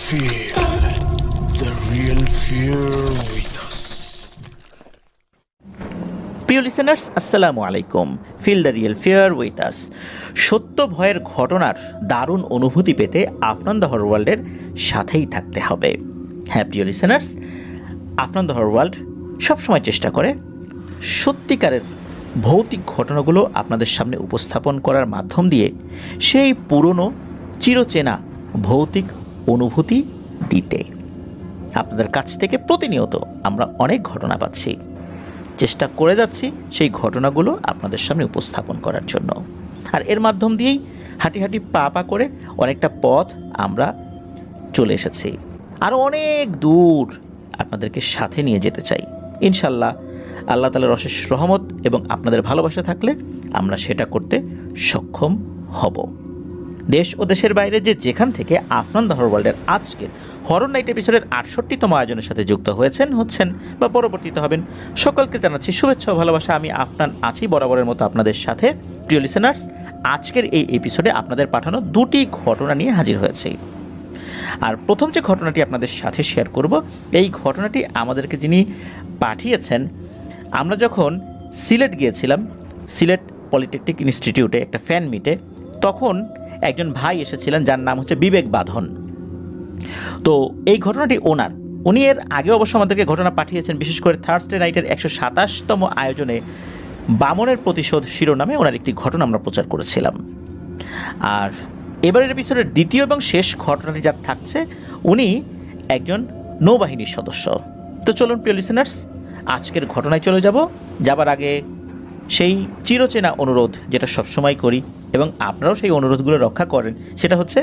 Feel the real fear with us. প্রিয় listeners, আসসালামু আলাইকুম। Feel the real fear with us. সত্য ভয়ের ঘটনার দারুণ অনুভূতি পেতে আফনান দ্য হরর ওয়ার্ল্ডের সাথেই থাকতে হবে। হ্যাঁ প্রিয় listeners, Afnan the horror world সবসময় চেষ্টা করে সত্যিকারের ভৌতিক ঘটনাগুলো আপনাদের সামনে উপস্থাপন করার মাধ্যম দিয়ে সেই পুরনো চিরচেনা ভৌতিক অনুভূতি দিতে। আপনাদের কাছ থেকে প্রতিনিয়ত আমরা অনেক ঘটনা পাচ্ছি, চেষ্টা করে যাচ্ছি সেই ঘটনাগুলো আপনাদের সামনে উপস্থাপন করার জন্য। আর এর মাধ্যম দিয়েই হাঁটি হাঁটি পা পা করে অনেকটা পথ আমরা চলে এসেছি। আরও অনেক দূর আপনাদেরকে সাথে নিয়ে যেতে চাই। ইনশাল্লাহ আল্লাহ তাআলার অশেষ রহমত এবং আপনাদের ভালোবাসা থাকলে আমরা সেটা করতে সক্ষম হব। দেশ ও দেশের বাইরে যেখান থেকে আফনান দ্য হরর ওয়ার্ল্ডের আজকের হরর নাইট এপিসোডের 68তম আয়োজনের সাথে যুক্ত হচ্ছেন বা পরবর্তীতে হবেন, সকলকে জানাচ্ছি শুভেচ্ছা ও ভালোবাসা। আমি আফনান আছি বরাবরের মতো আপনাদের সাথে। প্রিয় লিসেনার্স, আজকের এই এপিসোডে আপনাদের পাঠানো দুটি ঘটনা নিয়ে হাজির হয়েছি। আর প্রথম যে ঘটনাটি আপনাদের সাথে শেয়ার করব, এই ঘটনাটি আমাদেরকে যিনি পাঠিয়েছেন, আমরা যখন সিলেট গিয়েছিলাম, সিলেট পলিটেকনিক ইনস্টিটিউটে একটা ফ্যান মিটে, তখন একজন ভাই এসেছিলেন যার নাম হচ্ছে বিবেক বাঁধন। তো এই ঘটনাটি উনি এর আগে অবশ্য আমাদেরকে ঘটনা পাঠিয়েছেন, বিশেষ করে থার্সডে নাইটের 127তম আয়োজনে বামনের প্রতিশোধ শিরোনামে ওনার একটি ঘটনা আমরা প্রচার করেছিলাম। আর এবারের এপিসোডের দ্বিতীয় এবং শেষ ঘটনাটি যা থাকছে, উনি একজন নৌবাহিনীর সদস্য। তো চলুন প্রিয় লিসেনার্স, আজকের ঘটনায় চলে যাবার আগে সেই চিরচেনা অনুরোধ যেটা সবসময় করি এবং আপনারাও সেই অনুরোধগুলো রক্ষা করেন, সেটা হচ্ছে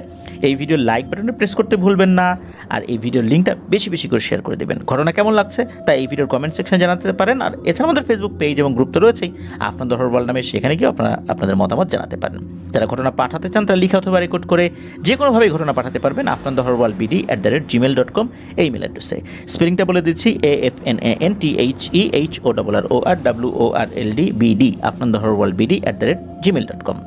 এই ভিডিওর লাইক বাটনে প্রেস করতে ভুলবেন না, আর এই ভিডিওর লিঙ্কটা বেশি বেশি করে শেয়ার করে দেবেন। ঘটনা কেমন লাগছে তা এই ভিডিওর কমেন্ট সেকশনে জানাতে পারেন। আর এছাড়া আমাদের ফেসবুক পেজ এবং গ্রুপ তো রয়েছেই, আফনান দ্য হরর ওয়ার্ল্ড নামে, সেখানে গিয়ে আপনারা আপনাদের মতামত জানাতে পারেন। যারা ঘটনা পাঠাতে চান তারা লিখে অথবা রেকর্ড করে যে কোনোভাবেই ঘটনা পাঠাতে পারবেন afnan the horror world bd@gmail.com এই মেল অ্যাড্রেসে। স্পেলিংটা বলে দিচ্ছি, AFNANTHEHORRORWORLD BD, afnan the horror world bd@gmail.com।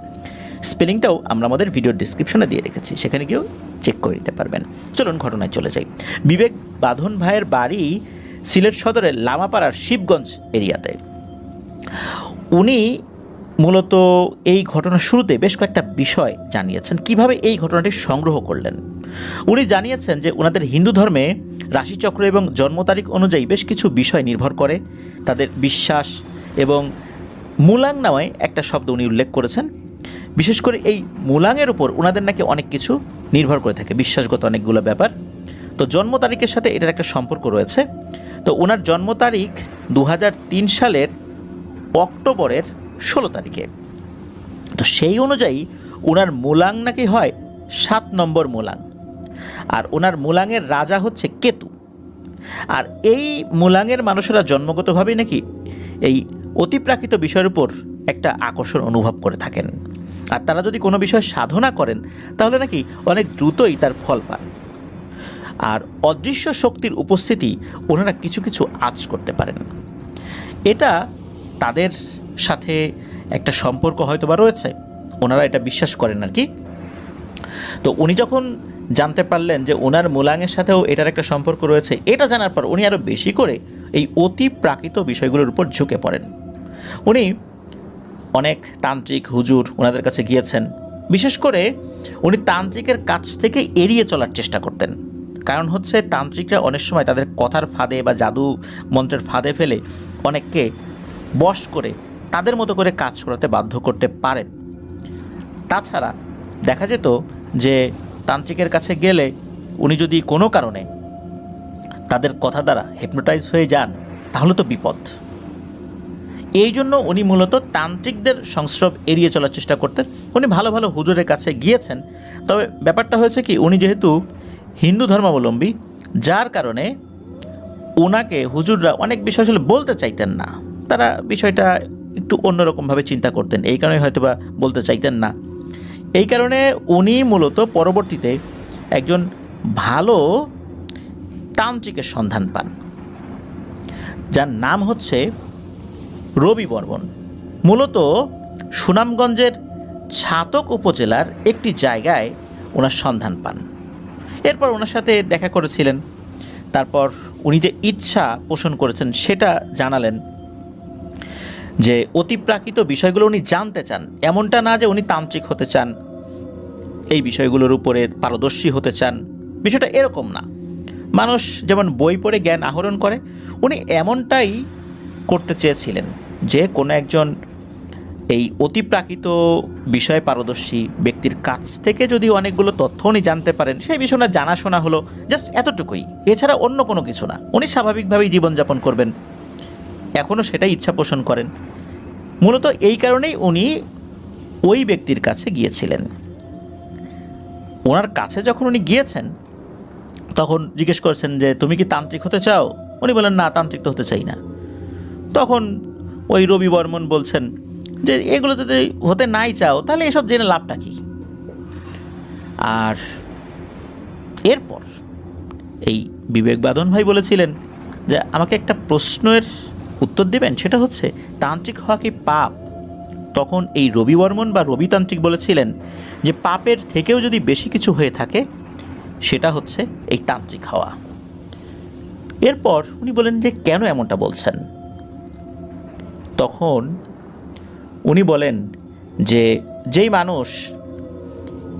স্পেলিংটাও আমরা আমাদের ভিডিওর ডিসক্রিপশনে দিয়ে রেখেছি, সেখানে গিয়েও চেক করে নিতে পারবেন। চলুন ঘটনায় চলে যাই। বিবেক বাঁধন ভাইয়ের বাড়ি সিলেট সদরের লামাপাড়ার শিবগঞ্জ এরিয়াতে। উনি মূলত এই ঘটনার শুরুতে বেশ কয়েকটা বিষয় জানিয়েছেন, কিভাবে এই ঘটনাটি সংগ্রহ করলেন। উনি জানিয়েছেন যে ওনাদের হিন্দু ধর্মে রাশিচক্র এবং জন্ম তারিখ অনুযায়ী বেশ কিছু বিষয় নির্ভর করে। তাদের বিশ্বাস এবং মুলাং নামে একটা শব্দ উনি উল্লেখ করেছেন। বিশেষ করে এই মুলাংয়ের উপর ওনাদের নাকি অনেক কিছু নির্ভর করে থাকে, বিশ্বাসগত অনেকগুলো ব্যাপার। তো জন্ম তারিখের সাথে এটার একটা সম্পর্ক রয়েছে। তো ওনার জন্ম তারিখ 2003 সালের অক্টোবরের 16 তারিখে। তো সেই অনুযায়ী ওনার মুলাং নাকি হয় 7 নম্বর মুলাং, আর ওনার মুলাংয়ের রাজা হচ্ছে কেতু। আর এই মুলাংয়ের মানুষেরা জন্মগতভাবেই নাকি এই অতিপ্রাকৃত বিষয়ের উপর একটা আকর্ষণ অনুভব করে থাকেন, আর তারা যদি কোনো বিষয় সাধনা করেন তাহলে নাকি অনেক দ্রুতই তার ফল পান। আর অদৃশ্য শক্তির উপস্থিতি ওনারা কিছু কিছু আঁচ করতে পারেন। এটা তাদের সাথে একটা সম্পর্ক হয়তো বা রয়েছে, ওনারা এটা বিশ্বাস করেন আর কি। তো উনি যখন জানতে পারলেন যে ওনার মুলাংয়ের সাথেও এটার একটা সম্পর্ক রয়েছে, এটা জানার পর উনি আরও বেশি করে এই অতি প্রাকৃত বিষয়গুলোর উপর ঝুঁকে পড়েন। উনি অনেক তান্ত্রিক হুজুর ওনাদের কাছে গিয়েছেন। বিশেষ করে উনি তান্ত্রিকের কাছ থেকে এড়িয়ে চলার চেষ্টা করতেন, কারণ হচ্ছে তান্ত্রিকরা অনেক সময় তাদের কথার ফাঁদে বা জাদু মন্ত্রের ফাঁদে ফেলে অনেককে বশ করে তাদের মতো করে কাজ করাতে বাধ্য করতে পারেন। তাছাড়া দেখা যেত যে তান্ত্রিকের কাছে গেলে উনি যদি কোনো কারণে তাদের কথা দ্বারা হিপনোটাইজ হয়ে যান তাহলে তো বিপদ। এই জন্য উনি মূলত তান্ত্রিকদের সংস্রব এড়িয়ে চলার চেষ্টা করতেন। উনি ভালো ভালো হুজুরের কাছে গিয়েছেন, তবে ব্যাপারটা হয়েছে কি, উনি যেহেতু হিন্দু ধর্মাবলম্বী, যার কারণে ওনাকে হুজুররা অনেক বিষয় আসলে বলতে চাইতেন না। তারা বিষয়টা একটু অন্যরকমভাবে চিন্তা করতেন, এই কারণে হয়তো বা বলতে চাইতেন না। এই কারণে উনি মূলত পরবর্তীতে একজন ভালো তান্ত্রিকের সন্ধান পান, যার নাম হচ্ছে রবি বর্মন। মূলত সুনামগঞ্জের ছাতক উপজেলার একটি জায়গায় ওনার সন্ধান পান। এরপর ওনার সাথে দেখা করেছিলেন। তারপর উনি যে ইচ্ছা পোষণ করেছেন সেটা জানালেন যে অতিপ্রাকৃত বিষয়গুলো উনি জানতে চান। এমনটা না যে উনি তান্ত্রিক হতে চান, এই বিষয়গুলোর উপরে পারদর্শী হতে চান, বিষয়টা এরকম না। মানুষ যেমন বই পড়ে জ্ঞান আহরণ করে, উনি এমনটাই করতে চেয়েছিলেন যে কোনো একজন এই অতিপ্রাকৃত বিষয়ে পারদর্শী ব্যক্তির কাছ থেকে যদি অনেকগুলো তথ্য উনি জানতে পারেন, সেই বিষয়টা জানাশোনা হলো, জাস্ট এতটুকুই, এছাড়া অন্য কোনো কিছু না। উনি স্বাভাবিকভাবেই জীবনযাপন করবেন, এখনও সেটাই ইচ্ছা পোষণ করেন। মূলত এই কারণেই উনি ওই ব্যক্তির কাছে গিয়েছিলেন। ওনার কাছে যখন উনি গিয়েছেন তখন জিজ্ঞেস করেছেন যে তুমি কি তান্ত্রিক হতে চাও? উনি বলেন না, তান্ত্রিক তো হতে চাই না। তখন ওই রবি বর্মন বলছেন যে এগুলো যদি হতে নাই চাও তাহলে এসব জেনে লাভটা কি? আর এরপর এই বিবেক বাঁধন ভাই বলেছিলেন যে আমাকে একটা প্রশ্নের উত্তর দেবেন, সেটা হচ্ছে তান্ত্রিক হওয়া কি পাপ? তখন এই রবি বর্মন বা রবিতান্ত্রিক বলেছিলেন যে পাপের থেকেও যদি বেশি কিছু হয়ে থাকে সেটা হচ্ছে এই তান্ত্রিক হওয়া। এরপর উনি বলেন যে কেন এমনটা বলছেন? তখন উনি বলেন যে যেই মানুষ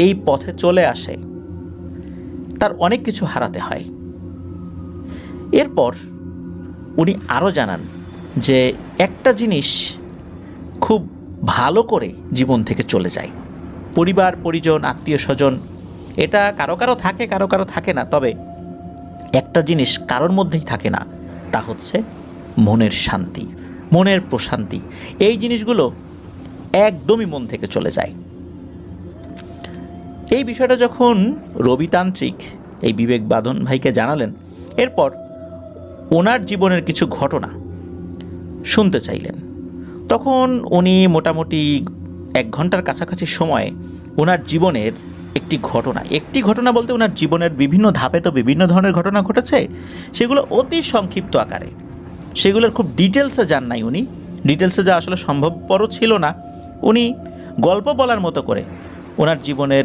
এই পথে চলে আসে তার অনেক কিছু হারাতে হয়। এরপর উনি আরও জানান যে একটা জিনিস খুব ভালো করে জীবন থেকে চলে যায়, পরিবার পরিজন আত্মীয় স্বজন, এটা কারো কারো থাকে কারো কারো থাকে না, তবে একটা জিনিস কারোর মধ্যেই থাকে না, তা হচ্ছে মনের শান্তি, মনের প্রশান্তি। এই জিনিসগুলো একদমই মন থেকে চলে যায়। এই বিষয়টা যখন রবিতান্ত্রিক এই বিবেক বাঁধন ভাইকে জানালেন, এরপর ওনার জীবনের কিছু ঘটনা শুনতে চাইলেন। তখন উনি মোটামুটি 1 ঘন্টার কাছাকাছি সময়ে ওনার জীবনের একটি ঘটনা বলতে ওনার জীবনের বিভিন্ন ধাপে তো বিভিন্ন ধরনের ঘটনা ঘটেছে, সেগুলো অতি সংক্ষিপ্ত আকারে, সেগুলোর খুব ডিটেলসে যান নাই উনি। ডিটেলসে যা আসলে সম্ভবপরও ছিল না। উনি গল্প বলার মতো করে ওনার জীবনের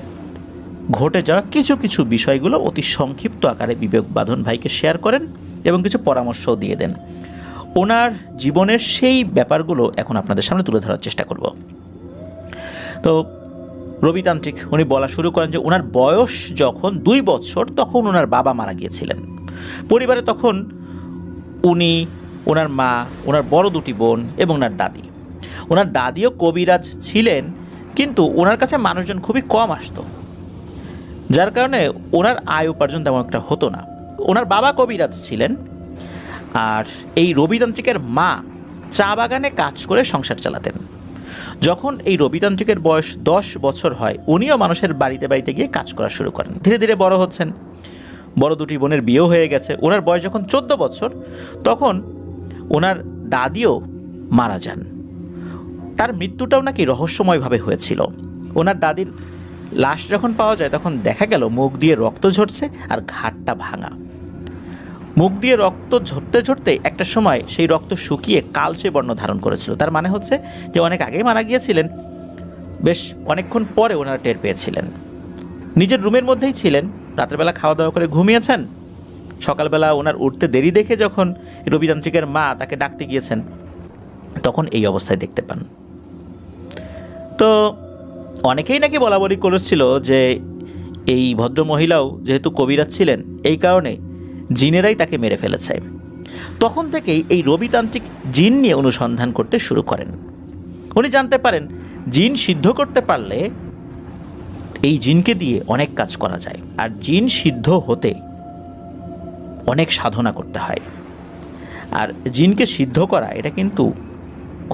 ঘটে যাওয়া কিছু কিছু বিষয়গুলো অতি সংক্ষিপ্ত আকারে বিবেক বাঁধন ভাইকে শেয়ার করেন এবং কিছু পরামর্শও দিয়ে দেন। ওনার জীবনের সেই ব্যাপারগুলো এখন আপনাদের সামনে তুলে ধরার চেষ্টা করব। তো রবিতান্ত্রিক উনি বলা শুরু করেন যে ওনার বয়স যখন 2 বছর তখন ওনার বাবা মারা গিয়েছিলেন। পরিবারে তখন উনি, ওনার মা, ওনার বড় 2টি বোন এবং ওনার দাদি। ওনার দাদিও কবিরাজ ছিলেন, কিন্তু ওনার কাছে মানুষজন খুবই কম আসতো, যার কারণে ওনার আয় উপার্জন তেমন একটা হতো না। ওনার বাবা কবিরাজ ছিলেন, আর এই রবিতান্ত্রিকের মা চা বাগানে কাজ করে সংসার চালাতেন। যখন এই রবিতান্ত্রিকের বয়স 10 বছর হয়, উনিও মানুষের বাড়িতে বাড়িতে গিয়ে কাজ করা শুরু করেন। ধীরে ধীরে বড় হচ্ছেন, বড় 2টি বোনের বিয়েও হয়ে গেছে। ওনার বয়স যখন 14 বছর তখন ওনার দাদিও মারা যান। তার মৃত্যুটাও নাকি রহস্যময়ভাবে হয়েছিল। ওনার দাদির লাশ যখন পাওয়া যায় তখন দেখা গেল মুখ দিয়ে রক্ত ঝরছে আর ঘাটটা ভাঙা। মুখ দিয়ে রক্ত ঝরতে ঝরতে একটা সময় সেই রক্ত শুকিয়ে কালচে বর্ণ ধারণ করেছিল। তার মানে হচ্ছে যে অনেক আগেই মারা গিয়েছিলেন, বেশ অনেকক্ষণ পরে ওনারা টের পেয়েছিলেন। নিজের রুমের মধ্যেই ছিলেন, রাত্রেবেলা খাওয়া দাওয়া করে ঘুমিয়েছেন। সকালবেলা ওনার উঠতে দেরি দেখে যখন রবিতান্ত্রিকের মা তাকে ডাকতে গিয়েছেন তখন এই অবস্থায় দেখতে পান। তো অনেকেই নাকি বলাবলি করেছিল যে এই ভদ্রমহিলাও যেহেতু কবিরাজ ছিলেন, এই কারণে জিনেরাই তাকে মেরে ফেলেছে। তখন থেকেই এই রবিতান্ত্রিক জিন নিয়ে অনুসন্ধান করতে শুরু করেন। উনি জানতে পারেন জিন সিদ্ধ করতে পারলে এই জিনকে দিয়ে অনেক কাজ করা যায়, আর জিন সিদ্ধ হতে অনেক সাধনা করতে হয়। আর জিনকে সিদ্ধ করা এটা কিন্তু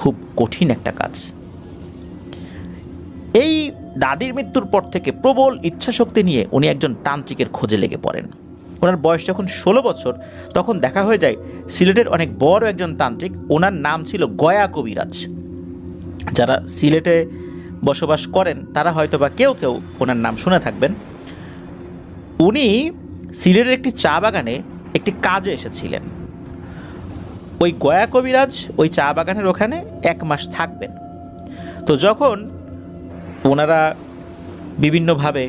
খুব কঠিন একটা কাজ। এই দাদির মৃত্যুর পর থেকে প্রবল ইচ্ছাশক্তি নিয়ে উনি একজন তান্ত্রিকের খোঁজে লেগে পড়েন। ওনার বয়স যখন 16 বছর তখন দেখা হয়ে যায় সিলেটের অনেক বড় একজন তান্ত্রিক, ওনার নাম ছিল গয়া কবিরাজ। যারা সিলেটে বসবাস করেন তারা হয়তো বা কেউ কেউ ওনার নাম শুনে থাকবেন। উনি সিলেটের একটি চা বাগানে একটি কাজে এসেছিলেন। ওই গয়া কবিরাজ ওই চা বাগানের ওখানে 1 মাস থাকবেন। তো যখন ওনারা বিভিন্নভাবে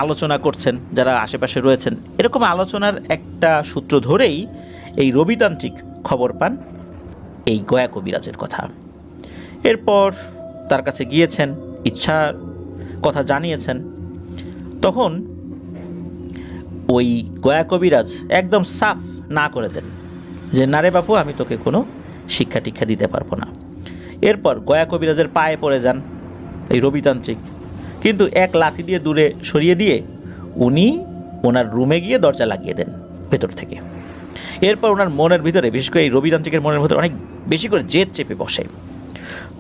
আলোচনা করছেন যারা আশেপাশে রয়েছেন। এরকম আলোচনার একটা সূত্র ধরেই এই রবিতান্ত্রিক খবর পান এই গয়া কবিরাজের কথা। এরপর তার কাছে গিয়েছেন, ইচ্ছার কথা জানিয়েছেন। তখন ওই গয়া কবিরাজ একদম সাফ না করে দেন যে না রে বাপু, আমি তোকে কোনো শিক্ষা টিক্ষা দিতে পারবো না। এরপর গয়া কবিরাজের পায়ে পড়ে যান এই রবিতান্ত্রিক, কিন্তু এক লাথি দিয়ে দূরে সরিয়ে দিয়ে উনি ওনার রুমে গিয়ে দরজা লাগিয়ে দেন ভেতর থেকে। এরপর ওনার মনের ভিতরে, বিশেষ করে এই রবিতান্ত্রিকের মনের ভিতরে অনেক বেশি করে জেদ চেপে বসে।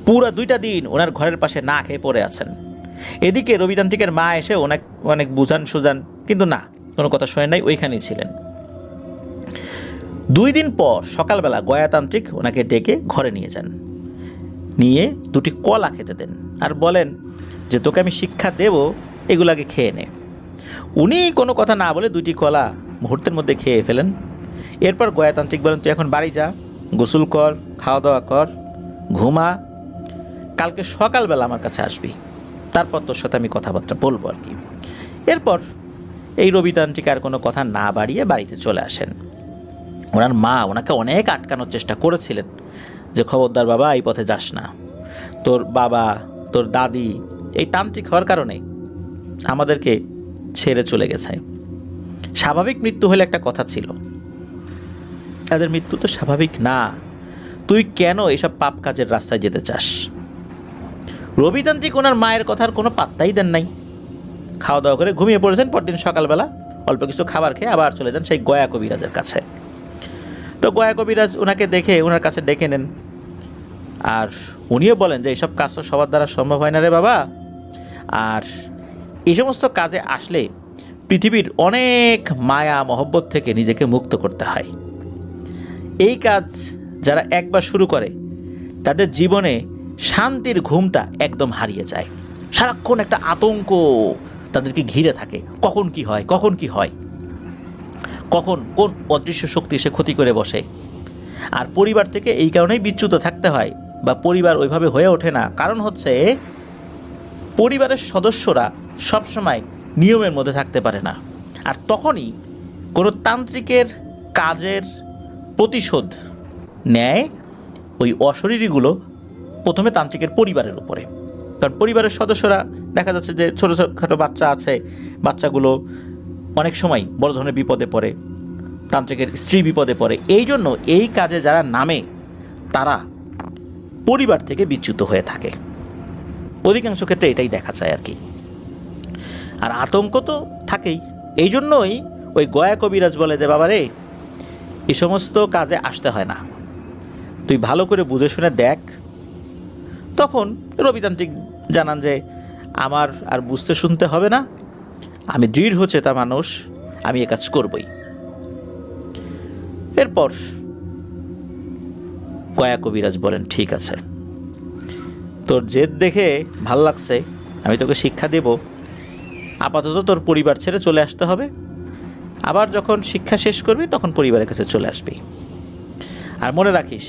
পুরো 2টা দিন ওনার ঘরের পাশে না খেয়ে পড়ে আছেন। এদিকে রবিতান্ত্রিকের মা এসে অনেক বুঝান সুজান, কিন্তু না, কোনো কথা শোনেন নাই, ওইখানেই ছিলেন। 2 দিন পর সকালবেলা গয়াতান্ত্রিক ওনাকে ডেকে ঘরে নিয়ে যান, নিয়ে 2টি কলা খেতে দেন আর বলেন যে তোকে আমি শিক্ষা দেব, এগুলাকে খেয়ে নে। উনি কোনো কথা না বলে 2টি কলা মুহূর্তের মধ্যে খেয়ে ফেলেন। এরপর গয়াতান্ত্রিক বলেন তুই এখন বাড়ি যা, গোসল কর, খাওয়া দাওয়া কর, ঘুমা, কালকে সকালবেলা আমার কাছে আসবি, তারপর তোর সাথে আমি কথাবার্তা বলবো আর কি। এরপর এই রবিতান্ত্রিক আর কোনো কথা না বাড়িয়ে বাড়িতে চলে আসেন। ওনার মা ওনাকে অনেক আটকানোর চেষ্টা করেছিলেন যে খবরদার বাবা, এই পথে যাস না, তোর বাবা তোর দাদি এই তান্ত্রিক হওয়ার কারণে আমাদেরকে ছেড়ে চলে গেছে। স্বাভাবিক মৃত্যু হলে একটা কথা ছিল, তাদের মৃত্যু তো স্বাভাবিক না, তুই কেন এসব পাপ কাজের রাস্তায় যেতে চাস? রবিতান্ত্রিক ওনার মায়ের কথার কোনো পাত্তাই দেন নাই, খাওয়া দাওয়া করে ঘুমিয়ে পড়েছেন। পরদিন সকালবেলা অল্প কিছু খাবার খেয়ে আবার চলে যান সেই গয়া কবিরাজের কাছে। তো গয়া কবিরাজ ওনাকে দেখে ওনার কাছে ডেকে নেন, আর উনিও বলেন যে এইসব কাজ তো সবার দ্বারা সম্ভব হয় না রে বাবা, আর এই সমস্ত কাজে আসলে পৃথিবীর অনেক মায়া মহব্বত থেকে নিজেকে মুক্ত করতে হয়। এই কাজ যারা একবার শুরু করে তাদের জীবনে শান্তির ঘুমটা একদম হারিয়ে যায়। সারাক্ষণ একটা আতঙ্ক তাদেরকে ঘিরে থাকে, কখন কি হয়, কখন কি হয়, কখন কোন অদৃশ্য শক্তি এসে ক্ষতি করে বসে। আর পরিবার থেকে এই কারণেই বিচ্যুত থাকতে হয়, বা পরিবার ওইভাবে হয়ে ওঠে না, কারণ হচ্ছে পরিবারের সদস্যরা সবসময় নিয়মের মধ্যে থাকতে পারে না। আর তখনই কোনো তান্ত্রিকের কাজের প্রতিশোধ নেয় ওই অশরীরীগুলো প্রথমে তান্ত্রিকের পরিবারের উপরে। কারণ পরিবারের সদস্যরা দেখা যাচ্ছে যে ছোটোখাটো বাচ্চা আছে, বাচ্চাগুলো অনেক সময় বড় ধরনের বিপদে পড়ে, তান্ত্রিকের স্ত্রী বিপদে পড়ে। এই জন্য এই কাজে যারা নামে তারা পরিবার থেকে বিচ্যুত হয়ে থাকে, অধিকাংশ ক্ষেত্রে এটাই দেখা যায় আর কি। আর আতঙ্ক তো থাকেই, এই জন্যই ওই গয়া কবিরাজ বলে যে বাবা রে, এই সমস্ত কাজে আসতে হয় না, তুই ভালো করে বুঝে শুনে দেখ। তখন রবিতান্ত্রিক জানান যে আমার আর বুঝতে শুনতে হবে না, আমি দৃঢ়চেতা মানুষ, আমি এ কাজ করবই। এরপর গয়া কবিরাজ বলেন ঠিক আছে, তোর জেদ দেখে ভাল লাগছে, আমি তোকে শিক্ষা দেব, আপাতত তোর পরিবার ছেড়ে চলে আসতে হবে, আবার যখন শিক্ষা শেষ করবি তখন পরিবারের কাছে চলে আসবি। আর মনে রাখিস,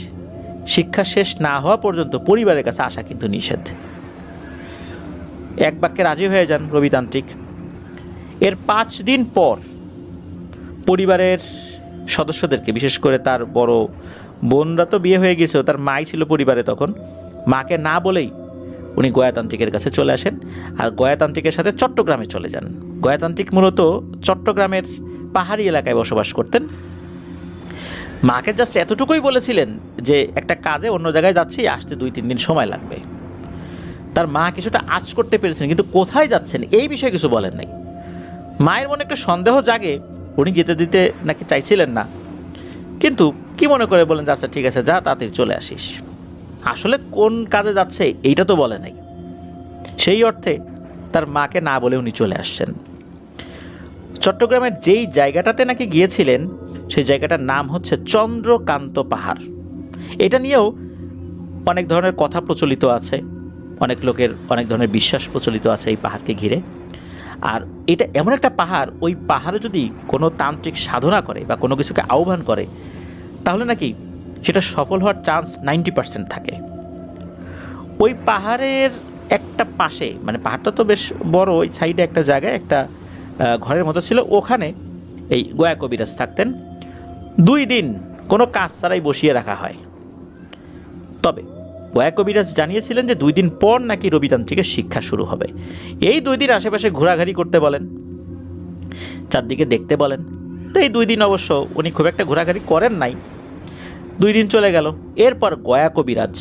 শিক্ষা শেষ না হওয়া পর্যন্ত পরিবারের কাছে আসা কিন্তু নিষেধ। এক বাক্যে রাজি হয়ে যান রবিতান্ত্রিক। এর 5 দিন পর পরিবারের সদস্যদেরকে, বিশেষ করে তার বড় বোনরা তো বিয়ে হয়ে গেছিল, তার মাই ছিল পরিবারে তখন, মাকে না বলেই উনি গয়াতান্ত্রিকের কাছে চলে আসেন আর গয়াতান্ত্রিকের সাথে চট্টগ্রামে চলে যান। গয়াতান্ত্রিক মূলত চট্টগ্রামের পাহাড়ি এলাকায় বসবাস করতেন। মাকে জাস্ট এতটুকুই বলেছিলেন যে একটা কাজে অন্য জায়গায় যাচ্ছি, আসতে 2-3 দিন সময় লাগবে। তার মা কিছুটা আঁচ করতে পেরেছেন, কিন্তু কোথায় যাচ্ছেন এই বিষয়ে কিছু বলেন নাই। মায়ের মনে একটা সন্দেহ জাগে, উনি যেতে দিতে নাকি চাইছিলেন না, কিন্তু কি মনে করে বলেন যে আচ্ছা ঠিক আছে যা, তাড়াতাড়ি চলে আসিস। আসলে কোন কাজে যাচ্ছে এইটা তো বলে নাই। সেই অর্থে তার মাকে না বলে উনি চলে আসছেন। চট্টগ্রামের যেই জায়গাটাতে নাকি গিয়েছিলেন সেই জায়গাটার নাম হচ্ছে চন্দ্রকান্ত পাহাড়। এটা নিয়েও অনেক ধরনের কথা প্রচলিত আছে, অনেক লোকের অনেক ধরনের বিশ্বাস প্রচলিত আছে এই পাহাড়কে ঘিরে। আর এটা এমন একটা পাহাড়, ওই পাহাড়ে যদি কোনো তান্ত্রিক সাধনা করে বা কোনো কিছুকে আহ্বান করে তাহলে নাকি সেটা সফল হওয়ার চান্স 90% থাকে। ওই পাহাড়ের একটা পাশে, মানে পাহাড়টা তো বেশ বড়, ওই সাইডে একটা জায়গায় একটা ঘরের মতো ছিল, ওখানে এই গয়া কবিরাজ থাকতেন। 2 দিন কোনো কাজ ছাড়াই বসিয়ে রাখা হয়। তবে গয়া কবিরাজ জানিয়েছিলেন যে 2 দিন পর নাকি রবিতান্ত্রিকের শিক্ষা শুরু হবে। এই 2 দিন আশেপাশে ঘোরাঘুরি করতে বলেন, চারদিকে দেখতে বলেন। তো এই 2 দিন অবশ্য উনি খুব একটা ঘোরাঘুরি করেন নাই। 2 দিন চলে গেল। এরপর গয়া কবিরাজ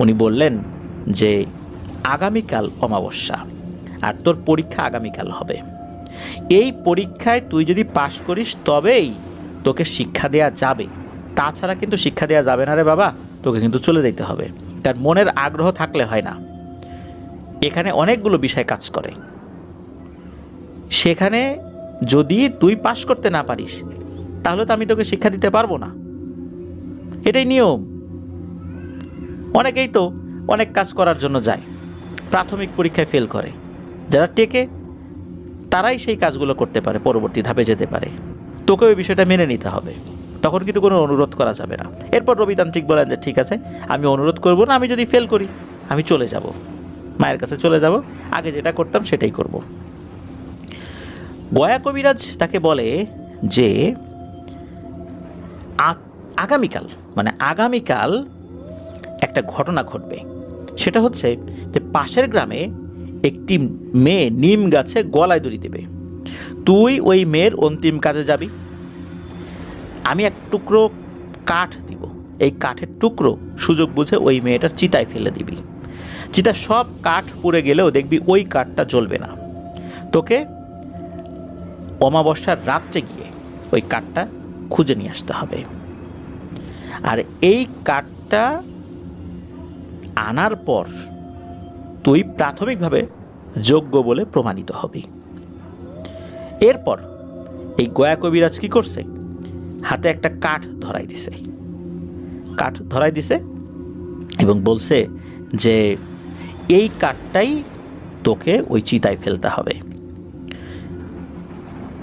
উনি বললেন যে আগামীকাল অমাবস্যা আর তোর পরীক্ষা আগামীকাল হবে। এই পরীক্ষায় তুই যদি পাশ করিস তবেই তোকে শিক্ষা দেয়া যাবে, তাছাড়া কিন্তু শিক্ষা দেয়া যাবে না রে বাবা, তোকে কিন্তু চলে যেতে হবে। তার মনের আগ্রহ থাকলে হয় না, এখানে অনেকগুলো বিষয় কাজ করে। সেখানে যদি তুই পাশ করতে না পারিস তাহলে তো আমি তোকে শিক্ষা দিতে পারবো না, এটাই নিয়ম। অনেকেই তো অনেক কাজ করার জন্য যায়, প্রাথমিক পরীক্ষায় ফেল করে। যারা টেকে তারাই সেই কাজগুলো করতে পারে, পরবর্তী ধাপে যেতে পারে। তোকে ওই বিষয়টা মেনে নিতে হবে, তখন কিন্তু কোনো অনুরোধ করা যাবে না। এরপর রবিতান্ত্রিক বলেন যে ঠিক আছে, আমি অনুরোধ করব না, আমি যদি ফেল করি আমি চলে যাব, মায়ের কাছে চলে যাব, আগে যেটা করতাম সেটাই করব। গয়া কবিরাজ তাকে বলে যে আগামীকাল একটা ঘটনা ঘটবে। সেটা হচ্ছে যে পাশের গ্রামে একটি মেয়ে নিম গাছে গলায় দড়ি দেবে। তুই ওই মেয়ের অন্তিম কাজে যাবি, আমি এক টুকরো কাঠ দিব, এই কাঠের টুকরো সুযোগ বুঝে ওই মেয়েটার চিতায় ফেলে দিবি। চিতার সব কাঠ পুড়ে গেলেও দেখবি ওই কাঠটা জ্বলবে না। তোকে অমাবস্যার রাত্রে গিয়ে ওই কাঠটা খুঁজে নিয়ে আসতে হবে, আর এই কাঠটা আনার পর তুই প্রাথমিকভাবে যোগ্য বলে প্রমাণিত হবি। এরপর এই গয়া কবিরাজ কি করছে, হাতে একটা কাঠ ধরাই দিছে এবং বলছে যে এই কাঠটাই তোকে ওই চিতায় ফেলতে হবে।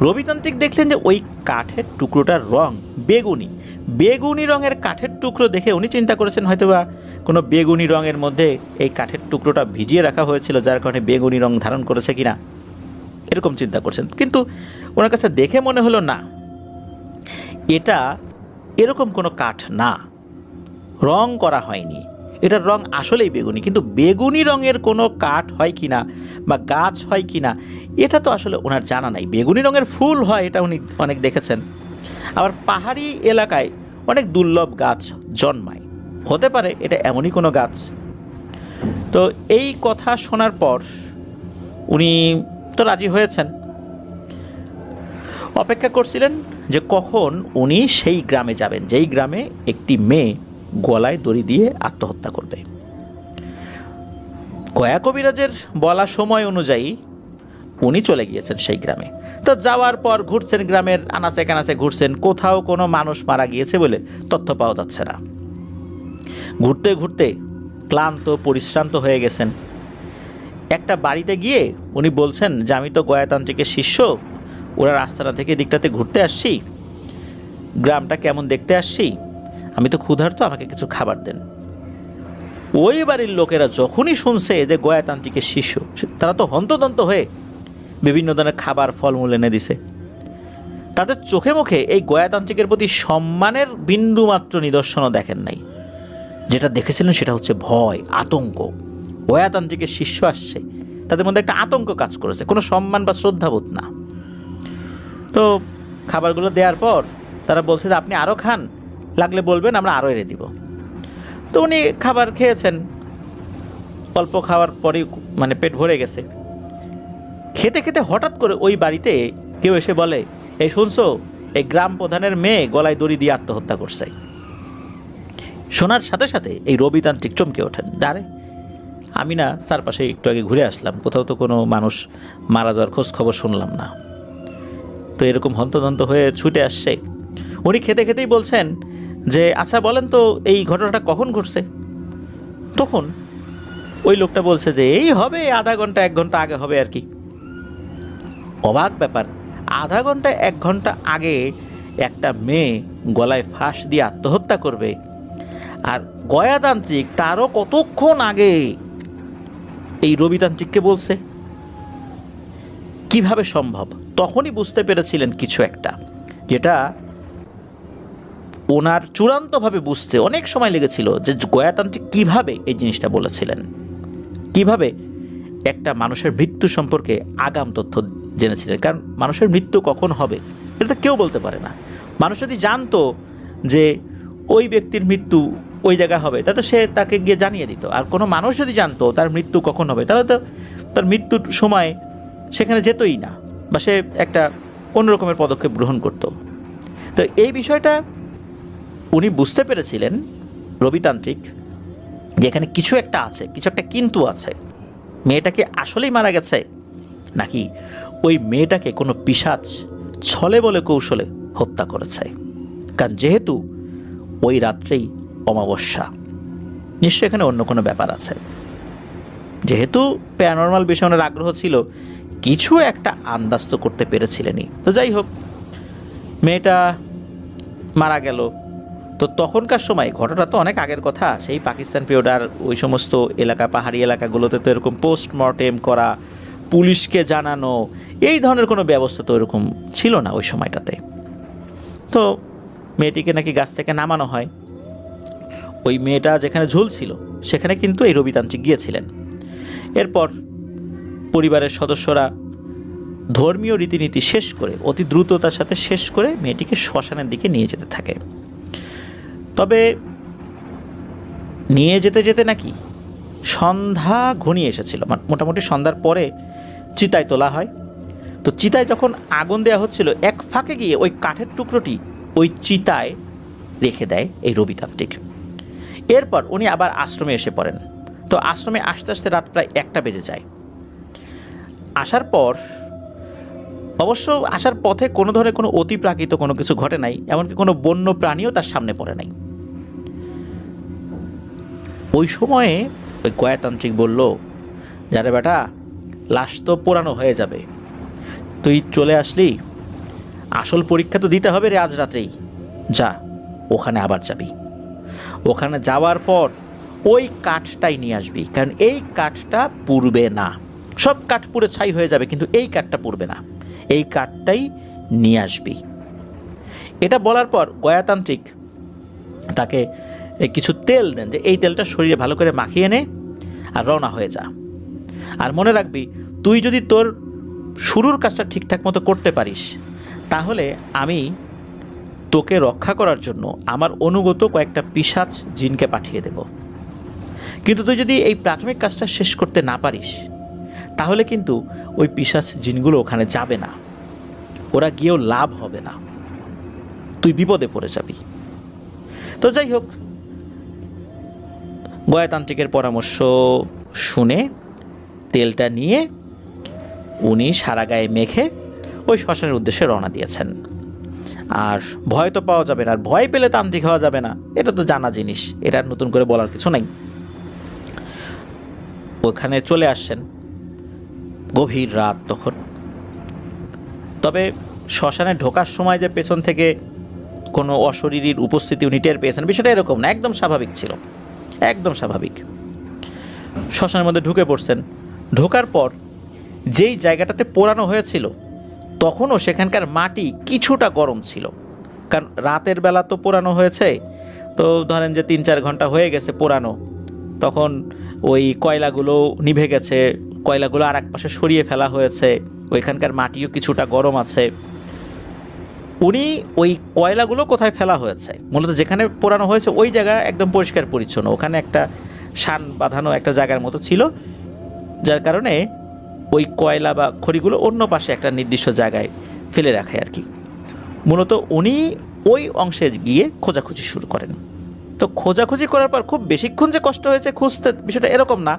রবিতান্ত্রিক দেখলেন যে ওই কাঠের টুকরোটার রং বেগুনি রঙের কাঠের টুকরো দেখে উনি চিন্তা করেছেন হয়তোবা কোনো বেগুনি রঙের মধ্যে এই কাঠের টুকরোটা ভিজিয়ে রাখা হয়েছিল, যার কারণে বেগুনি রং ধারণ করেছে কিনা এরকম চিন্তা করছেন। কিন্তু ওনার কাছে দেখে মনে হলো না, এটা এরকম কোনো কাঠ না, রং করা হয়নি, এটার রং আসলেই বেগুনি। কিন্তু বেগুনি রঙের কোনো কাঠ হয় কিনা বা গাছ হয় কিনা এটা তো আসলে ওনার জানা নাই। বেগুনি রঙের ফুল হয় এটা উনি অনেক দেখেছেন, আবার পাহাড়ি এলাকায় অনেক দুর্লভ গাছ জন্মায়, হতে পারে এটা এমনই কোনো গাছ। তো এই কথা শোনার পর উনি তো রাজি হয়েছেন, অপেক্ষা করছিলেন যে কখন উনি সেই গ্রামে যাবেন যেই গ্রামে একটি মেয়ে গলায় দড়ি দিয়ে আত্মহত্যা করবে। গয়া কবিরাজের বলা সময় অনুযায়ী উনি চলে গিয়েছেন সেই গ্রামে। তো যাওয়ার পর ঘুরছেন, গ্রামের আনাচে কানাচে ঘুরছেন, কোথাও কোনো মানুষ মারা গিয়েছে বলে তথ্য পাওয়া যাচ্ছে না। ঘুরতে ঘুরতে ক্লান্ত পরিশ্রান্ত হয়ে গেছেন। একটা বাড়িতে গিয়ে উনি বলছেন যে আমি তো গয়াতান্ত্রিকের শিষ্য, ওরা রাস্তাটা থেকে দিকটাতে ঘুরতে আসছি, গ্রামটা কেমন দেখতে আসছি, আমি তো ক্ষুধার্ত, আমাকে কিছু খাবার দেন। ওই বাড়ির লোকেরা যখনই শুনছে যে গয়াতান্ত্রিকের শিষ্য, তারা তো হন্তদন্ত হয়ে বিভিন্ন ধরনের খাবার ফলমূল এনে দিছে। তাদের চোখে মুখে এই গয়াতান্ত্রিকের প্রতি সম্মানের বিন্দুমাত্র নিদর্শনও দেখেন নাই। যেটা দেখেছিলেন সেটা হচ্ছে ভয়, আতঙ্ক। গয়াতান্ত্রিকের শিষ্য আসছে, তাদের মধ্যে একটা আতঙ্ক কাজ করেছে, কোনো সম্মান বা শ্রদ্ধাবোধ না। তো খাবারগুলো দেওয়ার পর তারা বলছে যে আপনি আরও খান, লাগলে বলবেন, আমরা আরও এনে দিব। তো উনি খাবার খেয়েছেন, অল্প খাওয়ার পরেই মানে পেট ভরে গেছে। খেতে খেতে হঠাৎ করে ওই বাড়িতে কেউ এসে বলে, এই শুনছো, এই গ্রাম প্রধানের মেয়ে গলায় দড়ি দিয়ে আত্মহত্যা করছে। শোনার সাথে সাথে এই রবিতান্ত্রিক চমকে ওঠেন, আরে আমি না চারপাশে একটু আগে ঘুরে আসলাম, কোথাও তো কোনো মানুষ মারা যাওয়ার খোঁজ খবর শুনলাম না। তো এরকম হন্তদন্ত হয়ে ছুটে আসছে। উনি খেতে খেতেই বলছেন যে আচ্ছা বলেন তো এই ঘটনাটা কখন ঘটছে। তখন ওই লোকটা বলছে যে এই হবে আধা ঘন্টা 1 ঘন্টা আগে হবে আর কি। অবাক ব্যাপার, আধা ঘন্টা 1 ঘন্টা আগে একটা মেয়ে গলায় ফাঁস দিয়ে আত্মহত্যা করবে, আর গয়াতান্ত্রিক তারও কতক্ষণ আগে এই রবিতান্ত্রিককে বলছে। কিভাবে সম্ভব? তখনই বুঝতে পেরেছিলেন কিছু একটা, যেটা ওনার চূড়ান্তভাবে বুঝতে অনেক সময় লেগেছিল, যে গয়াতান্ত্রিক কিভাবে এই জিনিসটা বলেছিলেন, কিভাবে একটা মানুষের মৃত্যু সম্পর্কে আগাম তথ্য জেনেছিলেন। কারণ মানুষের মৃত্যু কখন হবে এটা তো কেউ বলতে পারে না। মানুষ যদি জানতো যে ওই ব্যক্তির মৃত্যু ওই জায়গায় হবে, তাহলে সে তাকে গিয়ে জানিয়ে দিত। আর কোনো মানুষ যদি জানতো তার মৃত্যু কখন হবে, তাহলে তো তার মৃত্যুর সময় সেখানে যেতই না, বা সে একটা অন্যরকমের পদক্ষেপ গ্রহণ করত। তো এই বিষয়টা উনি বুঝতে পেরেছিলেন, রবিতান্ত্রিক, যে এখানে কিছু একটা আছে, কিছু একটা কিন্তু আছে। মেয়েটাকে আসলেই মারা গেছে, নাকি ওই মেয়েটাকে কোনো পিশাচ ছলে বলে কৌশলে হত্যা করেছে। কারণ যেহেতু ওই রাত্রেই অমাবস্যা, নিশ্চয়ই এখানে অন্য কোনো ব্যাপার আছে। যেহেতু প্যারানরমাল বিষয়ে ওনার আগ্রহ ছিল, কিছু একটা আন্দাজ তো করতে পেরেছিলেনই। তো যাই হোক, মেয়েটা মারা গেল। তো তখনকার সময়, ঘটনা তো অনেক আগের কথা, সেই পাকিস্তান পিরিয়ড, আর ওই সমস্ত এলাকা, পাহাড়ি এলাকাগুলোতে তো এরকম পোস্টমর্টেম করা, পুলিশকে জানানো, এই ধরনের কোনো ব্যবস্থা তো এরকম ছিল না ওই সময়টাতে। তো মেয়েটিকে নাকি গাছ থেকে নামানো হয়। ওই মেয়েটা যেখানে ঝুলছিল সেখানে কিন্তু এই রবিতান্ত্রিক গিয়েছিলেন। এরপর পরিবারের সদস্যরা ধর্মীয় রীতিনীতি শেষ করে, অতি দ্রুততার সাথে শেষ করে, মেয়েটিকে শ্মশানের দিকে নিয়ে যেতে থাকে। তবে নিয়ে যেতে যেতে নাকি সন্ধ্যা ঘনিয়ে এসেছিল, মোটামুটি সন্ধ্যার পরে চিতায় তোলা হয়। তো চিতায় যখন আগুন দেওয়া হচ্ছিল, এক ফাঁকে গিয়ে ওই কাঠের টুকরোটি ওই চিতায় রেখে দেয় এই রবিতান্ত্রিক। এরপর উনি আবার আশ্রমে এসে পড়েন। তো আশ্রমে আসতে আসতে রাত প্রায় 1টা বেজে যায়। আসার পর অবশ্য আসার পথে কোনো ধরনের কোনো অতিপ্রাকৃত কোনো কিছু ঘটে নাই, এমনকি কোনো বন্য প্রাণীও তার সামনে পড়ে নাই। ওই সময়ে ওই গয়াতান্ত্রিক বলল, যারে বেটা, লাশ তো পোড়ানো হয়ে যাবে, তুই চলে আসলি, আসল পরীক্ষা তো দিতে হবে রে আজ রাতেই। যা, ওখানে আবার যাবি, ওখানে যাওয়ার পর ওই কাঠটাই নিয়ে আসবি, কারণ এই কাঠটা পুড়বে না। সব কাঠ পুড়ে ছাই হয়ে যাবে, কিন্তু এই কাঠটা পুড়বে না, এই কাঠটাই নিয়ে আসবি। এটা বলার পর গয়াতান্ত্রিক তাকে কিছু তেল দেন, যে এই তেলটা শরীরে ভালো করে মাখিয়ে নে আর রওনা হয়ে যা। আর মনে রাখবি, তুই যদি তোর শুরুর কাজটা ঠিকঠাক মতো করতে পারিস, তাহলে আমি তোকে রক্ষা করার জন্য আমার অনুগত কয়েকটা পিশাচ জিনকে পাঠিয়ে দেব। কিন্তু তুই যদি এই প্রাথমিক কাজটা শেষ করতে না পারিস, তাহলে কিন্তু ওই পিশাচ জিনগুলো ওখানে যাবে না, ওরা গিয়েও লাভ হবে না, তুই বিপদে পড়ে যাবি। তো যাই হোক, গয়াতান্ত্রিকের পরামর্শ শুনে তেলটা নিয়ে উনি সারা গায়ে মেখে ওই শ্মশানের উদ্দেশ্যে রওনা দিয়েছেন। আর ভয় তো পাওয়া যাবে না, আর ভয় পেলে তান্ত্রিক হওয়া যাবে না, এটা তো জানা জিনিস, এটা নতুন করে বলার কিছু নাই। ওখানে চলে আসছেন গভীর রাত তখন। তবে শ্মশানে ঢোকার সময় যে পেছন থেকে কোনো অশরীরীর উপস্থিতি উনি টের পেয়েছেন, বিষয়টা এরকম না, একদম স্বাভাবিক ছিল, একদম স্বাভাবিক। শ্মশানের মধ্যে ঢুকে পড়ছেন। ঢোকার পর যেই জায়গাটাতে পোড়ানো হয়েছিল, তখনও সেখানকার মাটি কিছুটা গরম ছিল, কারণ রাতের বেলা তো পোড়ানো হয়েছে। তো ধরেন যে 3-4 ঘন্টা হয়ে গেছে পোড়ানো, তখন ওই কয়লাগুলো নিভে গেছে, কয়লাগুলো আর এক পাশে সরিয়ে ফেলা হয়েছে, ওইখানকার মাটিও কিছুটা গরম আছে। উনি ওই কয়লাগুলো কোথায় ফেলা হয়েছে, মূলত যেখানে পোড়ানো হয়েছে ওই জায়গা একদম পরিষ্কার পরিচ্ছন্ন, ওখানে একটা শান বাঁধানো একটা জায়গার মতো ছিল, যার কারণে ওই কয়লা বা খড়িগুলো অন্য পাশে একটা নির্দিষ্ট জায়গায় ফেলে রাখে আর কি। মূলত উনি ওই অংশে গিয়ে খোঁজাখুঁজি শুরু করেন। তো খোঁজাখুঁজি করার পর খুব বেশিক্ষণ যে কষ্ট হয়েছে খুঁজতে, বিষয়টা এরকম না,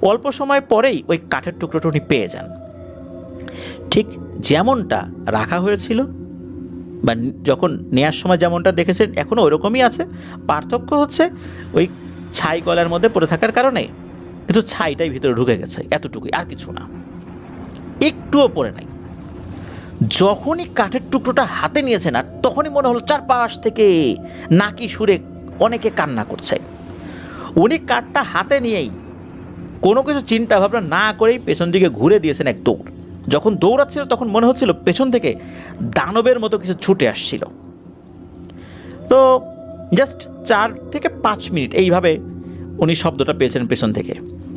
অল্প সময় পরেই ওই কাঠের টুকরোটা উনি পেয়ে যান, ঠিক যেমনটা রাখা হয়েছিল, বা যখন নেওয়ার সময় যেমনটা দেখেছেন এখনও ওইরকমই আছে। পার্থক্য হচ্ছে ওই ছাই কয়লার মধ্যে পড়ে থাকার কারণে কিন্তু ছাইটাই ভিতরে ঢুকে গেছে, এতটুকুই, আর কিছু না, একটুও পড়ে নাই। যখনই কাঠের টুকরোটা হাতে নিয়েছেন, আর তখনই মনে হলো চারপাশ থেকে নাকি সুরে অনেকে কান্না করছে। উনি কাঠটা হাতে নিয়েই কোনো কিছু চিন্তা ভাবনা না করেই পেছন দিকে ঘুরে দিয়েছেন এক দৌড়। যখন দৌড়াচ্ছিল তখন মনে হচ্ছিল পেছন থেকে দানবের মতো কিছু ছুটে আসছিল। তো জাস্ট 4 থেকে 5 মিনিট এইভাবে উনি শব্দটা পেয়েছেন পেছন থেকে।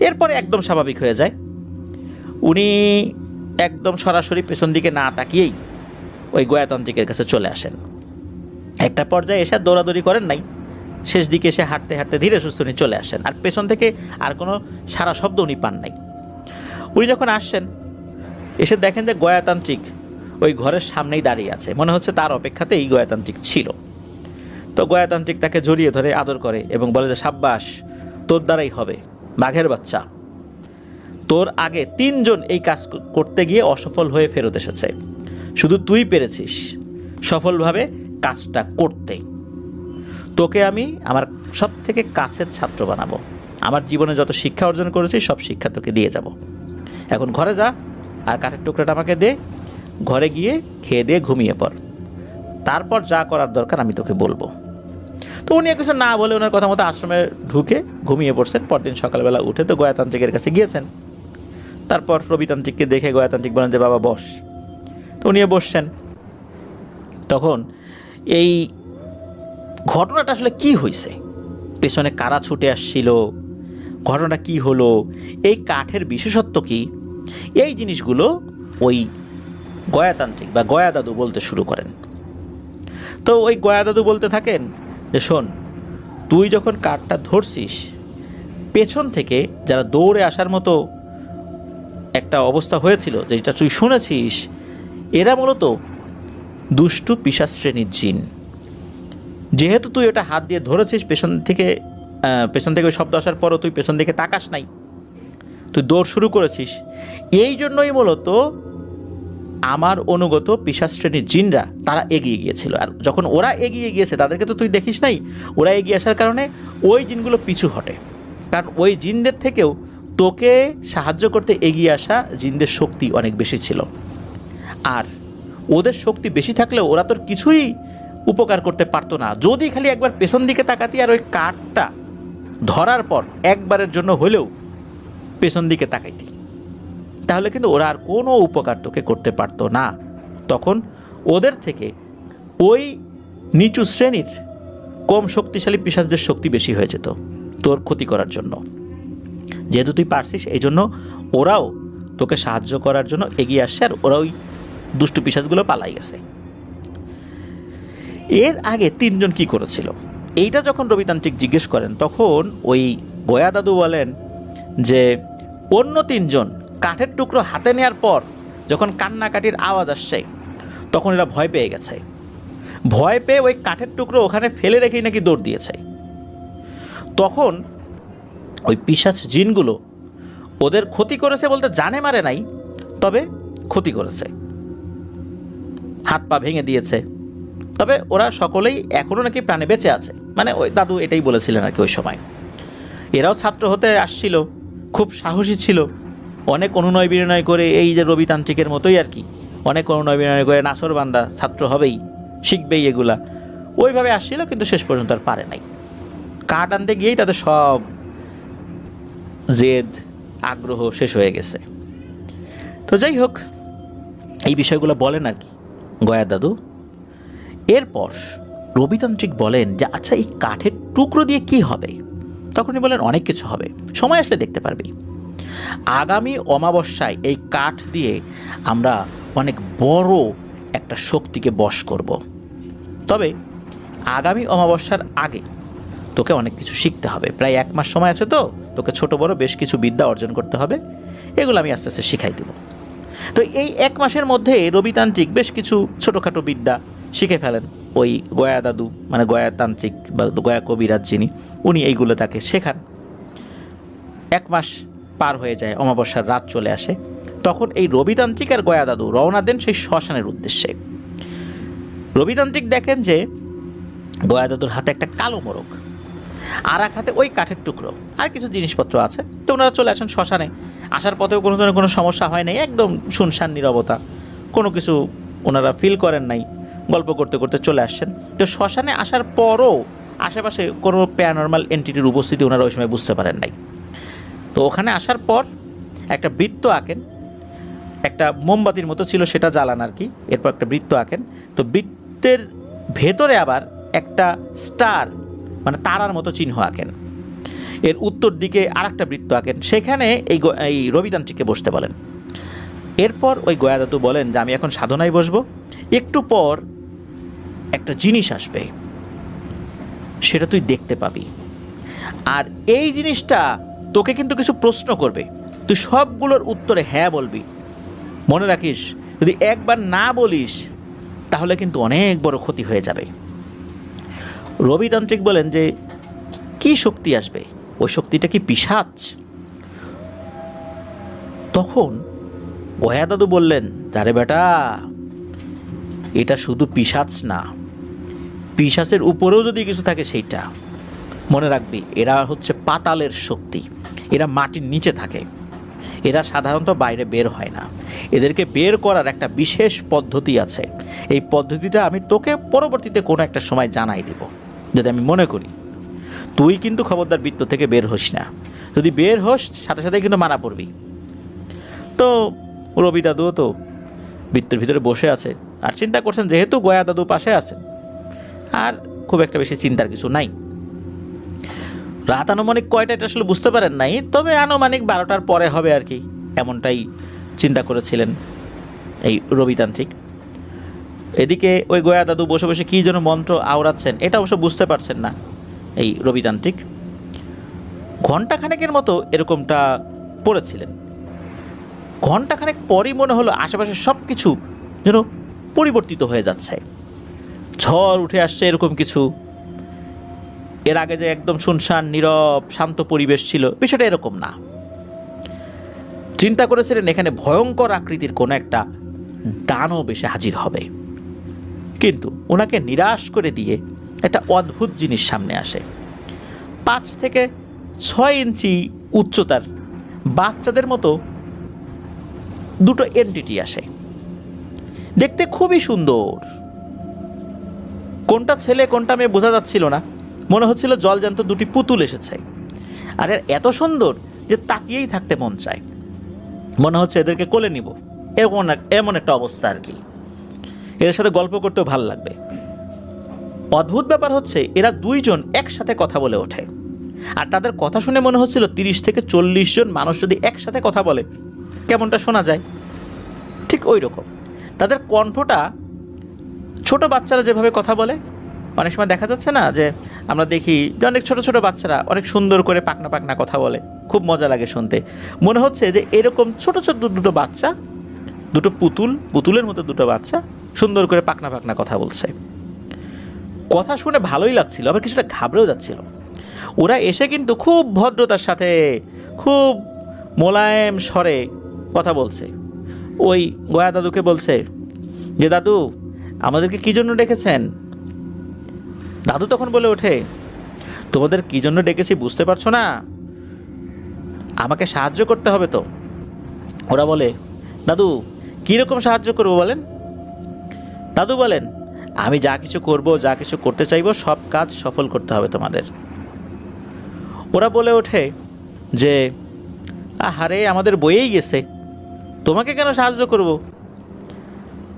এরপরে একদম স্বাভাবিক হয়ে যায়। উনি একদম সরাসরি পেছন দিকে না তাকিয়েই ওই গয়াতান্ত্রিকের কাছে চলে আসেন। একটা পর্যায়ে এসে দৌড়াদৌড়ি করেন নাই, শেষ দিকে এসে হাঁটতে হাঁটতে ধীরে সুস্থ উনি চলে আসেন। আর পেছন থেকে আর কোনো সারা শব্দ উনি পান নাই। উনি যখন আসছেন, এসে দেখেন যে গয়াতান্ত্রিক ওই ঘরের সামনেই দাঁড়িয়ে আছে। মনে হচ্ছে তার অপেক্ষাতে এই গয়াতান্ত্রিক ছিল। তো গয়াতান্ত্রিক তাকে জড়িয়ে ধরে আদর করে এবং বলে যে, সাব্বাস, তোর দ্বারাই হবে, বাঘের বাচ্চা। তোর আগে 3 জন এই কাজ করতে গিয়ে অসফল হয়ে ফেরত এসেছে, শুধু তুই পেরেছিস সফলভাবে কাজটা করতে। তোকে আমি আমার সব থেকে কাছের ছাত্র বানাবো। আমার জীবনে যত শিক্ষা অর্জন করেছি সব শিক্ষা তোকে দিয়ে যাব। এখন ঘরে যা, আর কাঠের টুকরাটা আমাকে দে। ঘরে গিয়ে খেয়ে দিয়ে ঘুমিয়ে পড়, তারপর যা করার দরকার আমি তোকে বলবো। তো উনি কিছু না বলে ওনার কথা মতো আশ্রমে ঢুকে ঘুমিয়ে পড়ছেন। পরদিন সকালবেলা উঠে তো গয়াতান্ত্রিকের কাছে গিয়েছেন। তারপর রবিতান্ত্রিককে দেখে গয়াতান্ত্রিক বলেন যে, বাবা বস। তো উনিও বসছেন। তখন এই ঘটনাটা আসলে কি হয়েছে, পেছনে কারা ছুটে আসছিল, ঘটনাটা কি হলো, এই কাঠের বিশেষত্ব কি, এই জিনিসগুলো ওই গয়াতান্ত্রিক বা গয়া দাদু বলতে শুরু করেন। তো ওই গয়া দাদু বলতে থাকেন যে, শোন, তুই যখন কাঠটা ধরছিস, পেছন থেকে যারা দৌড়ে আসার মতো একটা অবস্থা হয়েছিল, যেটা তুই শুনেছিস, এরা মূলত দুষ্টু পিশাচ শ্রেণীর জিন। যেহেতু তুই ওটা হাত দিয়ে ধরেছিস, পেছন থেকে ওই শব্দ আসার পরও তুই পেছন দিকে তাকাস নাই, তুই দৌড় শুরু করেছিস। এই জন্যই মূলত আমার অনুগত পিশাচ শ্রেণীর জিনরা তারা এগিয়ে গিয়েছিল। আর যখন ওরা এগিয়ে গিয়েছে, তাদেরকে তো তুই দেখিস নাই, ওরা এগিয়ে আসার কারণে ওই জিনগুলো পিছু হটে। কারণ ওই জিনদের থেকেও তোকে সাহায্য করতে এগিয়ে আসা জিনদের শক্তি অনেক বেশি ছিল। আর ওদের শক্তি বেশি থাকলেও ওরা তোর কিছুই উপকার করতে পারতো না, যদি খালি একবার পেছন দিকে তাকাতি আর ওই কাঠটা ধরার পর একবারের জন্য হলেও পেছন দিকে তাকাইতি, তাহলে কিন্তু ওরা আর কোনো উপকার তোকে করতে পারতো না। তখন ওদের থেকে ওই নিচু শ্রেণীর কম শক্তিশালী পিশাচদের শক্তি বেশি হয়ে যেত তোর ক্ষতি করার জন্য। যেহেতু তুই পারছিস, এই জন্য ওরাও তোকে সাহায্য করার জন্য এগিয়ে আসছে, আর ওরা ওই দুষ্টু পিশাচগুলো পালাই গেছে। এর আগে 3 জন কি করেছিল, এইটা যখন রবিতান্ত্রিক জিজ্ঞেস করেন, তখন ওই গয়া দাদু বলেন যে, অন্য 3 জন কাঠের টুকরো হাতে নেওয়ার পর যখন কান্নাকাটির আওয়াজ আসছে, তখন এরা ভয় পেয়ে গেছে। ভয় পেয়ে ওই কাঠের টুকরো ওখানে ফেলে রেখেই নাকি দৌড় দিয়েছে। তখন ওই পিশাচ জিনগুলো ওদের ক্ষতি করেছে বলতে জানে মারে নাই, তবে ক্ষতি করেছে, হাত পা ভেঙে দিয়েছে। তবে ওরা সকলেই এখনও নাকি প্রাণে বেঁচে আছে। মানে ওই দাদু এটাই বলেছিলেন আর কি ওই সময়। এরাও ছাত্র হতে আসছিল, খুব সাহসী ছিল, অনেক অনুনয় বিনয় করে, এই যে রবিতান্ত্রিকের মতোই আর কি, অনেক অনুনয় বিনয় করে নাসরবান্দা, ছাত্র হবেই, শিখবেই এগুলা, ওইভাবে আসছিল। কিন্তু শেষ পর্যন্ত আর পারে নাই। কাঠ আনতে গিয়েই তাদের সব জেদ আগ্রহ শেষ হয়ে গেছে। তো যাই হোক, এই বিষয়গুলো বলেন আর কি গয়া দাদু। এরপর রবিতান্ত্রিক বলেন যে, আচ্ছা, এই কাঠের টুকরো দিয়ে কি হবে? তখনই বলেন, অনেক কিছু হবে, সময় আসলে দেখতে পারবি। আগামী অমাবস্যায় এই কাঠ দিয়ে আমরা অনেক বড় একটা শক্তিকে বশ করব। তবে আগামী অমাবস্যার আগে তোকে অনেক কিছু শিখতে হবে। প্রায় 1 মাস সময় আছে, তো তোকে ছোট বড় বেশ কিছু বিদ্যা অর্জন করতে হবে। এগুলো আমি আস্তে আস্তে শিখাই দেব। তো এই 1 মাসের মধ্যে রবিতান্ত্রিক বেশ কিছু ছোটোখাটো বিদ্যা শিখে ফেলেন। ওই গয়া দাদু, মানে গয়াতান্ত্রিক বা গয়া কবিরাজ যিনি, উনি এইগুলো তাকে শেখান। 1 মাস পার হয়ে যায়, অমাবস্যার রাত চলে আসে। তখন এই রবিতান্ত্রিক আর গয়া দাদু রওনা দেন সেই শ্মশানের উদ্দেশ্যে। রবিতান্ত্রিক দেখেন যে গয়া দাদুর হাতে একটা কালো মোরগ, আর এক হাতে ওই কাঠের টুকরো, আর কিছু জিনিসপত্র আছে। তো ওনারা চলে আসেন শ্মশানে। আসার পথেও কোনো ধরনের কোনো সমস্যা হয় নাই, একদম শুনশান নীরবতা, কোনো কিছু ওনারা ফিল করেন নাই। গল্প করতে করতে চলে আসছেন। তো শ্মশানে আসার পরও আশেপাশে কোনো প্যারানর্মাল এন্টিটির উপস্থিতি ওনারা ওই সময় বুঝতে পারেন নাই। তো ওখানে আসার পর একটা বৃত্ত আঁকেন, একটা মোমবাতির মতো ছিল, সেটা জ্বালান আর কি। এরপর একটা বৃত্ত আঁকেন। তো বৃত্তের ভেতরে আবার একটা স্টার মানে তারার মতো চিহ্ন আঁকেন। এর উত্তর দিকে আর একটা বৃত্ত আঁকেন, সেখানে এই রবিতান্ত্রিককে বসতে বলেন। এরপর ওই গয়া দাদু বলেন যে আমি এখন সাধনায় বসবো, একটু পর একটা জিনিস আসবে, সেটা তুই দেখতে পাবি, আর এই জিনিসটা তোকে কিন্তু কিছু প্রশ্ন করবে, তুই সবগুলোর উত্তরে হ্যাঁ বলবি। মনে রাখিস, যদি একবার না বলিস তাহলে কিন্তু অনেক বড় ক্ষতি হয়ে যাবে। রবিতান্ত্রিক বলেন যে কি শক্তি আসবে, ওই শক্তিটা কি পিশাচ? তখন গয়া দাদু বললেন, আরে বেটা, এটা শুধু পিশাচ না, পিশাচের উপরেও যদি কিছু থাকে সেইটা। মনে রাখবি, এরা হচ্ছে পাতালের শক্তি, এরা মাটির নিচে থাকে, এরা সাধারণত বাইরে বের হয় না। এদেরকে বের করার একটা বিশেষ পদ্ধতি আছে। এই পদ্ধতিটা আমি তোকে পরবর্তীতে কোনো একটা সময় জানাই দেব, যদি আমি মনে করি। তুই কিন্তু খবরদার বৃত্ত থেকে বের হোস না, যদি বের হোস সাথে সাথে কিন্তু মারা পড়বি। তো রবি দাদুও তো বৃত্তের ভিতরে বসে আছে আর চিন্তা করছেন, যেহেতু গয়া দাদু পাশে আছেন আর খুব একটা বেশি চিন্তার কিছু নাই। রাত আনুমানিক কয়টা এটা আসলে বুঝতে পারেন নাই, তবে আনুমানিক 12টার পরে হবে আর কি, এমনটাই চিন্তা করেছিলেন এই রবিতান্ত্রিক। এদিকে ওই গয়া দাদু বসে বসে কী যেন মন্ত্র আওড়াচ্ছেন, এটা অবশ্য বুঝতে পারছেন না এই রবিতান্ত্রিক। ঘণ্টাখানেকের মতো এরকমটা পড়েছিলেন। ঘণ্টাখানেক পরই মনে হলো আশেপাশে সব কিছু যেন পরিবর্তিত হয়ে যাচ্ছে, ঝড় উঠে আসছে এরকম কিছু। এর আগে যে একদম শুনশান নীরব শান্ত পরিবেশ ছিল, বিষয়টা এরকম না। চিন্তা করেছিলেন এখানে ভয়ঙ্কর আকৃতির কোনো একটা দানব এসে হাজির হবে, কিন্তু ওনাকে নিরাশ করে দিয়ে একটা অদ্ভুত জিনিস সামনে আসে। 5 থেকে 6 ইঞ্চি উচ্চতার বাচ্চাদের মতো দুটো এন্টিটি আসে, দেখতে খুবই সুন্দর। কোনটা ছেলে কোনটা মেয়ে বোঝা যাচ্ছিল না, মনে হচ্ছিল জলজ্যান্ত দুটি পুতুল এসেছে। আর এত সুন্দর যে তাকিয়েই থাকতে মন চায়, মনে হচ্ছে এদেরকে কোলে নিব, এমন একটা অবস্থা আর কি। এদের সাথে গল্প করতেও ভালো লাগবে। অদ্ভুত ব্যাপার হচ্ছে, এরা দুইজন একসাথে কথা বলে ওঠে, আর তাদের কথা শুনে মনে হচ্ছিল 30 থেকে 40 জন মানুষ যদি একসাথে কথা বলে কেমনটা শোনা যায়, ঠিক ওই রকম। তাদের কণ্ঠটা ছোট বাচ্চারা যেভাবে কথা বলে, অনেক সময় দেখা যাচ্ছে না যে আমরা দেখি যে অনেক ছোট ছোট বাচ্চারা অনেক সুন্দর করে পাকনা পাকনা কথা বলে, খুব মজা লাগে শুনতে। মনে হচ্ছে যে এরকম ছোট ছোট দুটো বাচ্চা, দুটো পুতুলের মতো দুটো বাচ্চা সুন্দর করে পাকনা পাকনা কথা বলছে। কথা শুনে ভালোই লাগছিল, আবার কিছুটা ঘাবড়েও যাচ্ছিল। ওরা এসে কিন্তু খুব ভদ্রতার সাথে খুব মোলায়েম স্বরে কথা বলছে। ওই গয়া দাদুকে বলছে যে দাদু, আমাদেরকে কী জন্য ডেকেছেন? দাদু তখন বলে ওঠে, তোমাদের কী জন্য ডেকেছি বুঝতে পারছো না? আমাকে সাহায্য করতে হবে তো। ওরা বলে, দাদু কীরকম সাহায্য করবো বলেন? দাদু বলেন, আমি যা কিছু করব, যা কিছু করতে চাইবো, সব কাজ সফল করতে হবে তোমাদের। ওরা বলে ওঠে যে আহারে, আমাদের বইয়েই গেছে, তোমাকে কেন সাহায্য করব?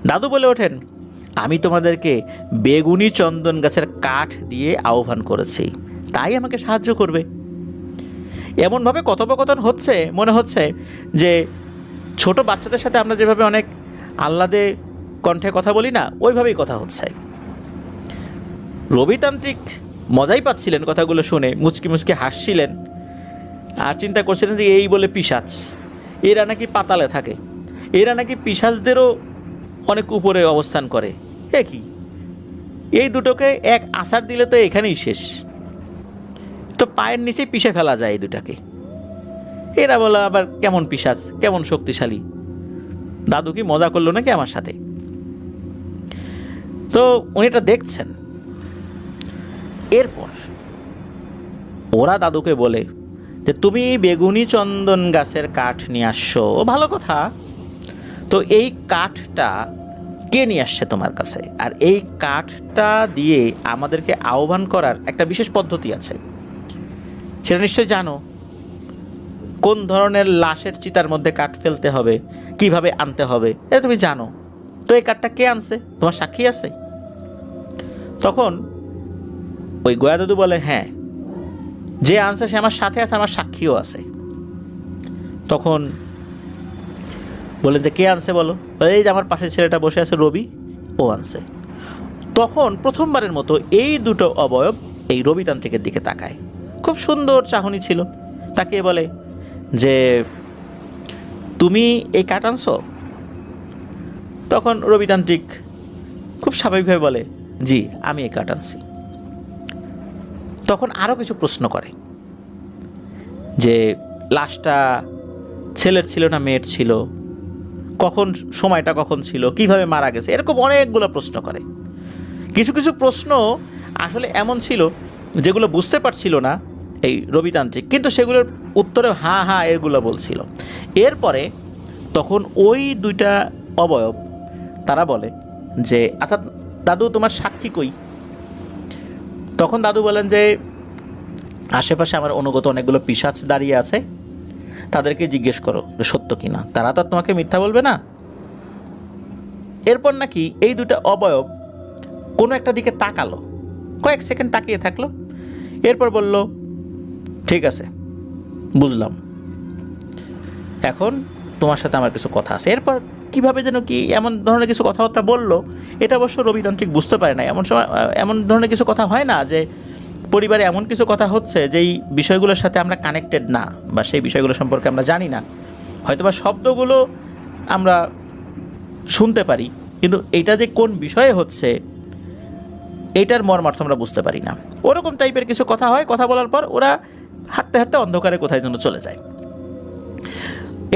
দাদু বলে ওঠেন, আমি তোমাদেরকে বেগুনি চন্দন গাছের কাঠ দিয়ে আহ্বান করেছি, তাই আমাকে সাহায্য করবে। এমনভাবে কথোপকথন হচ্ছে, মনে হচ্ছে যে ছোট বাচ্চাদের সাথে আমরা যেভাবে অনেক আহ্লাদে কণ্ঠে কথা বলি না, ওইভাবেই কথা হচ্ছে। রবিতান্ত্রিক মজাই পাচ্ছিলেন কথাগুলো শুনে, মুচকি মুচকি হাসছিলেন আর চিন্তা করছিলেন যে এই বলে পিশাচ, এরা নাকি পাতালে থাকে, এরা নাকি পিশাচদেরও অনেক উপরে অবস্থান করে। কি এই দুটোকে এক আছাড় দিলে তো এখানেই শেষ, তো পায়ের নিচে পিষে ফেলা যায় এই দুটাকে। এরা বলে আবার কেমন পিশাচ, কেমন শক্তিশালী। দাদু কি মজা করলো নাকি আমার সাথে? তো উনি এটা দেখছেন। এরপর ওরা দাদুকে বলে যে তুমি বেগুনি চন্দন গাছের কাঠ নিয়ে আসছো, ভালো কথা। তো এই কাঠটা কে নিয়ে আসছে তোমার কাছে? আর এই কাঠটা দিয়ে আমাদেরকে আহ্বান করার একটা বিশেষ পদ্ধতি আছে, সেটা নিশ্চয়ই জানো। কোন ধরনের লাশের চিতার মধ্যে কাঠ ফেলতে হবে, কিভাবে আনতে হবে, এটা তুমি জানো। তো এই কাঠটা কে আনছে? তোমার সাক্ষী আছে? তখন ওই গোয়া দাদু বলে, হ্যাঁ, যে আনছে সে আমার সাথে আছে, আমার সাক্ষীও আছে। তখন বলে যে কে আনছে বলো? বলে এই যে আমার পাশে ছেলেটা বসে আছে রবি, ও আনছে। তখন প্রথমবারের মতো এই দুটো অবয়ব এই রবিতান্ত্রিকের দিকে তাকায়। খুব সুন্দর চাহনি ছিল। তাকে বলে যে তুমি এই কাঠ আনছো? তখন রবিতান্ত্রিক খুব স্বাভাবিকভাবে বলে, জি, আমি এই কাঠ আনছি। তখন আরও কিছু প্রশ্ন করে যে লাশটা ছেলের ছিল না মেয়ের ছিল, কখন, সময়টা কখন ছিল, কিভাবে মারা গেছে, এরকম অনেকগুলো প্রশ্ন করে। কিছু কিছু প্রশ্ন আসলে এমন ছিল যেগুলো বুঝতে পারছিল না এই রবিতান্ত্রিক, কিন্তু সেগুলোর উত্তরে হ্যাঁ হ্যাঁ এগুলো বলছিল। এরপরে তখন ওই দুইটা অবয়ব তারা বলে যে আচ্ছা দাদু, তোমার সাক্ষী কই? তখন দাদু বলেন যে আশেপাশে আমার অনুগত অনেকগুলো পিশাচ দাঁড়িয়ে আছে, তাদেরকে জিজ্ঞেস করো সত্য কিনা, তারা তো তোমাকে মিথ্যা বলবে না। এরপর নাকি এই দুটা অবয়ব কোনো একটা দিকে তাকালো, কয়েক সেকেন্ড তাকিয়ে থাকলো, এরপর বলল ঠিক আছে, বুঝলাম, এখন তোমার সাথে আমার কিছু কথা আছে। এরপর কিভাবে যেন কি এমন ধরনের কিছু কথাবার্তা বললো, এটা অবশ্য রবিতান্ত্রিক বুঝতে পারে না। এমন সময় এমন ধরনের কিছু কথা হয় না যে পরিবারে এমন কিছু কথা হচ্ছে যেই বিষয়গুলোর সাথে আমরা কানেক্টেড না, বা সেই বিষয়গুলো সম্পর্কে আমরা জানি না। হয়তোবা শব্দগুলো আমরা শুনতে পারি, কিন্তু এটা যে কোন বিষয়ে হচ্ছে এইটার মর্মার্থ আমরা বুঝতে পারি না। ওরকম টাইপের কিছু কথা হয়। কথা বলার পর ওরা হাঁটতে হাঁটতে অন্ধকারে কোথায় যেন চলে যায়।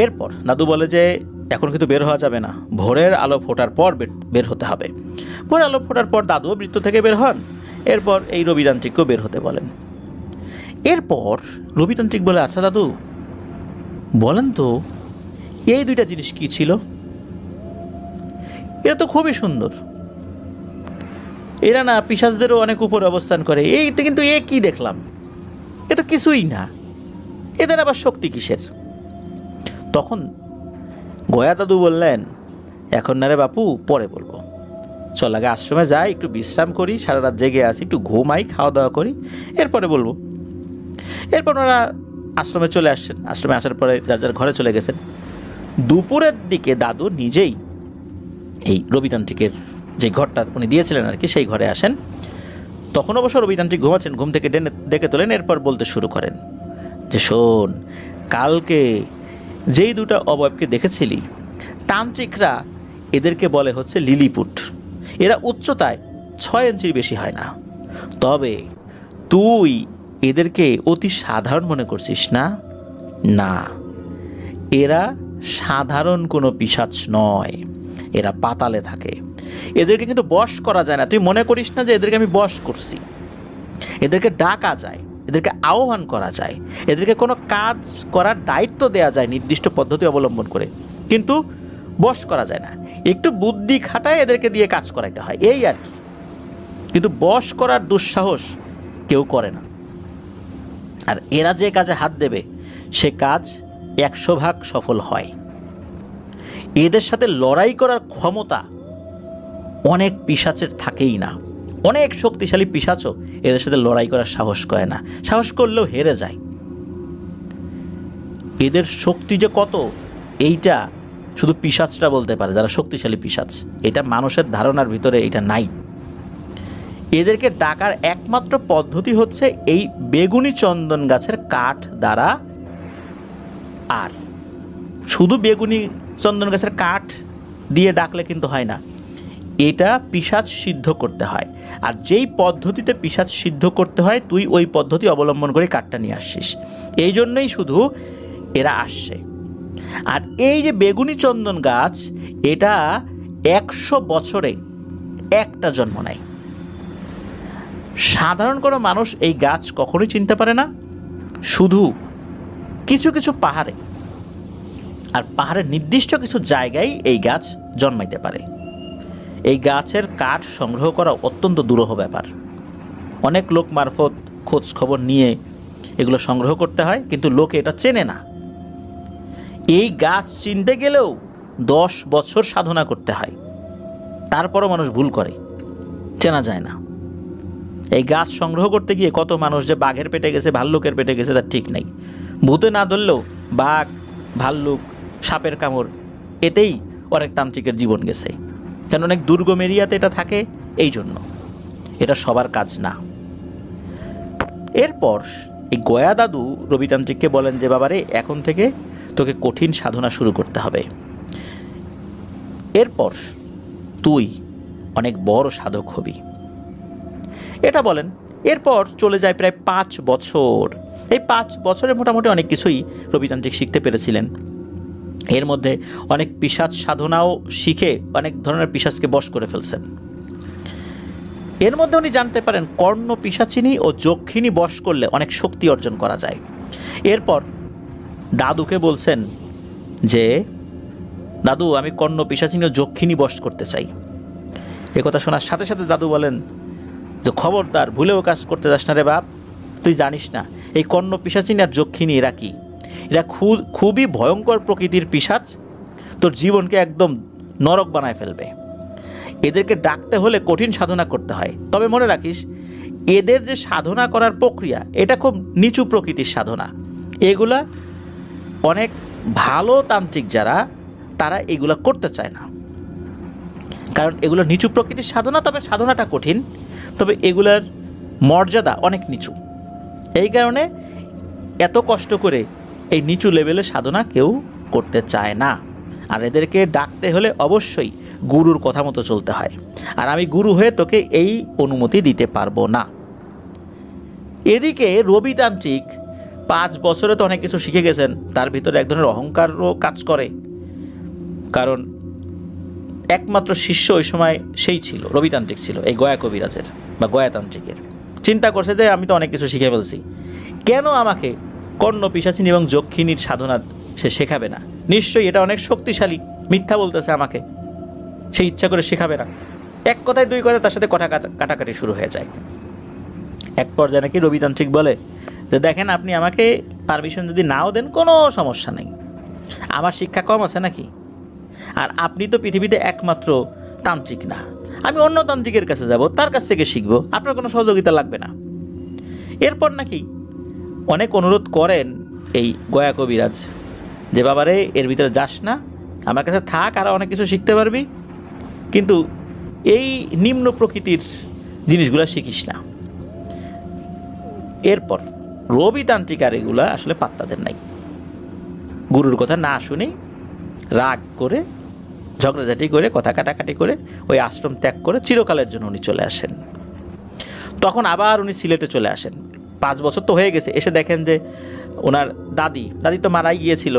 এরপর দাদু বলে যে এখন কিন্তু বের হওয়া যাবে না, ভোরের আলো ফোটার পর বের হতে হবে। ভোরের আলো ফোটার পর দাদুও বৃত্ত থেকে বের হন। এরপর এই রবিতান্ত্রিককেও বের হতে বলেন। এরপর রবিতান্ত্রিক বলে আচ্ছা দাদু বলেন তো এই দুইটা জিনিস কি ছিল? এটা তো খুবই সুন্দর, এরা না পিশাচদেরও অনেক উপরে অবস্থান করে, এইটা কিন্তু এ কি দেখলাম, এ তো কিছুই না, এদের আবার শক্তি কিসের? তখন গয়া দাদু বললেন এখন না রে বাপু, পরে বলবো, চল আগে আশ্রমে যাই, একটু বিশ্রাম করি, সারা রাত জেগে আসি, একটু ঘুমাই, খাওয়া দাওয়া করি, এরপরে বলবো। এরপর ওরা আশ্রমে চলে আসছেন। আশ্রমে আসার পরে যার যার ঘরে চলে গেছেন। দুপুরের দিকে দাদু নিজেই এই রবিতান্ত্রিকের যে ঘরটা উনি দিয়েছিলেন আর কি, সেই ঘরে আসেন। তখন অবশ্য রবিতান্ত্রিক ঘুমাচ্ছেন। ঘুম থেকে ডেকে তোলেন। এরপর বলতে শুরু করেন যে শোন, কালকে যেই দুটা অবয়বকে দেখেছিলি, তান্ত্রিকরা এদেরকে বলে হচ্ছে লিলিপুট। এরা উচ্চতায় 6 ইঞ্চির বেশি হয় না। তবে তুই এদেরকে অতি সাধারণ মনে করছিস না? না, এরা সাধারণ কোনো পিশাচ নয়, এরা পাতালে থাকে। এদেরকে কিন্তু বশ করা যায় না। তুই মনে করিস না যে এদেরকে আমি বশ করছি। এদেরকে ডাকা যায়, এদেরকে আহ্বান করা যায়, এদেরকে কোনো কাজ করার দায়িত্ব দেওয়া যায় নির্দিষ্ট পদ্ধতি অবলম্বন করে, কিন্তু বশ করা যায় না। একটু বুদ্ধি খাটায় এদেরকে দিয়ে কাজ করাইতে হয়, এই আর কি। কিন্তু বশ করার দুঃসাহস কেউ করে না। আর এরা যে কাজে হাত দেবে সে কাজ 100% সফল হয়। এদের সাথে লড়াই করার ক্ষমতা অনেক পিশাচের থাকেই না। অনেক শক্তিশালী পিশাচও এদের সাথে লড়াই করার সাহস করে না, সাহস করলেও হেরে যায়। এদের শক্তি যে কত, এইটা শুধু পিশাচরা বলতে পারে, যারা শক্তিশালী পিশাচ। এটা মানুষের ধারণার ভিতরে এটা নাই। এদেরকে ডাকার একমাত্র পদ্ধতি হচ্ছে এই বেগুনি চন্দন গাছের কাঠ দ্বারা। আর শুধু বেগুনি চন্দন গাছের কাঠ দিয়ে ডাকলে কিন্তু হয় না, এটা পিশাচ সিদ্ধ করতে হয়। আর যেই পদ্ধতিতে পিশাচ সিদ্ধ করতে হয় তুই ওই পদ্ধতি অবলম্বন করে কাঠটা নিয়ে আসছিস, এই জন্যই শুধু এরা আসছে। আর এই যে বেগুনি চন্দন গাছ, এটা 100 বছরে একটা জন্ম নেয়। সাধারণ কোনো মানুষ এই গাছ কখনোই চিনতে পারে না, শুধু কিছু কিছু পাহাড়ে আর পাহাড়ের নির্দিষ্ট কিছু জায়গায় এই গাছ জন্মাইতে পারে। এই গাছের কাঠ সংগ্রহ করা অত্যন্ত দুরূহ ব্যাপার। অনেক লোক মারফত খোঁজ খবর নিয়ে এগুলো সংগ্রহ করতে হয়, কিন্তু লোকে এটা চেনে না। এই গাছ চিনতে গেলেও 10 বছর সাধনা করতে হয়, তারপরও মানুষ ভুল করে, চেনা যায় না। এই গাছ সংগ্রহ করতে গিয়ে কত মানুষ যে বাঘের পেটে গেছে, ভাল্লুকের পেটে গেছে তার ঠিক নেই। ভূতে না ধরলেও বাঘ, ভাল্লুক, সাপের কামড়, এতেই অনেক তান্ত্রিকের জীবন গেছে। কেন অনেক দুর্গম এরিয়াতে এটা থাকে, এই জন্য। এটা সবার কাজ না। এরপর এই গয়া দাদু রবিতান্ত্রিককে বলেন যে বাবারে, এখন থেকে তোকে কঠিন সাধনা শুরু করতে হবে, এরপর তুই অনেক বড় সাধক হবি, এটা বলেন। এরপর চলে যায় প্রায় 5 বছর। এই 5 বছরে মোটামুটি অনেক কিছুই রবিতান্ত্রিক শিখতে পেরেছিলেন। এর মধ্যে অনেক পিশাচ সাধনাও শিখে অনেক ধরনের পিশাচকে বশ করে ফেলছেন। এর মধ্যে উনি জানতে পারেন কর্ণ পিশাচিনী ও যক্ষিণী বশ করলে অনেক শক্তি অর্জন করা যায়। এরপর দাদুকে বলছেন যে দাদু, আমি কর্ণ পিশাচিনী ও যক্ষিণী বশ করতে চাই। এ কথা শোনার সাথে সাথে দাদু বলেন যে খবরদার, ভুলেও কাজ করতে যাস না রে বাপ। তুই জানিস না এই কর্ণ পিশাচিনী আর যক্ষিণী এরা কি? এরা খুবই ভয়ঙ্কর প্রকৃতির পিশাচ, তোর জীবনকে একদম নরক বানায় ফেলবে। এদেরকে ডাকতে হলে কঠিন সাধনা করতে হয়। তবে মনে রাখিস, এদের যে সাধনা করার প্রক্রিয়া, এটা খুব নিচু প্রকৃতির সাধনা। এগুলা অনেক ভালো তান্ত্রিক যারা, তারা এগুলা করতে চায় না, কারণ এগুলো নিচু প্রকৃতির সাধনা। তবে সাধনাটা কঠিন, তবে এগুলার মর্যাদা অনেক নিচু। এই কারণে এত কষ্ট করে এই নিচু লেভেলের সাধনা কেউ করতে চায় না। আর এদেরকে ডাকতে হলে অবশ্যই গুরুর কথা মতো চলতে হয়। আর আমি গুরু হয়ে তোকে এই অনুমতি দিতে পারবো না। এদিকে রবিতান্ত্রিক 5 বছরে তো অনেক কিছু শিখে গেছেন, তার ভিতরে এক ধরনের অহংকারও কাজ করে। কারণ একমাত্র শিষ্য ওই সময় সেই ছিল, রবিতান্ত্রিক ছিল, এই গয়া কবিরাজের বা গয়াতান্ত্রিকের। চিন্তা করছে যে আমি তো অনেক কিছু শিখে ফেলছি, কেন আমাকে কর্ণ পিশাচিনী এবং যক্ষিণীর সাধনা সে শেখাবে না? নিশ্চয়ই এটা অনেক শক্তিশালী, মিথ্যা বলতেছে আমাকে, সে ইচ্ছা করে শেখাবে না। এক কথায় দুই কথায় তার সাথে কথা কাটাকাটি শুরু হয়ে যায়। এক পর্যায়ে নাকি রবিতান্ত্রিক বলে যে দেখেন, আপনি আমাকে পারমিশন যদি নাও দেন কোনো সমস্যা নেই, আমার শিক্ষা কম আছে নাকি? আর আপনি তো পৃথিবীতে একমাত্র তান্ত্রিক না, আমি অন্য তান্ত্রিকের কাছে যাব, তার কাছ থেকে শিখবো, আপনার কোনো সহযোগিতা লাগবে না। এরপর নাকি অনেক অনুরোধ করেন এই গয়া কবিরাজ যে বাবারে, এর ভিতরে যাস না, আমার কাছে থাক, আরও অনেক কিছু শিখতে পারবি, কিন্তু এই নিম্ন প্রকৃতির জিনিসগুলো শিখিস না। এরপর রবিতান্ত্রিক আর এগুলা আসলে পাত্তা দেন নাই। গুরুর কথা না শুনেই রাগ করে, ঝগড়াঝাটি করে, কথা কাটাকাটি করে ওই আশ্রম ত্যাগ করে চিরকালের জন্য উনি চলে আসেন। তখন আবার উনি সিলেটে চলে আসেন। 5 বছর তো হয়ে গেছে। এসে দেখেন যে ওনার দাদি তো মারাই গিয়েছিল,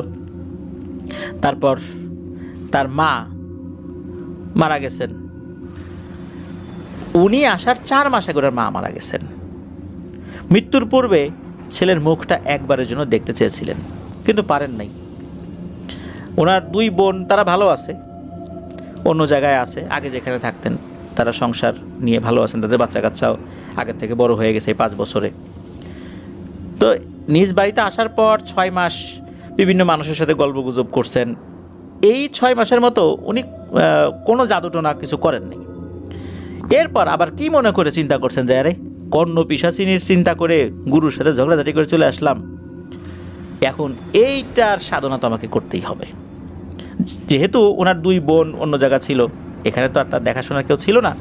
তারপর তার মা মারা গেছেন। উনি আসার 4 মাস আগে ওনার মা মারা গেছেন। মৃত্যুর পূর্বে ছেলের মুখটা একবারের জন্য দেখতে চেয়েছিলেন, কিন্তু পারেন নাই। ওনার 2 বোন তারা ভালো আছে, অন্য জায়গায় আছে, আগে যেখানে থাকতেন তারা সংসার নিয়ে ভালো আছেন, তাদের বাচ্চা কাচ্চাও আগের থেকে বড় হয়ে গেছে এই 5 বছরে। তো নিজ বাড়িতে আসার পর 6 মাস বিভিন্ন মানুষের সাথে গল্পগুজব করছেন। এই 6 মাসের মতো উনি কোনো জাদুটোনা কিছু করেননি। এরপর আবার কি মনে করে চিন্তা করছেন যে আরে, কর্ণ পিশাচিনীর চিন্তা করে গুরুর সাথে ঝগড়াঝাটি করে চলে আসলাম, এখন এইটার সাধনা তো আমাকে করতেই হবে। যেহেতু ওনার 2 বোন অন্য জায়গা ছিল, এখানে তো আর তার দেখাশোনার কেউ ছিল না।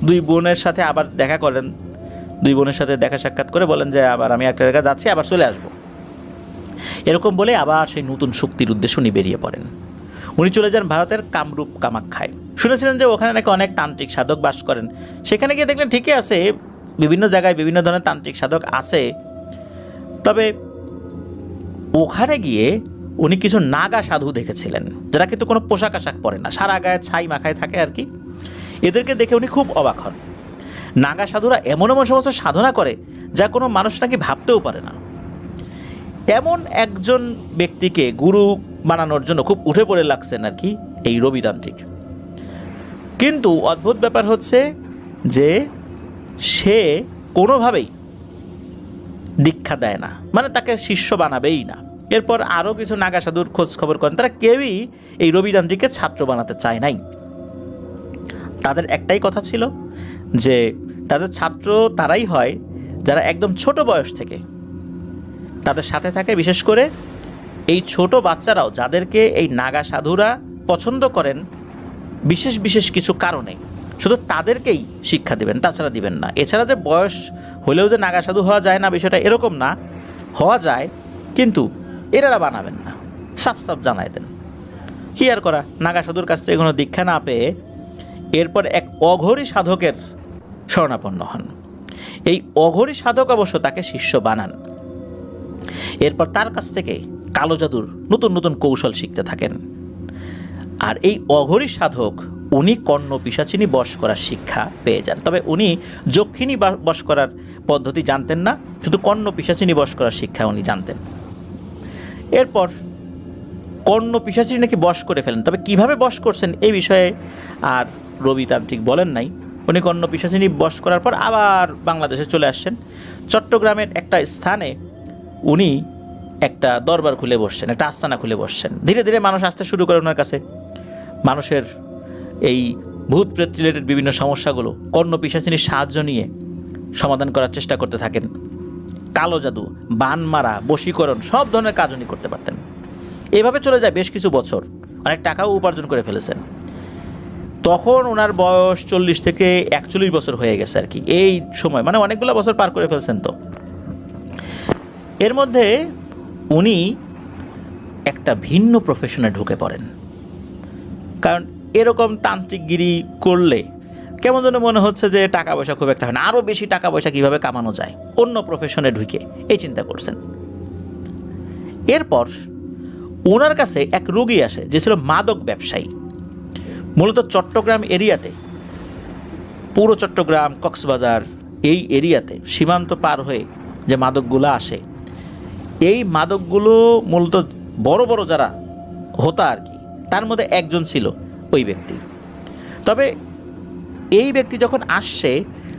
2 বোনের সাথে আবার দেখা করেন, 2 বোনের সাথে দেখা সাক্ষাৎ করে বলেন যে আবার আমি একটা জায়গায় যাচ্ছি, আবার চলে আসব। এরকম বলে আবার সেই নতুন শক্তির উদ্দেশ্যে উনি বেরিয়ে পড়েন। উনি চলে যান ভারতের কামরূপ কামাখ্যায়। শুনেছিলেন যে ওখানে নাকি অনেক তান্ত্রিক সাধক বাস করেন। সেখানে গিয়ে দেখলেন ঠিকই আছে, বিভিন্ন জায়গায় বিভিন্ন ধরনের তান্ত্রিক সাধক আছে। তবে ওখানে গিয়ে উনি কিছু নাগা সাধু দেখেছিলেন, যারা কিন্তু কোনো পোশাক আশাক পরে না, সারা গায়ে ছাই মাখায় থাকে আর কি। এদেরকে দেখে উনি খুব অবাক হন। নাগা সাধুরা এমন এমন সমস্ত সাধনা করে যা কোনো মানুষ নাকি ভাবতেও পারে না। এমন একজন ব্যক্তিকে গুরু বানানোর জন্য খুব উঠে পড়ে লাগছেন আর কি এই রবিতান্ত্রিক। কিন্তু অদ্ভুত ব্যাপার হচ্ছে যে সে কোনোভাবেই দীক্ষা দেয় না, মানে তাকে শিষ্য বানাবেই না। এরপর আরও কিছু নাগা সাধুর খোঁজ খবর করেন। তারা কেউই এই রবিতান্ত্রিককে ছাত্র বানাতে চায় নাই। তাদের একটাই কথা ছিল যে তাদের ছাত্র তারাই হয় যারা একদম ছোট বয়স থেকে তাদের সাথে থাকে। বিশেষ করে এই ছোট বাচ্চারাও যাদেরকে এই নাগা সাধুরা পছন্দ করেন বিশেষ বিশেষ কিছু কারণে, শুধু তাদেরকেই শিক্ষা দেবেন, তাছাড়া দিবেন না। এছাড়া যে বয়স হলেও যে নাগা সাধু হওয়া যায় না, বিষয়টা এরকম না, হওয়া যায়, কিন্তু এরা বানাবেন না, সাফ সাফ জানাই দেন। কি আর করা, নাগা সাধুর কাছ থেকে কোনো দীক্ষা না পেয়ে এরপর এক অঘরী সাধকের শরণাপন্ন হন। এই অঘরী সাধক অবশ্য তাকে শিষ্য বানান। এরপর তার কাছ থেকে কালো জাদুর নতুন নতুন কৌশল শিখতে থাকেন। আর এই অঘরী সাধক উনি কর্ণ পিশাচিনী বশ করার শিক্ষা পেয়ে যান। তবে উনি যক্ষিণী বশ করার পদ্ধতি জানতেন না, শুধু কর্ণ পিশাচিনী বশ করার শিক্ষা উনি জানতেন। এরপর কর্ণ পিশাচিনী নাকি বশ করে ফেলেন, তবে কিভাবে বশ করছেন এই বিষয়ে আর রবিতান্ত্রিক বলেন নাই। উনি কর্ণ পিশাচিনী বশ করার পর আবার বাংলাদেশে চলে আসছেন। চট্টগ্রামের একটা স্থানে উনি একটা দরবার খুলে বসছেন, একটা আস্তানা খুলে বসছেন। ধীরে ধীরে মানুষ আসতে শুরু করে ওনার কাছে। মানুষের এই ভূত প্রেত রিলেটেড বিভিন্ন সমস্যাগুলো কর্ণ পিশাচিনীর সাহায্য নিয়ে সমাধান করার চেষ্টা করতে থাকেন। কালো জাদু, বান মারা, বশীকরণ সব ধরনের কাজ উনি করতে পারতেন। এভাবে চলে যায় বেশ কিছু বছর, অনেক টাকাও উপার্জন করে ফেলেছেন। তখন ওনার বয়স 40 থেকে 41 বছর হয়ে গেছে আর কি। এই সময় মানে অনেকগুলো বছর পার করে ফেলছেন। তো এর মধ্যে উনি একটা ভিন্ন প্রফেশনে ঢুকে পড়েন। কারণ এরকম তান্ত্রিকগিরি করলে কেমন যেন মনে হচ্ছে যে টাকা পয়সা খুব একটা হয় না, আরও বেশি টাকা পয়সা কীভাবে কামানো যায়, অন্য প্রফেশনে ঢুকে এই চিন্তা করছেন। এরপর ওনার কাছে এক রোগী আসে যে ছিল মাদক ব্যবসায়ী। মূলত চট্টগ্রাম এরিয়াতে, পুরো চট্টগ্রাম, কক্সবাজার এই এরিয়াতে সীমান্ত পার হয়ে যে মাদকগুলো আসে, এই মাদকগুলো মূলত বড় বড় যারা হোতা আর কি, তার মধ্যে একজন ছিল ওই ব্যক্তি। তবে এই ব্যক্তি যখন আসছে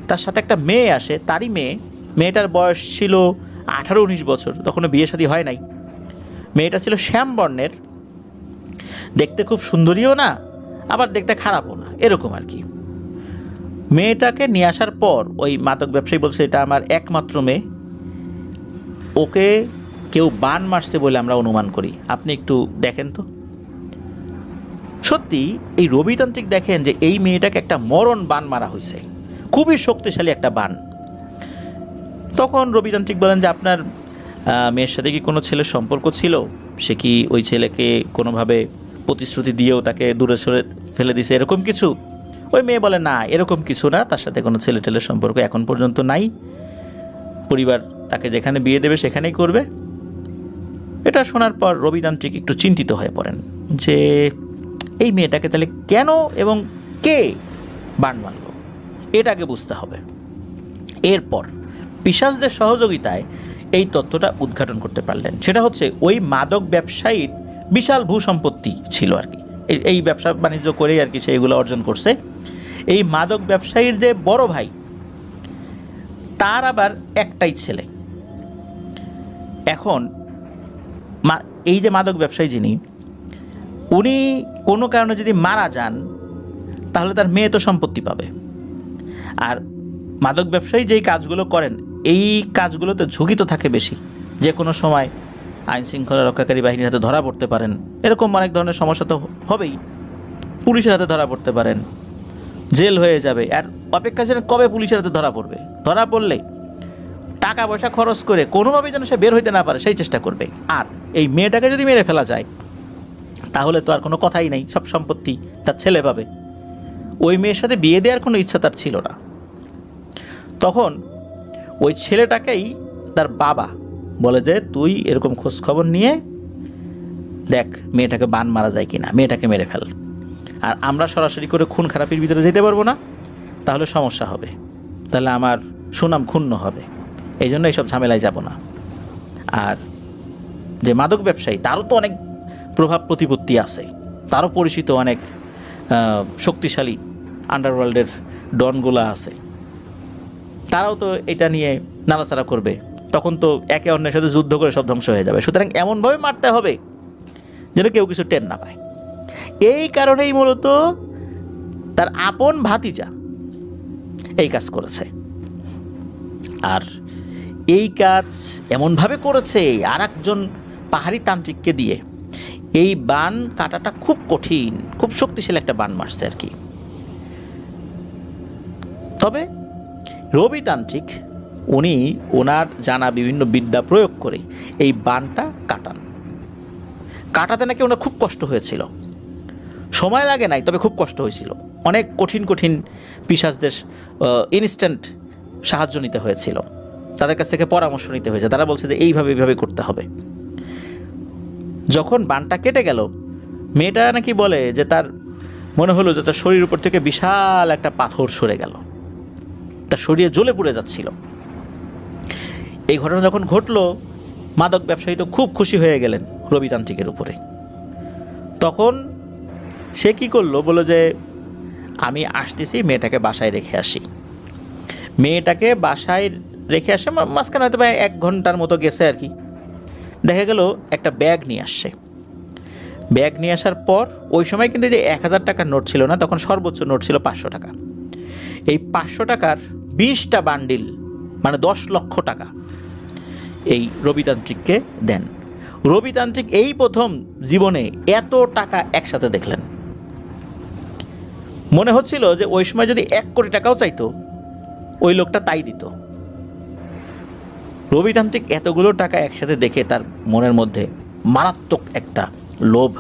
তার সাথে একটা মেয়ে আসে, তারই মেয়েটার বয়স ছিল 18-19 বছর, তখনও বিয়ে শাদী হয় নাই। মেয়েটা ছিল শ্যামবর্ণের, দেখতে খুব সুন্দরীও না, আবার দেখতে খারাপও না, এরকম আর কি। মেয়েটাকে নিয়ে আসার পর ওই মাদক ব্যবসায়ী বলছে এটা আমার একমাত্র মেয়ে, ওকে কেউ বান মারছে বলে আমরা অনুমান করি, আপনি একটু দেখেন তো। সত্যি এই রবিতান্ত্রিক দেখেন যে এই মেয়েটাকে একটা মরণ বান মারা হয়েছে, খুবই শক্তিশালী একটা বান। তখন রবিতান্ত্রিক বলেন যে আপনার মেয়ের সাথে কি কোনো ছেলের সম্পর্ক ছিল, সে কি ওই ছেলেকে কোনোভাবে প্রতিশ্রুতি দিয়েও তাকে দূরে সরে ফেলে দিছে, এরকম কিছু? ওই মেয়ে বলে না, এরকম কিছু না, তার সাথে কোনো ছেলে টেলের সম্পর্ক এখন পর্যন্ত নাই, পরিবার তাকে যেখানে বিয়ে দেবে সেখানেই করবে। এটা শোনার পর রবিতান্ত্রিক একটু চিন্তিত হয়ে পড়েন যে এই মেয়েটাকে তাহলে কেন এবং কে বান মারল, এটাকে বুঝতে হবে। এরপর পিশাচদের সহযোগিতায় এই তথ্যটা উদ্ঘাটন করতে পারলেন। সেটা হচ্ছে ওই মাদক ব্যবসায়ীর বিশাল ভূসম্পত্তি ছিল আর কি, এই ব্যবসা বাণিজ্য করেই আর কি সে এগুলো অর্জন করছে। এই মাদক ব্যবসায়ীর যে বড় ভাই, তার আবার একটাই ছেলে। এখন এই যে মাদক ব্যবসায়ী যিনি, উনি কোনো কারণে যদি মারা যান তাহলে তার মেয়ে তো সম্পত্তি পাবে। আর মাদক ব্যবসায়ী যেই কাজগুলো করেন এই কাজগুলোতে ঝুঁকি তো থাকে বেশি, যে কোনো সময় আইন শৃঙ্খলা রক্ষাকারী বাহিনীর হাতে ধরা পড়তে পারেন, এরকম অনেক ধরনের সমস্যা তো হবেই। পুলিশের হাতে ধরা পড়তে পারেন, জেল হয়ে যাবে। আর অপেক্ষা ছিলেন কবে পুলিশের হাতে ধরা পড়বে, ধরা পড়লে টাকা পয়সা খরচ করে কোনোভাবেই যেন সে বের হইতে না পারে সেই চেষ্টা করবে। আর এই মেয়েটাকে যদি মেরে ফেলা যায় তাহলে তো আর কোনো কথাই নেই, সব সম্পত্তি তার ছেলে পাবে। ওই মেয়ের সাথে বিয়ে দেওয়ার কোনো ইচ্ছা তার ছিল না। তখন ওই ছেলেটাকেই তার বাবা বলে যে তুই এরকম খোঁজ খবর নিয়ে দেখ মেয়েটাকে বান মারা যায় কিনা, মেয়েটাকে মেরে ফেল। আর আমরা সরাসরি করে খুন খারাপির ভিতরে যেতে পারবো না, তাহলে সমস্যা হবে, তাহলে আমার সুনাম ক্ষুণ্ণ হবে, এই জন্য এইসব ঝামেলায় যাব না। আর যে মাদক ব্যবসায়ী তারও তো অনেক প্রভাব প্রতিপত্তি আছে, তারও পরিচিত অনেক শক্তিশালী আন্ডারওয়ার্ল্ডের ডনগুলা আছে, তারাও তো এটা নিয়ে নাড়াচাড়া করবে, তখন তো একে অন্যের সাথে যুদ্ধ করে সব ধ্বংস হয়ে যাবে। সুতরাং এমনভাবে মারতে হবে যেন কেউ কিছু টের না পায়। এই কারণেই মূলত তার আপন ভাতিজা এই কাজ করেছে। আর এই কাজ এমনভাবে করেছে আর একজন পাহাড়ি তান্ত্রিককে দিয়ে। এই বান কাটাটা খুব কঠিন, খুব শক্তিশালী একটা বান মারছে আর কি। তবে রবি তান্ত্রিক উনি ওনার জানা বিভিন্ন বিদ্যা প্রয়োগ করে এই বানটা কাটাতে নাকি ওনার খুব কষ্ট হয়েছিল। সময় লাগে নাই, তবে খুব কষ্ট হয়েছিল। অনেক কঠিন কঠিন পিশাচদের ইনস্ট্যান্ট সাহায্য নিতে হয়েছিল, তাদের কাছ থেকে পরামর্শ নিতে হয়েছে। তারা বলছে যে এইভাবে করতে হবে। যখন বানটা কেটে গেল, মেয়েটা নাকি বলে যে তার মনে হলো যে তার শরীরের উপর থেকে বিশাল একটা পাথর সরে গেল, তার শরীরে জ্বলে পুড়ে যাচ্ছিল। এই ঘটনা যখন ঘটলো, মাদক ব্যবসায়ী তো খুব খুশি হয়ে গেলেন রবিতান্ত্রিকের উপরে। তখন সে কি করলো, বলল যে আমি আসতেছি, মেয়েটাকে বাসায় রেখে আসি। মেয়েটাকে বাসায় রেখে আসে, মাঝখানে হয়তো 1 ঘন্টার মতো গেছে আর কি। দেখা গেল একটা ব্যাগ নিয়ে আসছে। ব্যাগ নিয়ে আসার পর ওই সময় কিন্তু যে 1000 টাকার নোট ছিল না, তখন সর্বোচ্চ নোট ছিল 500 টাকা। এই 500 টাকার 20টা বান্ডিল, মানে 10 লক্ষ টাকা এই রবিতান্ত্রিককে দেন। রবিতান্ত্রিক এই প্রথম জীবনে এত টাকা একসাথে দেখলেন। মনে হচ্ছিল যে ওই সময় যদি 1 কোটি টাকাও চাইতো, ওই লোকটা তাই দিত। রবিতান্ত্রিক এতগুলো টাকা একসাথে দেখে তার মনের মধ্যে মারাত্মক একটা লোভ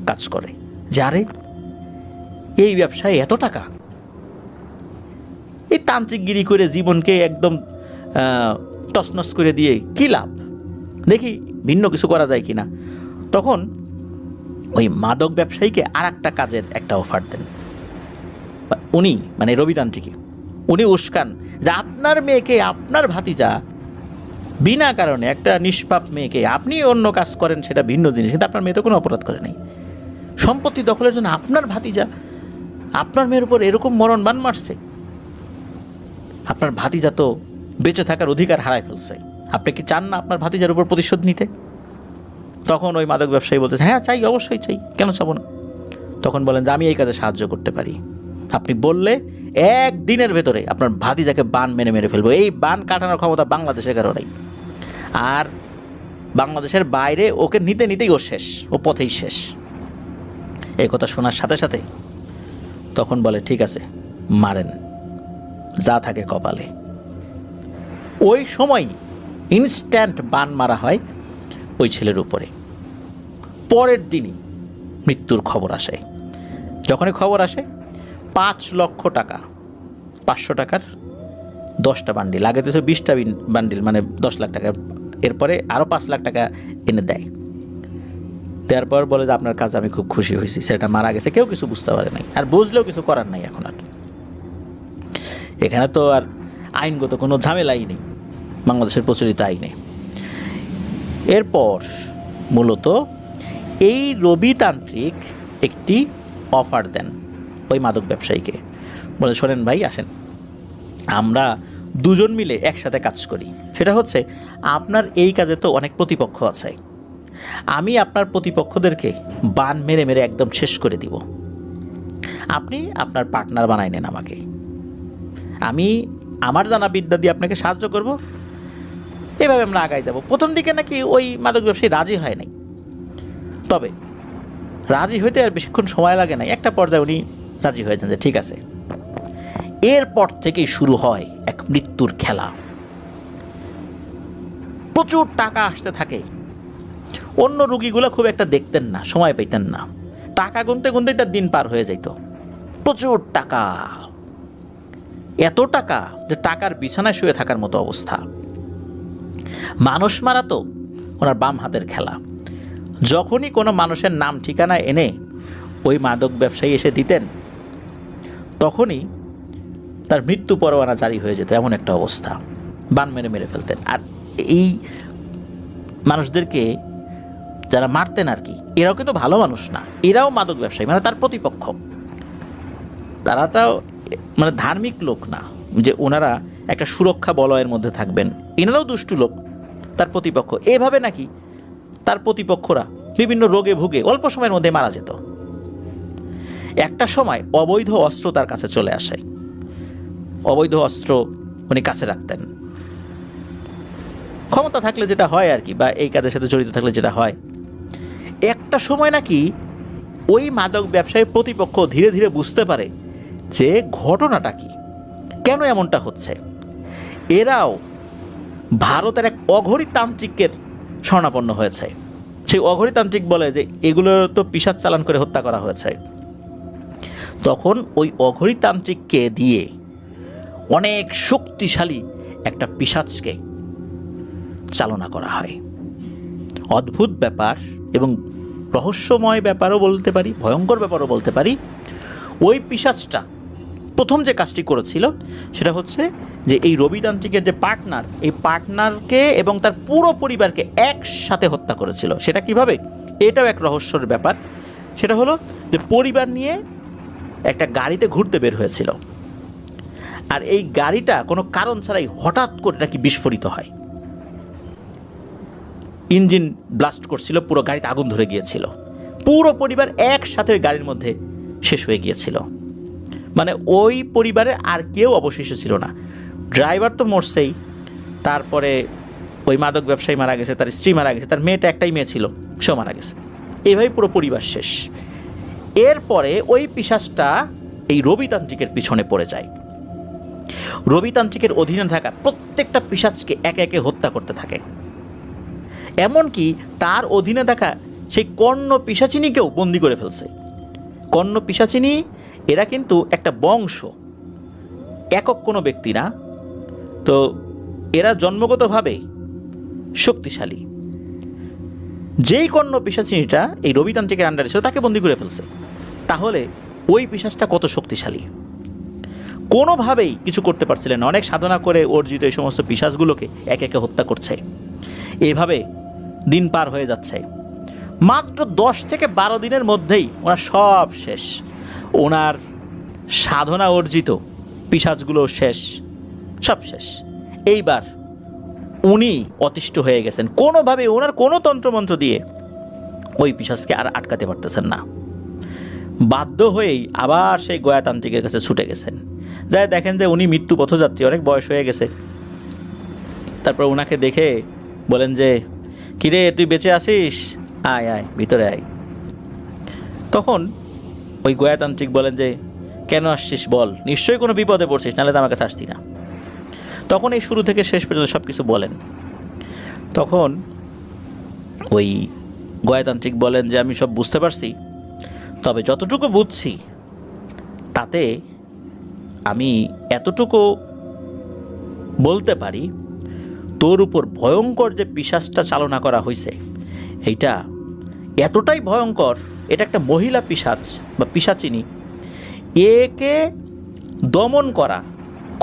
কাজ করে, যারে এই ব্যবসায় এত টাকা, এই তান্ত্রিকগিরি করে জীবনকে একদম তছনছ করে দিয়ে কি লাভ, দেখি ভিন্ন কিছু করা যায় কিনা। তখন ওই মাদক ব্যবসায়ীকে আর একটা কাজের একটা অফার দেন উনি, মানে রবিতান্ত্রিকে। উনি উস্কান যে আপনার মেয়েকে, আপনার ভাতিজা বিনা কারণে, একটা নিষ্পাপ মেয়েকে আপনি অন্য কাজ করেন সেটা ভিন্ন জিনিস, কিন্তু আপনার মেয়ে তো কোনো অপরাধ করে নাই। সম্পত্তি দখলের জন্য আপনার ভাতিজা আপনার মেয়ের উপর এরকম মরণ বান মারছে। আপনার ভাতিজা তো বেঁচে থাকার অধিকার হারায় ফেলছে। আপনি কি চান না আপনার ভাতিজার উপর প্রতিশোধ নিতে? তখন ওই মাদক ব্যবসায়ী বলতে, হ্যাঁ চাই, অবশ্যই চাই, কেন চাবো না। তখন বলেন যে আমি এই কাজে সাহায্য করতে পারি। আপনি বললে 1 দিনের ভেতরে আপনার ভাতিজাকে বান মেরে ফেলবো। এই বান কাটানোর ক্ষমতা বাংলাদেশের কারো নেই। আর বাংলাদেশের বাইরে ওকে নিতেই ও শেষ, ও পথেই শেষ। এই কথা শোনার সাথে সাথে তখন বলে ঠিক আছে, মারেন, যা থাকে কপালে। ওই সময় ইনস্ট্যান্ট বান মারা হয় ওই ছেলের উপরে। পরের দিনই মৃত্যুর খবর আসে। যখনই খবর আসে, 5 লক্ষ টাকা, 500 টাকার 10টা বান্ডিল, আগে তো 20টা বান্ডিল, মানে 10 লাখ টাকা। এরপরে আরও 5 লাখ টাকা এনে দেয়। দেওয়ার পর বলে যে আপনার কাজ আমি খুব খুশি হয়েছি, সেটা মারা গেছে, কেউ কিছু বুঝতে পারে নাই, আর বুঝলেও কিছু করার নাই এখন। আর এখানে তো আর আইনগত কোনো ঝামেলাই নেই, বাংলাদেশের প্রচলিত আইনে। এরপর মূলত এই রবিতান্ত্রিক একটি অফার দেন ওই মাদক ব্যবসায়ীকে। বলে শোনেন ভাই, আসেন আমরা দুজন মিলে একসাথে কাজ করি। সেটা হচ্ছে, আপনার এই কাজে তো অনেক প্রতিপক্ষ আছে, আমি আপনার প্রতিপক্ষদেরকে বান মেরে একদম শেষ করে দিব। আপনি আপনার পার্টনার বানাই নেন আমাকে, আমি আমার জানা বিদ্যা দিয়ে আপনাকে সাহায্য করব। এভাবে আমরা আগাই যাব। প্রথম দিকে নাকি ওই মাদক ব্যবসায়ী রাজি হয় নাই, তবে রাজি হইতে আর বেশিক্ষণ সময় লাগে নাই। একটা পর্যায়ে উনি রাজি হয়ে যান যে ঠিক আছে। এরপর থেকেই শুরু হয় এক মৃত্যুর খেলা। প্রচুর টাকা আসতে থাকে। অন্য রুগীগুলো খুব একটা দেখতেন না, সময় পেতেন না। টাকা গুনতেই তার দিন পার হয়ে যেত। প্রচুর টাকা, এত টাকা যে টাকার বিছানায় শুয়ে থাকার মতো অবস্থা। মানুষ মারা তো ওনার বাম হাতের খেলা। যখনই কোনো মানুষের নাম ঠিকানা এনে ওই মাদক ব্যবসায়ী এসে দিতেন, তখনই তার মৃত্যু পরোয়ানা জারি হয়ে যেত, এমন একটা অবস্থা। বান মেরে ফেলতেন। আর এই মানুষদেরকে যারা মারতেন আর কি, এরাও কিন্তু ভালো মানুষ না, এরাও মাদক ব্যবসায়ী, মানে তার প্রতিপক্ষ। তারা তো মানে ধার্মিক লোক না যে ওনারা একটা সুরক্ষা বলয়ের মধ্যে থাকবেন। এনারাও দুষ্টু লোক, তার প্রতিপক্ষ। এভাবে নাকি তার প্রতিপক্ষরা বিভিন্ন রোগে ভুগে অল্প সময়ের মধ্যে মারা যেত। একটা সময় অবৈধ অস্ত্র তার কাছে চলে আসে। অবৈধ অস্ত্র উনি কাছে রাখতেন। ক্ষমতা থাকলে যেটা হয় আর কি, বা এই কাজের সাথে জড়িত থাকলে যেটা হয়, একটা সময় নাকি ওই মাদক ব্যবসায়ীর প্রতিপক্ষ ধীরে ধীরে বুঝতে পারে যে ঘটনাটা কি, কেন এমনটা হচ্ছে। এরাও ভারতের এক অঘরীতান্ত্রিকের শরণাপন্ন হয়েছে। সেই অঘরীতান্ত্রিক বলে যে এগুলো তো পিশাচ চালান করে হত্যা করা হয়েছে। তখন ওই অঘরীতান্ত্রিককে দিয়ে অনেক শক্তিশালী একটা পিশাচকে চালনা করা হয়। অদ্ভুত ব্যাপার এবং রহস্যময় ব্যাপারও বলতে পারি, ভয়ঙ্কর ব্যাপারও বলতে পারি। ওই পিশাচটা প্রথম যে কাজটি করেছিল সেটা হচ্ছে যে এই রবিতান্ত্রিকের যে পার্টনার, এই পার্টনারকে এবং তার পুরো পরিবারকে একসাথে হত্যা করেছিল। সেটা কিভাবে, এটাও এক রহস্যের ব্যাপার। সেটা হলো যে পরিবার নিয়ে একটা গাড়িতে ঘুরতে বের হয়েছিল, আর এই গাড়িটা কোনো কারণ ছাড়াই হঠাৎ করে নাকি বিস্ফোরিত হয়। ইঞ্জিন ব্লাস্ট করছিল, পুরো গাড়িতে আগুন ধরে গিয়েছিল, পুরো পরিবার একসাথে ওই গাড়ির মধ্যে শেষ হয়ে গিয়েছিল। মানে ওই পরিবারে আর কেউ অবশিষ্ট ছিল না। ড্রাইভার তো মরছেই, তারপরে ওই মাদক ব্যবসায়ী মারা গেছে, তার স্ত্রী মারা গেছে, তার মেয়েটা একটাই মেয়ে ছিল, সেও মারা গেছে। এইভাবেই পুরো পরিবার শেষ। এরপরে ওই পিশাচটা এই রবিতান্ত্রিকের পিছনে পড়ে যায়। রবিতান্ত্রিকের অধীনে থাকা প্রত্যেকটা পিশাচকে একে একে হত্যা করতে থাকে। এমনকি তার অধীনে থাকা সেই কর্ণ পিশাচিনীকেও বন্দি করে ফেলছে। কর্ণ পিশাচিনী এরা কিন্তু একটা বংশ, একক কোনো ব্যক্তি না। তো এরা জন্মগতভাবে শক্তিশালী। যেই কর্ণ পিশাচিনীটা এই রবিতান্ত্রিকের আন্ডারে ছিল তাকে বন্দি করে ফেলছে, তাহলে ওই পিশাচটা কত শক্তিশালী। কোনোভাবেই কিছু করতে পারছিলেন না। অনেক সাধনা করে অর্জিত এই সমস্ত পিশাচগুলোকে একে একে হত্যা করছে। এভাবে দিন পার হয়ে যাচ্ছে। মাত্র 10 থেকে 12 দিনের মধ্যেই ওনার সব শেষ। ওনার সাধনা অর্জিত পিশাচগুলো শেষ, সব শেষ। এইবার উনি অতিষ্ঠ হয়ে গেছেন। কোনোভাবে ওনার কোনো তন্ত্রমন্ত্র দিয়ে ওই পিশাচকে আর আটকাতে পারতেছেন না। বাধ্য হয়েই আবার সেই গয়াতান্ত্রিকের কাছে ছুটে গেছেন। যাই দেখেন যে উনি মৃত্যু পথযাত্রী, অনেক বয়স হয়ে গেছে। তারপর ওনাকে দেখে বলেন যে, কিরে তুই বেঁচে আসিস, আয় আয় ভিতরে আয়। তখন ওই গয়াতান্ত্রিক বলেন যে, কেন আসছিস বল, নিশ্চয়ই কোনো বিপদে পড়ছিস, নাহলে তো আমার কাছে আসতি না। তখন এই শুরু থেকে শেষ পর্যন্ত সব কিছু বলেন। তখন ওই গয়াতান্ত্রিক বলেন যে, আমি সব বুঝতে পারছি, তবে যতটুকু বুঝছি তাতে আমি এতটুকু বলতে পারি, তোর উপর ভয়ঙ্কর যে পিশাচটা চালনা করা হয়েছে এইটা এতটাই ভয়ঙ্কর, এটা একটা মহিলা পিশাচ বা পিশাচিনী। একে দমন করা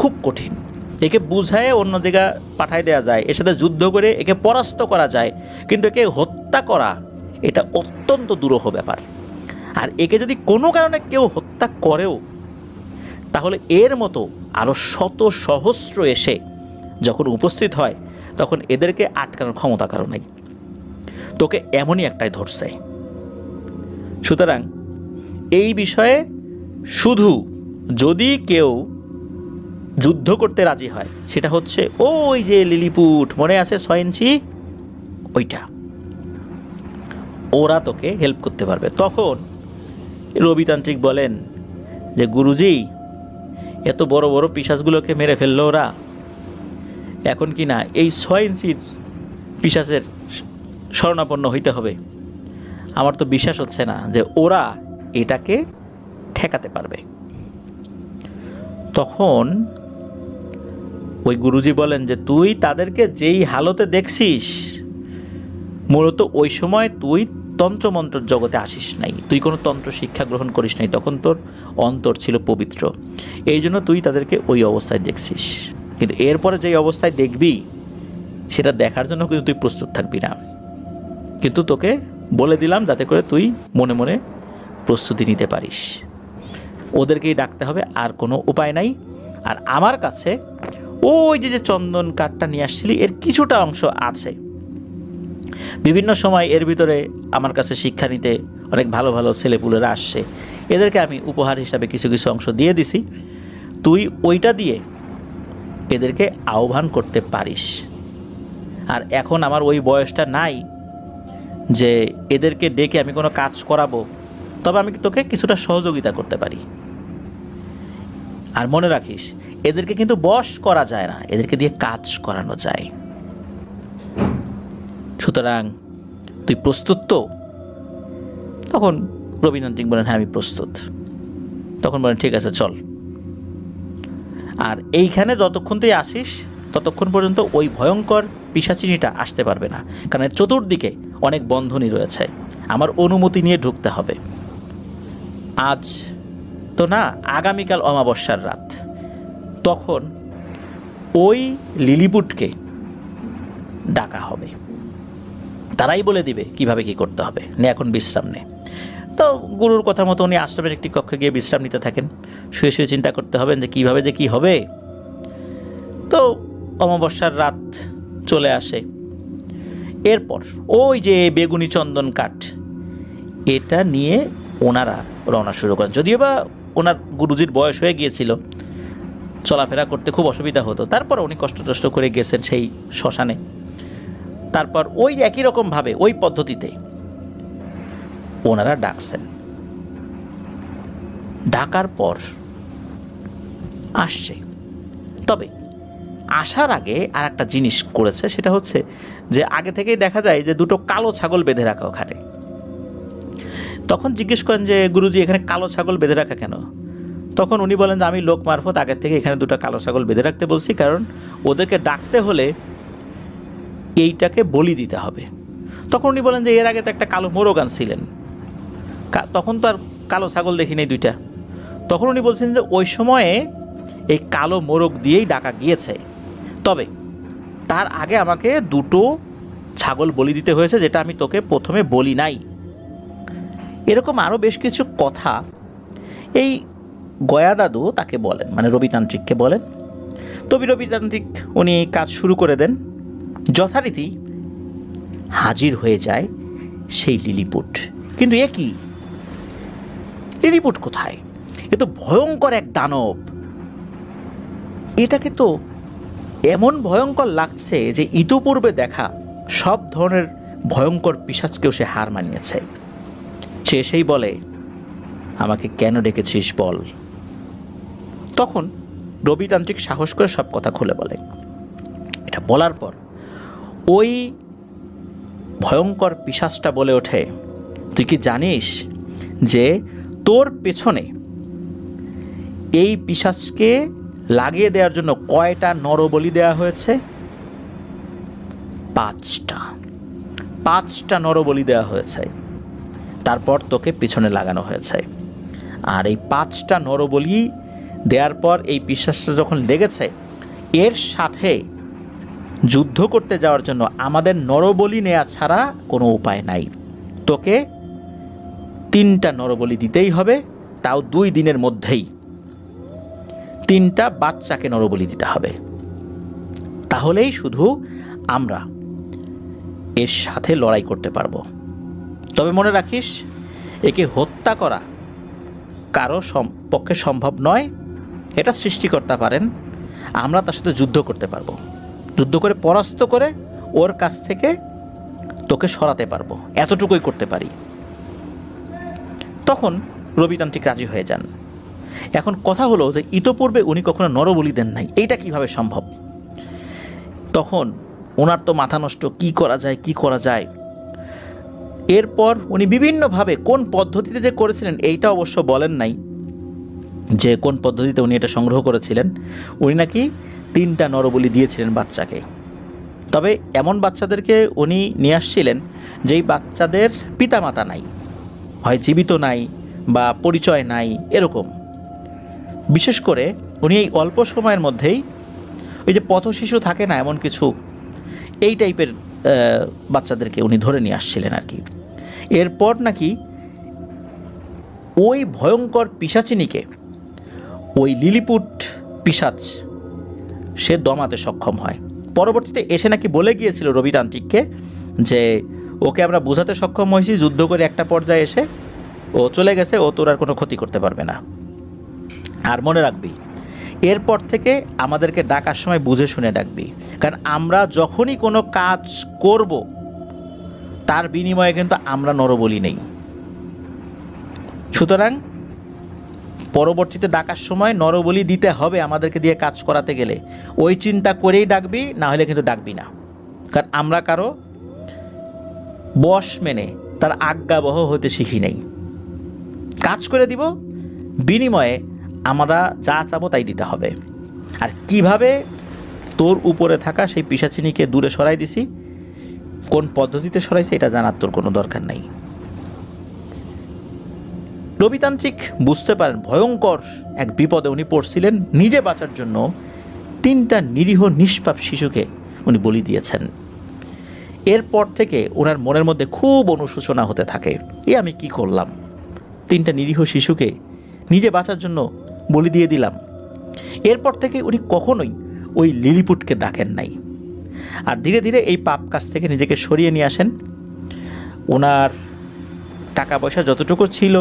খুব কঠিন। একে বুঝায় অন্য জায়গা পাঠায় দেওয়া যায়, এর সাথে যুদ্ধ করে একে পরাস্ত করা যায়, কিন্তু একে হত্যা করা এটা অত্যন্ত দুরূহ ব্যাপার। আর একে যদি কোনো কারণে কেউ হত্যা করেও, তাহলে এর মতো আরও শত সহস্র এসে যখন উপস্থিত হয়, তখন এদেরকে আটকানোর ক্ষমতা কারো নেই। তোকে এমনই একটাই ধরছে। সুতরাং এই বিষয়ে শুধু যদি কেউ যুদ্ধ করতে রাজি হয়, সেটা হচ্ছে ওই যে লিলিপুট, মনে আছে 6 ইঞ্চি, ওইটা, ওরা তোকে হেল্প করতে পারবে। তখন রবিতান্ত্রিক বলেন যে, গুরুজি এত বড় বড় পিশাচগুলোকে মেরে ফেললো ওরা, এখন কি না এই 6 ইঞ্চির পিশাচের শরণাপন্ন হইতে হবে? আমার তো বিশ্বাস হচ্ছে না যে ওরা এটাকে ঠেকাতে পারবে। তখন ওই গুরুজি বলেন যে, তুই তাদেরকে যেই হালতে দেখছিস, মূলত ওই সময় তুই তন্ত্রমন্ত্রের জগতে আসিস নাই, তুই কোনো তন্ত্র শিক্ষা গ্রহণ করিস নাই, তখন তোর অন্তর ছিল পবিত্র, এই জন্য তুই তাদেরকে ওই অবস্থায় দেখছিস। কিন্তু এরপরে যেই অবস্থায় দেখবি সেটা দেখার জন্য কিন্তু তুই প্রস্তুত থাকবি না। কিন্তু তোকে বলে দিলাম যাতে করে তুই মনে মনে প্রস্তুতি নিতে পারিস। ওদেরকেই ডাকতে হবে, আর কোনো উপায় নাই। আর আমার কাছে ওই যে যে চন্দন কাঠটা নিয়ে আসছিলি এর কিছুটা অংশ আছে। বিভিন্ন সময় এর ভিতরে আমার কাছে শিক্ষা নিতে অনেক ভালো ভালো ছেলেপুলেরা আসছে, এদেরকে আমি উপহার হিসাবে কিছু কিছু অংশ দিয়ে দিছি, তুই ওইটা দিয়ে এদেরকে আহ্বান করতে পারিস। আর এখন আমার ওই বয়সটা নাই যে এদেরকে ডেকে আমি কোনো কাজ করাবো, তবে আমি তোকে কিছুটা সহযোগিতা করতে পারি। আর মনে রাখিস, এদেরকে কিন্তু বশ করা যায় না, এদেরকে দিয়ে কাজ করানো যায়। সুতরাং তুই প্রস্তুত তো? তখন রবীন্দ্রনাথ বলেন, হ্যাঁ আমি প্রস্তুত। তখন বলেন, ঠিক আছে চল। আর এইখানে যতক্ষণ তুই আসিস ততক্ষণ পর্যন্ত ওই ভয়ঙ্কর পিশাচিনীটা আসতে পারবে না, কারণ এর চতুর্দিকে অনেক বন্ধনী রয়েছে, আমার অনুমতি নিয়ে ঢুকতে হবে। আজ তো না, আগামীকাল অমাবস্যার রাত, তখন ওই লিলিপুটকে ডাকা হবে, তারাই বলে দিবে কিভাবে কি করতে হবে। নে এখন বিশ্রাম নে। তো গুরুর কথা মতো উনি আশ্রমের একটি কক্ষে গিয়ে বিশ্রাম নিতে থাকেন। শুয়ে শুয়ে চিন্তা করতে হবেন যে কীভাবে যে কী হবে। তো অমাবস্যার রাত চলে আসে। এরপর ওই যে বেগুনি চন্দন কাঠ, এটা নিয়ে ওনারা রওনা শুরু করেন। যদিও বা ওনার গুরুজির বয়স হয়ে গিয়েছিল, চলাফেরা করতে খুব অসুবিধা হতো, তারপর উনি কষ্ট করে গেছেন সেই শ্মশানে। তারপর ওই একই রকমভাবে ওই পদ্ধতিতে ওনারা ডাকছেন। ডাকার পর আসছে, তবে আসার আগে আর একটা জিনিস করেছে, সেটা হচ্ছে যে আগে থেকেই দেখা যায় যে দুটো কালো ছাগল বেঁধে রাখা ওখানে। তখন জিজ্ঞেস করেন যে গুরুজি এখানে কালো ছাগল বেঁধে রাখা কেন? তখন উনি বলেন যে আমি লোক মারফত আগের থেকে এখানে দুটো কালো ছাগল বেঁধে রাখতে বলছি, কারণ ওদেরকে ডাকতে হলে এইটাকে বলি দিতে হবে। তখন উনি বলেন যে এর আগে তো একটা কালো মোরগ আনছিলেন, তখন তো আর কালো ছাগল দেখি নেই দুইটা। তখন উনি বলছেন যে ওই সময়ে এই কালো মোরগ দিয়েই ডাকা গিয়েছে, তবে তার আগে আমাকে দুটো ছাগল বলি দিতে হয়েছে, যেটা আমি তোকে প্রথমে বলি নাই। এরকম আরও বেশ কিছু কথা এই গয়া দাদু তাকে বলেন, মানে রবিতান্ত্রিককে বলেন। তবে রবিতান্ত্রিক উনি কাজ শুরু করে দেন। যথারীতি হাজির হয়ে যায় সেই লিলিপুট। কিন্তু এ কি, লিলিপুট কোথায়? এ তো ভয়ঙ্কর এক দানব। এটাকে তো এমন ভয়ঙ্কর লাগছে যে ইতোপূর্বে দেখা সব ধরনের ভয়ঙ্কর পিশাচকেও সে হার মানিয়েছে। সে সেই বলে, আমাকে কেন ডেকেছিস বল। তখন রবিতান্ত্রিক সাহস করে সব কথা খুলে বলে। এটা বলার পর ওই ভয়ঙ্কর পিশাচটা বলে ওঠে, তুই কি জানিস যে তোর পেছনে এই পিশাচকে লাগিয়ে দেওয়ার জন্য কয়টা নরবলি দেওয়া হয়েছে? 5টা নরবলি দেওয়া হয়েছে, তারপর তোকে পিছনে লাগানো হয়েছে। আর এই 5টা নরবলি দেওয়ার পর এই পিশাচটা যখন লেগেছে, এর সাথে যুদ্ধ করতে যাওয়ার জন্য আমাদের নরবলি নেওয়া ছাড়া কোনো উপায় নাই। তোকে 3টা নরবলি দিতেই হবে, তাও 2 দিনের মধ্যেই 3টা বাচ্চাকে নরবলি দিতে হবে। তাহলেই শুধু আমরা এর সাথে লড়াই করতে পারবো। তবে মনে রাখিস, একে হত্যা করা কারো পক্ষে সম্ভব নয়। এটা সৃষ্টিকর্তা পারেন, আমরা তার সাথে যুদ্ধ করতে পারবো, যুদ্ধ করে পরাস্ত করে ওর কাছ থেকে তোকে সরাতে পারবো, এতটুকুই করতে পারি। তখন রবিতান্ত্রিক রাজি হয়ে যান। এখন কথা হলো যে ইতোপূর্বে উনি কখনো নরবলি দেন নাই, এইটা কিভাবে সম্ভব? তখন ওনার তো মাথা নষ্ট, কি করা যায়। এরপর উনি বিভিন্নভাবে কোন পদ্ধতিতে যে করেছিলেন এইটা অবশ্য বলেন নাই, যে কোন পদ্ধতিতে উনি এটা সংগ্রহ করেছিলেন। উনি নাকি 3টা নরবলি দিয়েছিলেন বাচ্চাকে। তবে এমন বাচ্চাদেরকে উনি নিয়ে আসছিলেন যেই বাচ্চাদের পিতামাতা নাই, হয় জীবিত নাই বা পরিচয় নাই, এরকম। বিশেষ করে উনি এই অল্প সময়ের মধ্যেই ওই যে পথশিশু থাকে না, এমন কিছু এই টাইপের বাচ্চাদেরকে উনি ধরে নিয়ে আসছিলেন আর কি। এরপর নাকি ওই ভয়ঙ্কর পিশাচিনীকে ওই লিলিপুট পিশাচ সে দমাতে সক্ষম হয়। পরবর্তীতে এসে নাকি বলে গিয়েছিল রবিতান্ত্রিককে যে ওকে আমরা বোঝাতে সক্ষম হয়েছি, যুদ্ধ করে একটা পর্যায়ে এসে ও চলে গেছে, ও তোর আর কোনো ক্ষতি করতে পারবে না। আর মনে রাখবি, এরপর থেকে আমাদেরকে ডাকার সময় বুঝে শুনে ডাকবি, কারণ আমরা যখনই কোনো কাজ করব তার বিনিময়ে কিন্তু আমরা নরবলি নেই। সুতরাং পরবর্তীতে ডাকার সময় নরবলি দিতে হবে আমাদেরকে দিয়ে কাজ করাতে গেলে, ওই চিন্তা করেই ডাকবি, না হলে কিন্তু ডাকবি না। কারণ আমরা কারো বশ মেনে তার আজ্ঞাবহ হতে শিখি নাই। কাজ করে দিব, বিনিময়ে আমরা যা চাবো তাই দিতে হবে। আর কিভাবে তোর উপরে থাকা সেই পিশাচিনীকে দূরে সরাই দিছি, কোন পদ্ধতিতে সরাইছে, এটা জানার তোর কোনো দরকার নাই। রবিতান্ত্রিক বুঝতে পারেন ভয়ঙ্কর এক বিপদে উনি পড়ছিলেন। নিজে বাঁচার জন্য 3টা নিরীহ নিষ্পাপ শিশুকে উনি বলি দিয়েছেন। এরপর থেকে ওনার মনের মধ্যে খুব অনুশোচনা হতে থাকে, আমি কি করলাম, 3টা নিরীহ শিশুকে নিজে বাঁচার জন্য বলি দিয়ে দিলাম। এরপর থেকে উনি কখনোই ওই লিলিপুটকে ডাকেন নাই। আর ধীরে ধীরে এই পাপ কাজ থেকে নিজেকে সরিয়ে নিয়ে আসেন। ওনার টাকা পয়সা যতটুকু ছিল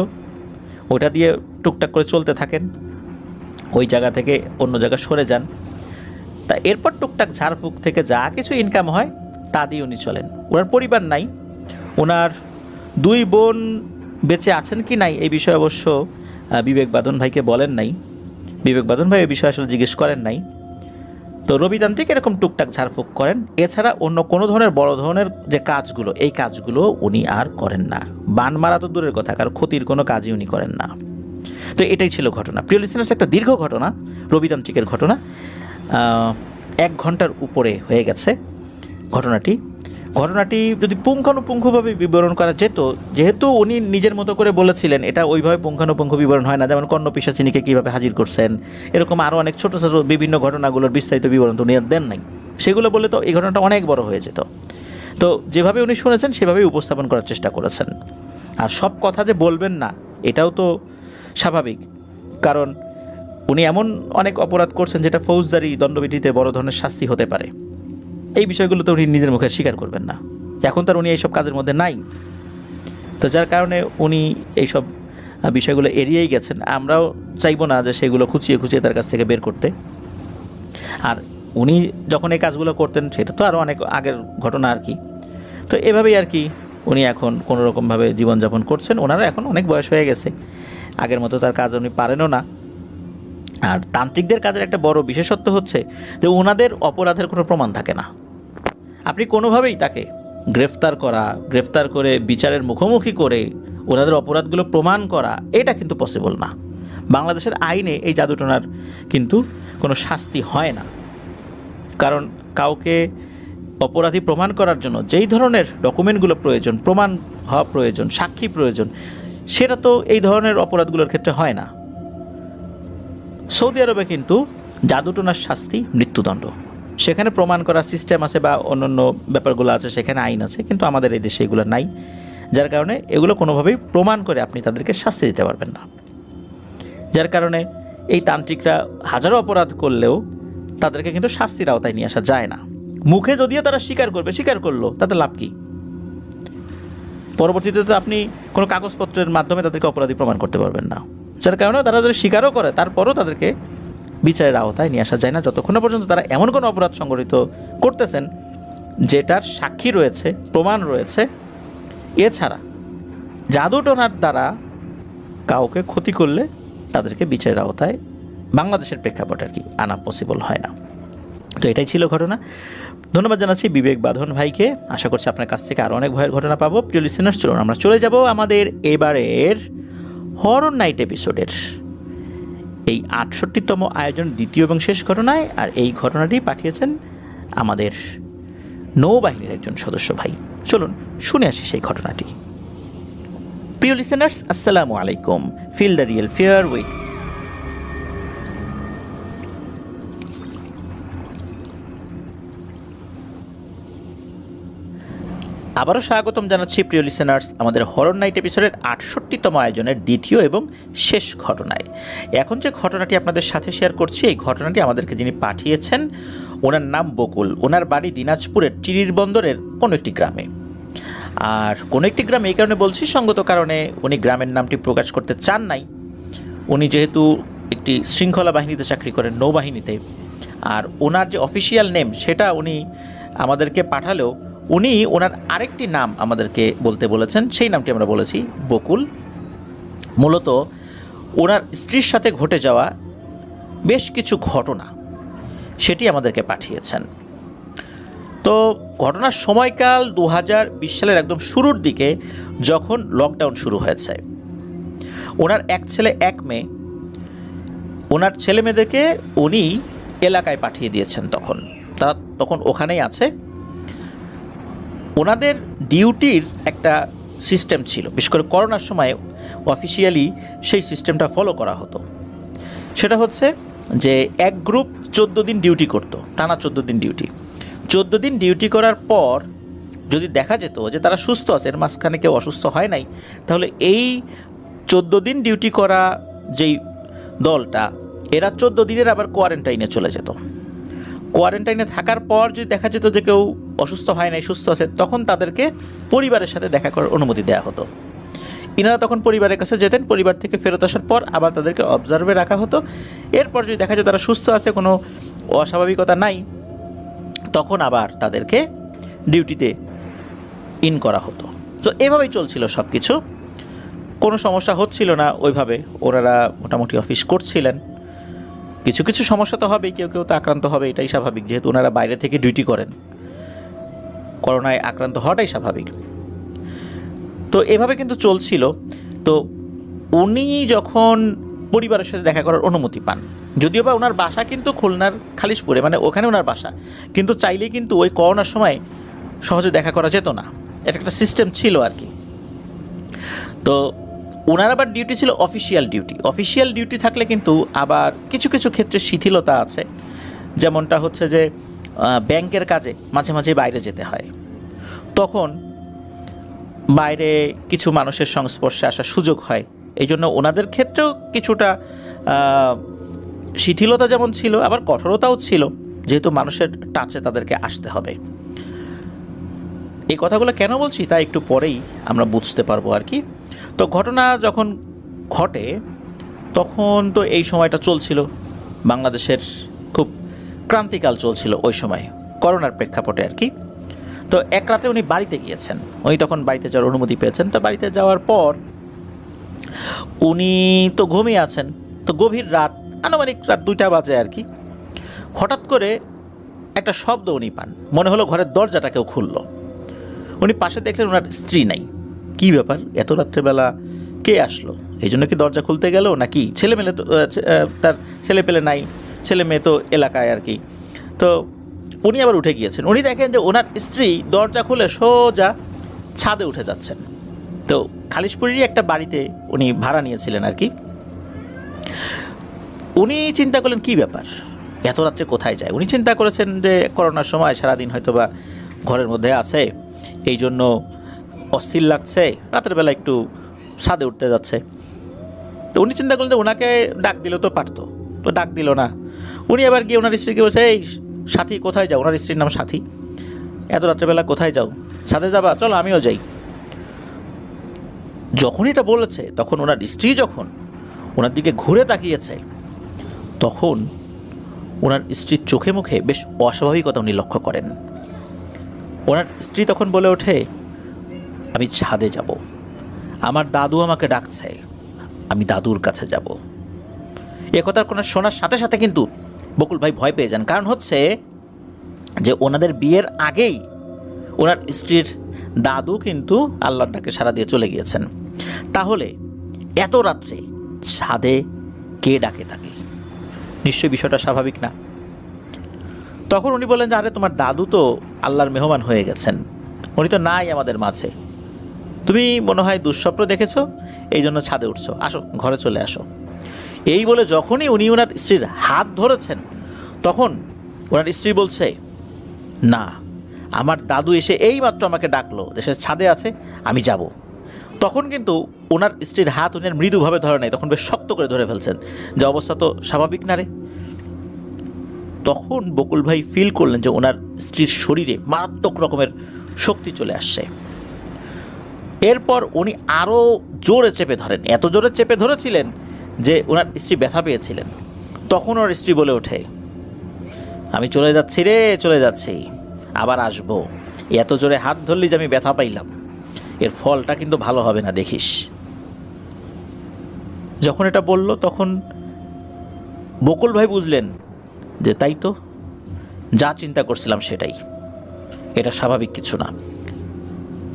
ওটা দিয়ে টুকটাক করে চলতে থাকেন, ওই জায়গা থেকে অন্য জায়গায় সরে যান। তা এরপর টুকটাক ঝাড়ফুঁক থেকে যা কিছু ইনকাম হয় তা দিয়ে উনি চলেন। ওনার পরিবার নাই, ওনার 2 বোন বেঁচে আছেন কি নাই এই বিষয়ে অবশ্য বিবেক বাঁধন ভাইকে বলেন নাই। বিবেক বাঁধন ভাই এই বিষয়ে আসলে জিজ্ঞেস করেন নাই। তো রবিতান্ত্রিক এরকম টুকটাক ঝাড়ফুঁক করেন, এছাড়া অন্য কোনো ধরনের বড় ধরনের যে কাজগুলো, এই কাজগুলো উনি আর করেন না। বান মারা তো দূরের কথা, কারণ ক্ষতির কোনো কাজই উনি করেন না। তো এটাই ছিল ঘটনা। প্রিয় লিসেনার্স, একটা দীর্ঘ ঘটনা, রবিতান্ত্রিকের ঘটনা, 1 ঘন্টার উপরে হয়ে গেছে ঘটনাটি যদি পুঙ্খানুপুঙ্খভাবে বিবরণ করা যেত, যেহেতু উনি নিজের মতো করে বলেছিলেন, এটা ওইভাবে পুঙ্খানুপুঙ্খ বিবরণ হয় না। যেমন কর্ণ পিশাচিনীকে কীভাবে হাজির করছেন, এরকম আরও অনেক ছোটো ছোটো বিভিন্ন ঘটনাগুলোর বিস্তারিত বিবরণ তো উনি দেন নাই। সেগুলো বলে তো এই ঘটনাটা অনেক বড় হয়ে যেত। তো যেভাবে উনি শুনেছেন সেভাবেই উপস্থাপন করার চেষ্টা করেছেন। আর সব কথা যে বলবেন না এটাও তো স্বাভাবিক, কারণ উনি এমন অনেক অপরাধ করছেন যেটা ফৌজদারি দণ্ডবিধিতে বড় ধরনের শাস্তি হতে পারে। এই বিষয়গুলো তো উনি নিজের মুখে স্বীকার করবেন না। এখন তার উনি এইসব কাজের মধ্যে নাই, তো যার কারণে উনি এইসব বিষয়গুলো এড়িয়েই গেছেন। আমরাও চাইবো না যে সেগুলো খুঁচিয়ে খুঁচিয়ে তার কাছ থেকে বের করতে। আর উনি যখন এই কাজগুলো করতেন সেটা তো আরও অনেক আগের ঘটনা আর কি। তো এভাবেই আর কি উনি এখন কোনোরকমভাবে জীবনযাপন করছেন। ওনারা এখন অনেক বয়স হয়ে গেছে, আগের মতো তার কাজ উনি পারেনও না। আর তান্ত্রিকদের কাজের একটা বড় বিশেষত্ব হচ্ছে যে ওনাদের অপরাধের কোনো প্রমাণ থাকে না। আপনি কোনোভাবেই তাকে গ্রেফতার করে বিচারের মুখোমুখি করে ওনাদের অপরাধগুলো প্রমাণ করা, এটা কিন্তু পসিবল না। বাংলাদেশের আইনে এই জাদুটোনার কিন্তু কোনো শাস্তি হয় না, কারণ কাউকে অপরাধী প্রমাণ করার জন্য যেই ধরনের ডকুমেন্টগুলো প্রয়োজন, প্রমাণ হওয়া প্রয়োজন, সাক্ষী প্রয়োজন, সেটা তো এই ধরনের অপরাধগুলোর ক্ষেত্রে হয় না। সৌদি আরবে কিন্তু জাদুটোনার শাস্তি মৃত্যুদণ্ড। সেখানে প্রমাণ করার সিস্টেম আছে বা অন্যান্য ব্যাপারগুলো আছে, সেখানে আইন আছে, কিন্তু আমাদের এই দেশে এগুলো নাই। যার কারণে এগুলো কোনোভাবেই প্রমাণ করে আপনি তাদেরকে শাস্তি দিতে পারবেন না। যার কারণে এই তান্ত্রিকরা হাজারো অপরাধ করলেও তাদেরকে কিন্তু শাস্তির আওতায় নিয়ে আসা যায় না। মুখে যদিও তারা স্বীকার করলো, তাতে লাভ কি? পরবর্তীতে তো আপনি কোনো কাগজপত্রের মাধ্যমে তাদেরকে অপরাধী প্রমাণ করতে পারবেন না। যার কারণে তারা যদি স্বীকারও করে, তারপরও তাদেরকে বিচারের আওতায় নিয়ে আসা যায় না, যতক্ষণ পর্যন্ত তারা এমন কোনো অপরাধ সংগঠিত করতেছেন যেটার সাক্ষী রয়েছে, প্রমাণ রয়েছে। এছাড়া জাদুটোনার দ্বারা কাউকে ক্ষতি করলে তাদেরকে বিচারের আওতায় বাংলাদেশের প্রেক্ষাপটে আর কি আনা পসিবল হয় না। তো এটাই ছিল ঘটনা। ধন্যবাদ জানাচ্ছি বিবেক বাঁধন ভাইকে। আশা করছি আপনার কাছ থেকে আরও অনেক ভয়ের ঘটনা পাবো। প্রিয় লিসেনার্স, চলুন আমরা চলে যাব আমাদের এবারের হরর নাইট এপিসোডের এই ৬৮তম আয়োজন, দ্বিতীয় এবং শেষ ঘটনায়। আর এই ঘটনাটি পাঠিয়েছেন আমাদের নৌবাহিনীর একজন সদস্য ভাই। চলুন শুনে আসি সেই ঘটনাটি। প্রিয় লিসেনার্স, আসসালামু আলাইকুম। Feel the real fear with আবারও স্বাগতম জানাচ্ছি প্রিয় লিসেনার্স আমাদের হরর নাইট এপিসোডের ৬৮তম আয়োজনের দ্বিতীয় এবং শেষ ঘটনায়। এখন যে ঘটনাটি আপনাদের সাথে শেয়ার করছি, এই ঘটনাটি আমাদেরকে যিনি পাঠিয়েছেন ওনার নাম বকুল। ওনার বাড়ি দিনাজপুরের চিরির বন্দরের কোনো একটি গ্রামে। আর কোনো একটি গ্রামে এই কারণে বলছি, সঙ্গত কারণে উনি গ্রামের নামটি প্রকাশ করতে চান নাই। উনি যেহেতু একটি শৃঙ্খলা বাহিনীতে চাকরি করেন, নৌবাহিনীতে, আর ওনার যে অফিসিয়াল নেম সেটা উনি আমাদেরকে পাঠালেও উনি ওনার আরেকটি নাম আমাদেরকে বলতে বলেছেন, সেই নামটি আমরা বলেছি বকুল। মূলত ওনার স্ত্রীর সাথে ঘটে যাওয়া বেশ কিছু ঘটনা সেটি আমাদেরকে পাঠিয়েছেন। তো ঘটনার সময়কাল 2020 সালের একদম শুরুর দিকে, যখন লকডাউন শুরু হয়েছে। ওনার এক ছেলে এক মেয়ে, ওনার ছেলে মেয়েদেরকে উনি এলাকায় পাঠিয়ে দিয়েছেন। তারা তখন ওখানেই আছে। ওনাদের ডিউটির একটা সিস্টেম ছিল, বিশেষ করে করোনার সময় অফিসিয়ালি সেই সিস্টেমটা ফলো করা হতো। সেটা হচ্ছে যে এক গ্রুপ 14 দিন ডিউটি করতো, টানা 14 দিন ডিউটি। 14 দিন ডিউটি করার পর যদি দেখা যেত যে তারা সুস্থ আছে, এর মাঝখানে কেউ অসুস্থ হয় নাই, তাহলে এই 14 দিন ডিউটি করা যেই দলটা, এরা 14 দিনের আবার কোয়ারেন্টাইনে চলে যেত। কোয়ারেন্টাইনে থাকার পর যদি দেখা যেত যে কেউ অসুস্থ হয় নাই, সুস্থ আছে, তখন তাদেরকে পরিবারের সাথে দেখা করার অনুমতি দেওয়া হতো। ইনারা তখন পরিবারের কাছে যেতেন, পরিবার থেকে ফেরত আসার পর আবার তাদেরকে অবজার্ভে রাখা হতো। এরপর যদি দেখা যায় তারা সুস্থ আছে, কোনো অস্বাভাবিকতা নাই, তখন আবার তাদেরকে ডিউটিতে ইন করা হতো। তো এভাবেই চলছিল সব কিছু, কোনো সমস্যা হচ্ছিল না ওইভাবে। ওনারা মোটামুটি অফিস করছিলেন। কিছু কিছু সমস্যা তো হবেই, কেউ কেউ তো আক্রান্ত হবে, এটাই স্বাভাবিক, যেহেতু ওনারা বাইরে থেকে ডিউটি করেন। করোনায় আক্রান্ত হওয়াটাই স্বাভাবিক। তো এভাবে কিন্তু চলছিল। তো উনি যখন পরিবারের সাথে দেখা করার অনুমতি পান, যদিও বা ওনার বাসা কিন্তু খুলনার খালিশপুরে, মানে ওখানে ওনার বাসা, কিন্তু চাইলেই কিন্তু ওই করোনার সময় সহজে দেখা করা যেত না। এটা একটা সিস্টেম ছিল আর কি। তো ওনার আবার ডিউটি ছিল অফিসিয়াল ডিউটি। অফিসিয়াল ডিউটি থাকলে কিন্তু আবার কিছু কিছু ক্ষেত্রে শিথিলতা আছে। যেমনটা হচ্ছে যে ব্যাংকের কাজে মাঝে মাঝে বাইরে যেতে হয়, তখন বাইরে কিছু মানুষের সংস্পর্শে আসার সুযোগ হয়। এই জন্য ওনাদের ক্ষেত্রেও কিছুটা শিথিলতা যেমন ছিল, আবার কঠোরতাও ছিল, যেহেতু মানুষের টাচে তাদেরকে আসতে হবে। এই কথাগুলো কেন বলছি তা একটু পরেই আমরা বুঝতে পারবো আর কি। তো ঘটনা যখন ঘটে তখন তো এই সময়টা চলছিল, বাংলাদেশের খুব ক্রান্তিকাল চলছিল ওই সময়, করোনার প্রেক্ষাপটে আর কি। তো এক রাতে উনি বাড়িতে গিয়েছেন, উনি তখন বাড়িতে যাওয়ার অনুমতি পেয়েছেন। তো বাড়িতে যাওয়ার পর উনি তো ঘুমিয়ে আছেন। তো গভীর রাত, আনুমানিক রাত 2টা বাজে আর কি, হঠাৎ করে একটা শব্দ উনি পান। মনে হলো ঘরের দরজাটা কেউ খুললো। উনি পাশে দেখলেন ওনার স্ত্রী নাই। কী ব্যাপার, এত রাত্রেবেলা কে আসলো? এই জন্য কি দরজা খুলতে গেল নাকি? ছেলেমেলে তো তার ছেলে পেলে নাই, ছেলে মেয়ে তো এলাকায় আর কি। তো উনি আবার উঠে গিয়েছেন। উনি দেখেন যে ওনার স্ত্রী দরজা খুলে সোজা ছাদে উঠে যাচ্ছেন। তো খালিশপুরেরই একটা বাড়িতে উনি ভাড়া নিয়েছিলেন আর কি। উনি চিন্তা করলেন কী ব্যাপার, এত রাত্রে কোথায় যায়? উনি চিন্তা করেছেন যে করোনার সময় সারাদিন হয়তো বা ঘরের মধ্যে আছে, এই জন্য অস্থির লাগছে, রাতের বেলা একটু ছাদে উঠতে যাচ্ছে। তো উনি চিন্তা করলেন যে ওনাকে ডাক দিলেও তো পারতো, তো ডাক দিল না। উনি আবার গিয়ে ওনার স্ত্রীকে বলছে, এই সাথী কোথায় যাও? ওনার স্ত্রীর নাম সাথী। এত রাত্রেবেলা কোথায় যাও? ছাদে যাবা? চলো আমিও যাই। যখন এটা বলেছে তখন ওনার স্ত্রী যখন ওনার দিকে ঘুরে তাকিয়েছে, তখন ওনার স্ত্রীর চোখে মুখে বেশ অস্বাভাবিকতা উনি লক্ষ্য করেন। ওনার স্ত্রী তখন বলে ওঠে, আমি ছাদে যাব, আমার দাদু আমাকে ডাকছে, আমি দাদুর কাছে যাব। এ কথা শোনার সাথে সাথে কিন্তু বকুল ভাই ভয় পেয়ে যান। কারণ হচ্ছে যে ওনাদের বিয়ের আগেই ওনার স্ত্রীর দাদু কিন্তু আল্লাহর ডাকে সাড়া দিয়ে চলে গিয়েছেন। তাহলে এত রাত্রে ছাদে কে ডাকে তাকে? নিশ্চয়ই বিষয়টা স্বাভাবিক না। তখন উনি বলেন যে আরে তোমার দাদু তো আল্লাহর মেহমান হয়ে গেছেন, উনি তো নাই আমাদের মাঝে, তুমি মনে হয় দুঃস্বপ্ন দেখেছো, এই জন্য ছাদে উঠছো, আসো ঘরে চলে আসো। এই বলে যখনই উনি ওনার স্ত্রীর হাত ধরেছেন, তখন ওনার স্ত্রী বলছে, না আমার দাদু এসে এইমাত্র আমাকে ডাকলো, দেশের ছাদে আছে, আমি যাব। তখন কিন্তু ওনার স্ত্রীর হাত উনার মৃদুভাবে ধরে নেয়, তখন বেশ শক্ত করে ধরে ফেলছেন, যে অবস্থা তো স্বাভাবিক না রে। তখন বকুল ভাই ফিল করলেন যে ওনার স্ত্রীর শরীরে মারাত্মক রকমের শক্তি চলে আসছে। এরপর উনি আরও জোরে চেপে ধরেন, এত জোরে চেপে ধরেছিলেন যে ওনার স্ত্রী ব্যথা পেয়েছিলেন। তখন ওর স্ত্রী বলে ওঠে, আমি চলে যাচ্ছি রে, চলে যাচ্ছি, আবার আসবো। এত জোরে হাত ধরলি যে আমি ব্যথা পাইলাম, এর ফলটা কিন্তু ভালো হবে না, দেখিস। যখন এটা বলল তখন বকুল ভাই বুঝলেন যে তাই তো, যা চিন্তা করছিলাম সেটাই, এটা স্বাভাবিক কিছু না।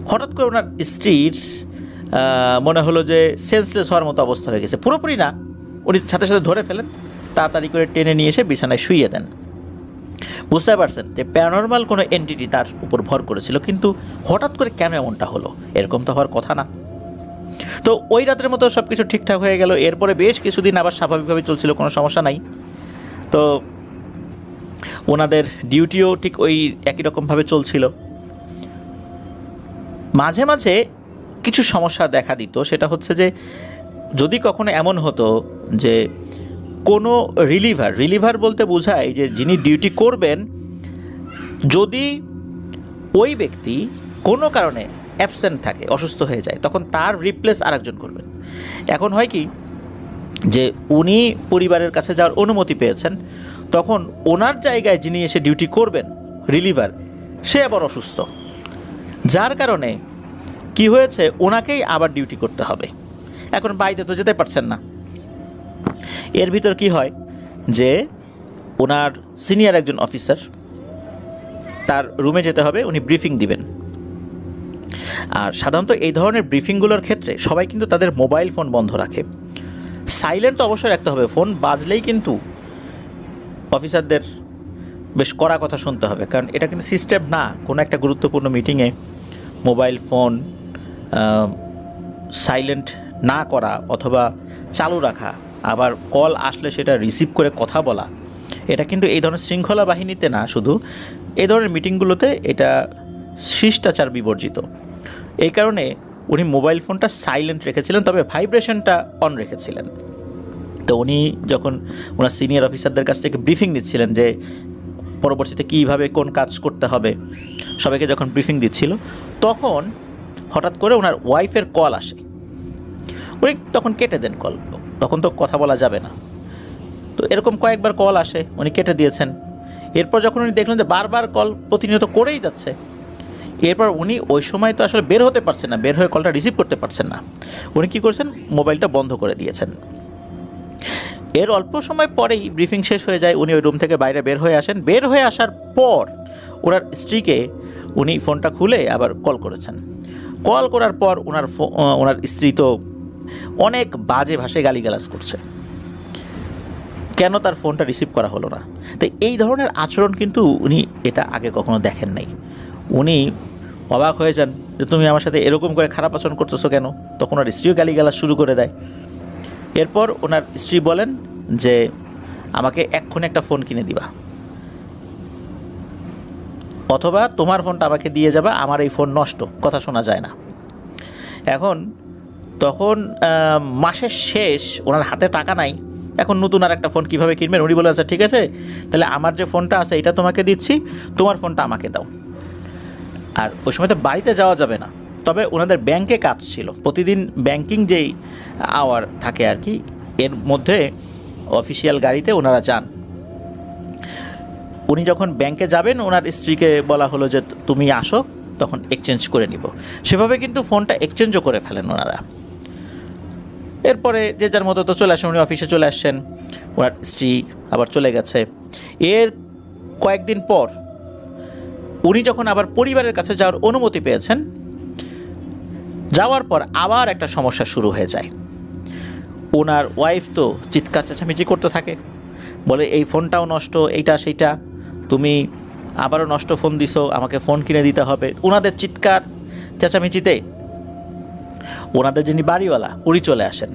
হঠাৎ করে ওনার স্ত্রীর মনে হলো যে সেন্সলেস হওয়ার মতো অবস্থা হয়ে গেছে, পুরোপুরি না, উনি সাথে সাথে ধরে ফেলেন, তাড়াতাড়ি করে টেনে নিয়ে এসে বিছানায় শুইয়ে দেন। বুঝতে পারছেন যে প্যারানরমাল কোনো এন্টিটি তার উপর ভর করেছিল, কিন্তু হঠাৎ করে কেন এমনটা হলো, এরকম তো হওয়ার কথা না। তো ওই রাতের মতো সব কিছু ঠিকঠাক হয়ে গেল। এরপরে বেশ কিছুদিন আবার স্বাভাবিকভাবে চলছিল, কোনো সমস্যা নাই। তো ওনাদের ডিউটিও ঠিক ওই একই রকমভাবে চলছিল। মাঝে মাঝে কিছু সমস্যা দেখা দিত, সেটা হচ্ছে যে যদি কখনো এমন হতো যে কোনো রিলিভার বলতে বোঝায় যে যিনি ডিউটি করবেন, যদি ওই ব্যক্তি কোনো কারণে অ্যাবসেন্ট থাকে, অসুস্থ হয়ে যায়, তখন তার রিপ্লেস আরেকজন করবেন। এখন হয় কি যে উনি পরিবারের কাছে যাওয়ার অনুমতি পেয়েছেন, তখন ওনার জায়গায় যিনি এসে ডিউটি করবেন, রিলিভার, সে আবার অসুস্থ, যার কারণে কি হয়েছে, ওনাকেই আবার ডিউটি করতে হবে। এখন বাড়িতে তো যেতে পারছেন না। এর ভিতর কি হয় যে ওনার সিনিয়র একজন অফিসার, তার রুমে যেতে হবে, উনি ব্রিফিং দিবেন। আর সাধারণত এই ধরনের ব্রিফিংগুলোর ক্ষেত্রে সবাই কিন্তু তাদের মোবাইল ফোন বন্ধ রাখে, সাইলেন্ট তো অবশ্যই রাখতে হবে, ফোন বাজলেই কিন্তু অফিসারদের বেশ কড়া কথা শুনতে হবে, কারণ এটা কিন্তু সিস্টেম না কোনো একটা গুরুত্বপূর্ণ মিটিংয়ে মোবাইল ফোন সাইলেন্ট না করা অথবা চালু রাখা, আবার কল আসলে সেটা রিসিভ করে কথা বলা, এটা কিন্তু এই ধরনের শৃঙ্খলা বাহিনীতে না, শুধু এই ধরনের মিটিংগুলোতে এটা শিষ্টাচার বিবর্জিত। এই কারণে উনি মোবাইল ফোনটা সাইলেন্ট রেখেছিলেন, তবে ভাইব্রেশনটা অন রেখেছিলেন। তো উনি যখন ওনার সিনিয়র অফিসারদের কাছ থেকে ব্রিফিং দিচ্ছিলেন যে পরবর্তীতে কীভাবে কোন কাজ করতে হবে, সবাইকে যখন ব্রিফিং দিচ্ছিল, তখন হঠাৎ করে ওনার ওয়াইফের কল আসে। উনি তখন কেটে দেন কল, তখন তো কথা বলা যাবে না। তো এরকম কয়েকবার কল আসে, উনি কেটে দিয়েছেন। এরপর যখন উনি দেখলেন যে বারবার কল প্রতিনিয়ত করেই যাচ্ছে, এরপর উনি ওই সময় তো আসলে বের হতে পারছেন না, বের হয়ে কলটা রিসিভ করতে পারছেন না, উনি কী করছেন, মোবাইলটা বন্ধ করে দিয়েছেন। এর অল্প সময় পরেই ব্রিফিং শেষ হয়ে যায়, উনি ওই রুম থেকে বাইরে বের হয়ে আসেন। বের হয়ে আসার পর ওনার স্ত্রীকে উনি ফোনটা খুলে আবার কল করেছেন। কল করার পর ওনার স্ত্রী তো অনেক বাজে ভাষায় গালিগালাজ করছে, কেন তার ফোনটা রিসিভ করা হলো না। তো এই ধরনের আচরণ কিন্তু উনি এটা আগে কখনো দেখেন নাই। উনি অবাক হয়ে যান যে তুমি আমার সাথে এরকম করে খারাপ আচরণ করতেছো কেন। তখন ওনার স্ত্রীও গালিগালাজ শুরু করে দেয়। এরপর ওনার স্ত্রী বলেন যে আমাকে এক্ষুনি একটা ফোন কিনে দিবা, অথবা তোমার ফোনটা আমাকে দিয়ে যাবা, আমার এই ফোন নষ্ট, কথা শোনা যায় না। তখন মাসের শেষ, ওনার হাতে টাকা নাই, এখন নতুন আর একটা ফোন কীভাবে কিনবেন। উনি বলে আচ্ছা ঠিক আছে, তাহলে আমার যে ফোনটা আছে এটা তোমাকে দিচ্ছি, তোমার ফোনটা আমাকে দাও। আর ওই সময় তো বাড়িতে যাওয়া যাবে না, তবে ওনাদের ব্যাংকে কাজ ছিল, প্রতিদিন ব্যাংকিং যেই আওয়ার থাকে আর কি, এর মধ্যে অফিসিয়াল গাড়িতে ওনারা যান। উনি যখন ব্যাংকে যাবেন, ওনার স্ত্রীকে বলা হলো যে তুমি আসো, তখন এক্সচেঞ্জ করে নিব। সেভাবে কিন্তু ফোনটা এক্সচেঞ্জও করে ফেলেন ওনারা। এরপরে যে যার মতো তো চলে আসেন, উনি অফিসে চলে আসছেন, ওনার স্ত্রী আবার চলে গেছে। এর কয়েকদিন পর উনি যখন আবার পরিবারের কাছে যাওয়ার অনুমতি পেয়েছেন, যাওয়ার পর আবার একটা সমস্যা শুরু হয়ে যায়। ওনার ওয়াইফ তো চিৎকার চেঁচামেচি করতে থাকে, বলে এই ফোনটাও নষ্ট, এইটা সেইটা, তুমি আবারও নষ্ট ফোন দিছো, আমাকে ফোন কিনে দিতে হবে। ওনাদের চিৎকার চেঁচামেচিতে ওনাদের যিনি বাড়িওয়ালা উনি চলে আসেন।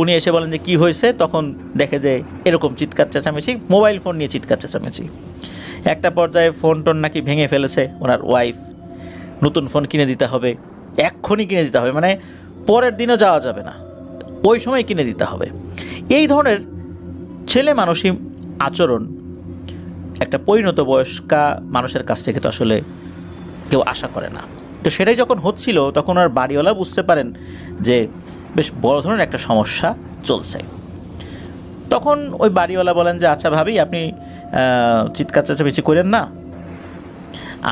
উনি এসে বলেন যে কী হয়েছে, তখন দেখে যে এরকম চিৎকার চেঁচামেচি, মোবাইল ফোন নিয়ে চিৎকার চেঁচামেচি। একটা পর্যায়ে ফোন টোন নাকি ভেঙে ফেলেছে ওনার ওয়াইফ, নতুন ফোন কিনে দিতে হবে, এক্ষুনি কিনে দিতে হবে, মানে পরের দিনও যাওয়া যাবে না, ওই সময় কিনে দিতে হবে। এই ধরনের ছেলে মানুষই আচরণ একটা পরিণত বয়স্কা মানুষের কাছ থেকে তো আসলে কেউ আশা করে না। তো সেটাই যখন হচ্ছিল তখন আর বাড়িওয়ালা বুঝতে পারেন যে বেশ বড় ধরনের একটা সমস্যা চলছে। তখন ওই বাড়িওয়ালা বলেন যে আচ্ছা ভাবি, আপনি চিৎকার চেঁচামেচি করেন না,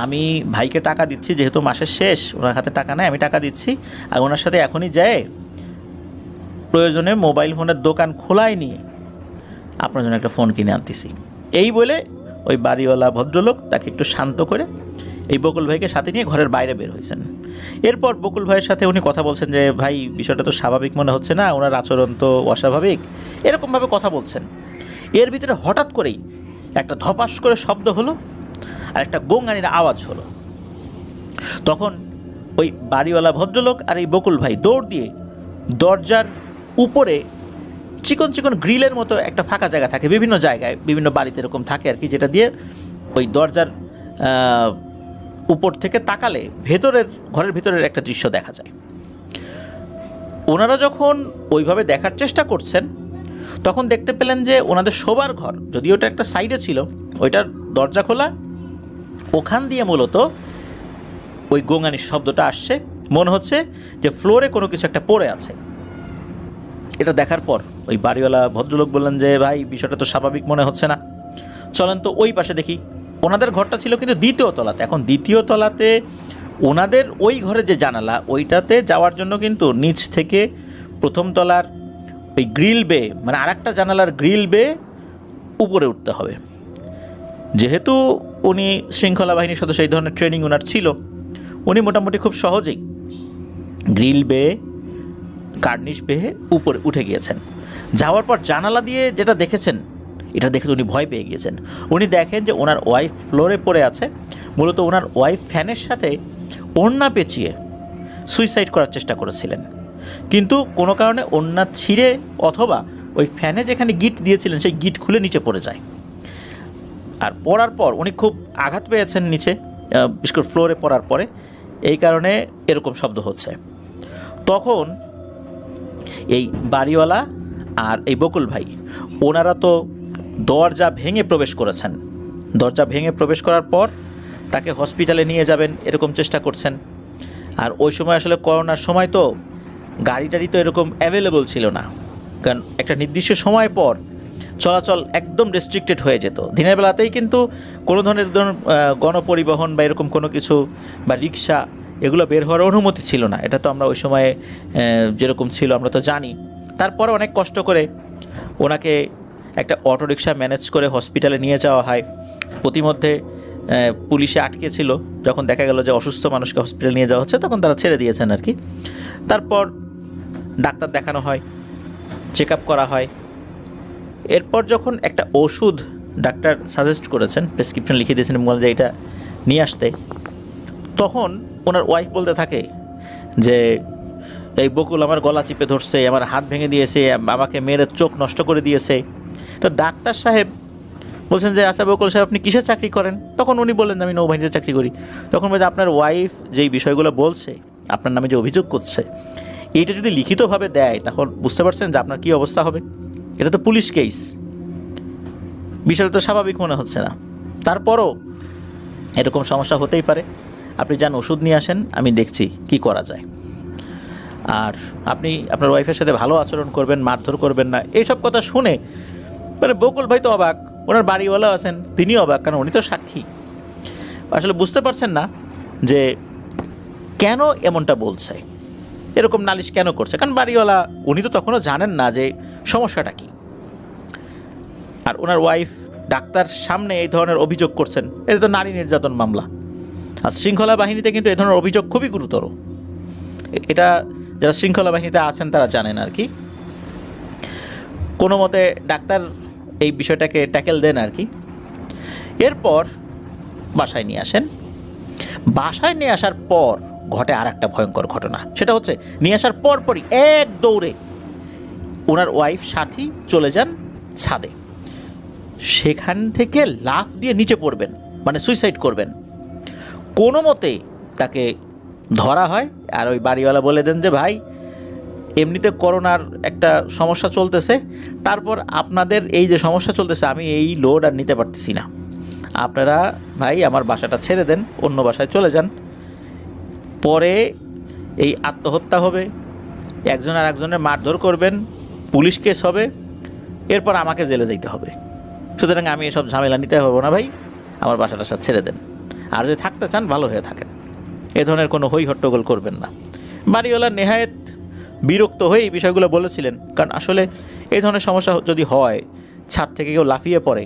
আমি ভাইকে টাকা দিচ্ছি, যেহেতু মাসের শেষ, ওনার হাতে টাকা নেই, আমি টাকা দিচ্ছি, আর ওনার সাথে এখনই যায় প্রয়োজনে মোবাইল ফোনের দোকান খোলাই নিয়ে আপনার জন্য একটা ফোন কিনে আনতেছি। এই বলে ওই বাড়িওয়ালা ভদ্রলোক তাকে একটু শান্ত করে এই বকুল ভাইকে সাথে নিয়ে ঘরের বাইরে বের হয়েছেন। এরপর বকুল ভাইয়ের সাথে উনি কথা বলছেন যে ভাই, বিষয়টা তো স্বাভাবিক মনে হচ্ছে না, ওনার আচরণ তো অস্বাভাবিক, এরকমভাবে কথা বলছেন। এর ভিতরে হঠাৎ করেই একটা ধপাস করে শব্দ হলো আর একটা গোঙানির আওয়াজ হলো। তখন ওই বাড়িওয়ালা ভদ্রলোক আর এই বকুল ভাই দৌড় দিয়ে দরজার উপরে চিকন চিকন গ্রিলের মতো একটা ফাঁকা জায়গা থাকে, বিভিন্ন জায়গায় বিভিন্ন বাড়িতে এরকম থাকে আর কি, যেটা দিয়ে ওই দরজার উপর থেকে তাকালে ঘরের ভিতরের একটা দৃশ্য দেখা যায়। ওনারা যখন ওইভাবে দেখার চেষ্টা করছেন তখন দেখতে পেলেন যে ওনাদের শোবার ঘর, যদি ওটা একটা সাইডে ছিল, ওইটার দরজা খোলা, ওখান দিয়ে মূলত ওই গোঙানির শব্দটা আসছে। মনে হচ্ছে যে ফ্লোরে কোনো কিছু একটা পড়ে আছে। এটা দেখার পর ওই বাড়িওয়ালা ভদ্রলোক বললেন যে ভাই, বিষয়টা তো স্বাভাবিক মনে হচ্ছে না, চলেন তো ওই পাশে দেখি। ওনাদের ঘরটা ছিল কিন্তু দ্বিতীয় তলাতে। এখন দ্বিতীয় তলাতে ওনাদের ওই ঘরের যে জানালা, ওইটাতে যাওয়ার জন্য কিন্তু নিচ থেকে প্রথম তলার ওই গ্রিল বে, মানে আরেকটা জানালার গ্রিল বে উপরে উঠতে হবে। যেহেতু উনি শৃঙ্খলা বাহিনীর সদস্য, এই ধরনের ট্রেনিং ওনার ছিল, উনি মোটামুটি খুব সহজেই গ্রিল বে, কার্নিশ বেয়ে উপরে উঠে গিয়েছেন। যাওয়ার পর জানালা দিয়ে যেটা দেখেছেন, এটা দেখে উনি ভয় পেয়ে গিয়েছেন। উনি দেখেন যে ওনার ওয়াইফ ফ্লোরে পড়ে আছে। মূলত ওনার ওয়াইফ ফ্যানের সাথে ওড়না পেঁচিয়ে সুইসাইড করার চেষ্টা করেছিলেন, কিন্তু কোনো কারণে ওড়না ছিঁড়ে অথবা ওই ফ্যানে যেখানে গিট দিয়েছিলেন সেই গিট খুলে নিচে পড়ে যায়। আর পড়ার পর উনি খুব আঘাত পেয়েছেন নিচে, বিশেষ করে ফ্লোরে পড়ার পরে, এই কারণে এরকম শব্দ হচ্ছে। তখন এই বাড়িওয়ালা আর এই বকুল ভাই, ওনারা তো দরজা ভেঙে প্রবেশ করেছেন। দরজা ভেঙে প্রবেশ করার পর তাকে হসপিটালে নিয়ে যাবেন এরকম চেষ্টা করছেন। আর ওই সময় আসলে করোনার সময় তো গাড়ি টাড়ি তো এরকম অ্যাভেলেবল ছিল না, কারণ একটা নির্দিষ্ট সময় পর চলাচল একদম রেস্ট্রিক্টেড হয়ে যেত। দিনের বেলাতেই কিন্তু কোনো ধরনের গণপরিবহন বা এরকম কোনো কিছু বা রিক্সা এগুলো বের হওয়ার অনুমতি ছিল না। এটা তো আমরা ওই সময়ে যেরকম ছিল আমরা তো জানি। তারপরে অনেক কষ্ট করে ওনাকে একটা অটোরিকশা ম্যানেজ করে হসপিটালে নিয়ে যাওয়া হয়। প্রতিমধ্যে পুলিশে আটকে ছিল, যখন দেখা গেল যে অসুস্থ মানুষকে হসপিটালে নিয়ে যাওয়া হচ্ছে তখন তারা ছেড়ে দিয়েছেন আর কি। তারপর ডাক্তার দেখানো হয়, চেক আপ করা হয়। এরপর যখন একটা ওষুধ ডাক্তার সাজেস্ট করেছেন, প্রেসক্রিপশন লিখে দিয়েছেন এবং যে এটা নিয়ে আসতে, তখন ওনার ওয়াইফ বলতে থাকে যে এই বকুল আমার গলা চিপে ধরছে, আমার হাত ভেঙে দিয়েছে, আমাকে মেরে চোখ নষ্ট করে দিয়েছে। তো ডাক্তার সাহেব বলছেন যে আচ্ছা বকুল সাহেব, আপনি কিসের চাকরি করেন? তখন উনি বললেন আমি নৌবাহিনীতে চাকরি করি। তখন বলছে আপনার ওয়াইফ যেই বিষয়গুলো বলছে, আপনার নামে যে অভিযোগ করছে, এইটা যদি লিখিতভাবে দেয় তখন বুঝতে পারছেন যে আপনার কী অবস্থা হবে। এটা তো পুলিশ কেস, বিষয়টা তো স্বাভাবিক মনে হচ্ছে না। তারপরও এরকম সমস্যা হতেই পারে, আপনি যান ওষুধ নিয়ে আসেন, আমি দেখছি কি করা যায়। আর আপনি আপনার ওয়াইফের সাথে ভালো আচরণ করবেন, মারধর করবেন না। এইসব কথা শুনে মানে বকুল ভাই তো অবাক, ওনার বাড়িওয়ালা আছেন তিনিও অবাক, কারণ উনি তো সাক্ষী। আসলে বুঝতে পারছেন না যে কেন এমনটা বলছে, এরকম নালিশ কেন করছে। কারণ বাড়িওয়ালা উনি তো তখনও জানেন না যে সমস্যাটা কী। আর ওনার ওয়াইফ ডাক্তার সামনে এই ধরনের অভিযোগ করছেন, এটা তো নারী নির্যাতন মামলা। আর শৃঙ্খলা বাহিনীতে কিন্তু এই ধরনের অভিযোগ খুবই গুরুতর। এটা যারা শৃঙ্খলা বাহিনীতে আছেন তারা জানেন আর কি। কোনো মতে ডাক্তার এই বিষয়টাকে ট্যাকেল দেন আর কি। এরপর বাসায় নিয়ে আসেন। বাসায় নিয়ে আসার পর ঘটে আর একটা ভয়ঙ্কর ঘটনা। সেটা হচ্ছে নিয়ে আসার পরপরই এক দৌড়ে ওনার ওয়াইফ সাথী চলে যান ছাদে। সেখান থেকে লাফ দিয়ে নিচে পড়বেন। মানে সুইসাইড করবেন, কোনো মতে তাকে ধরা হয়। আর ওই বাড়িওয়ালা বলে দেন যে ভাই এমনিতে করোনার একটা সমস্যা চলতেছে, তারপর আপনাদের এই যে সমস্যা চলতেছে আমি এই লোড আর নিতে পারতেছি না, আপনারা ভাই আমার বাসাটা ছেড়ে দেন, অন্য বাসায় চলে যান। পরে এই আত্মহত্যা হবে, একজন আর একজনের মারধর করবেন, পুলিশ কেস হবে, এরপর আমাকে জেলে যেতে হবে। সুতরাং আমি এসব ঝামেলা নিতে হবে না ভাই, আমার বাসাটা ছেড়ে দেন, আর যদি থাকতে চান ভালো হয়ে থাকেন, এ ধরনের কোনো হই হট্টগোল করবেন না। বাড়িওয়ালা নেহায়েত বিরক্ত হয়ে এই বিষয়গুলো বলেছিলেন, কারণ আসলে এই ধরনের সমস্যা যদি হয়, ছাদ থেকে কেউ লাফিয়ে পড়ে,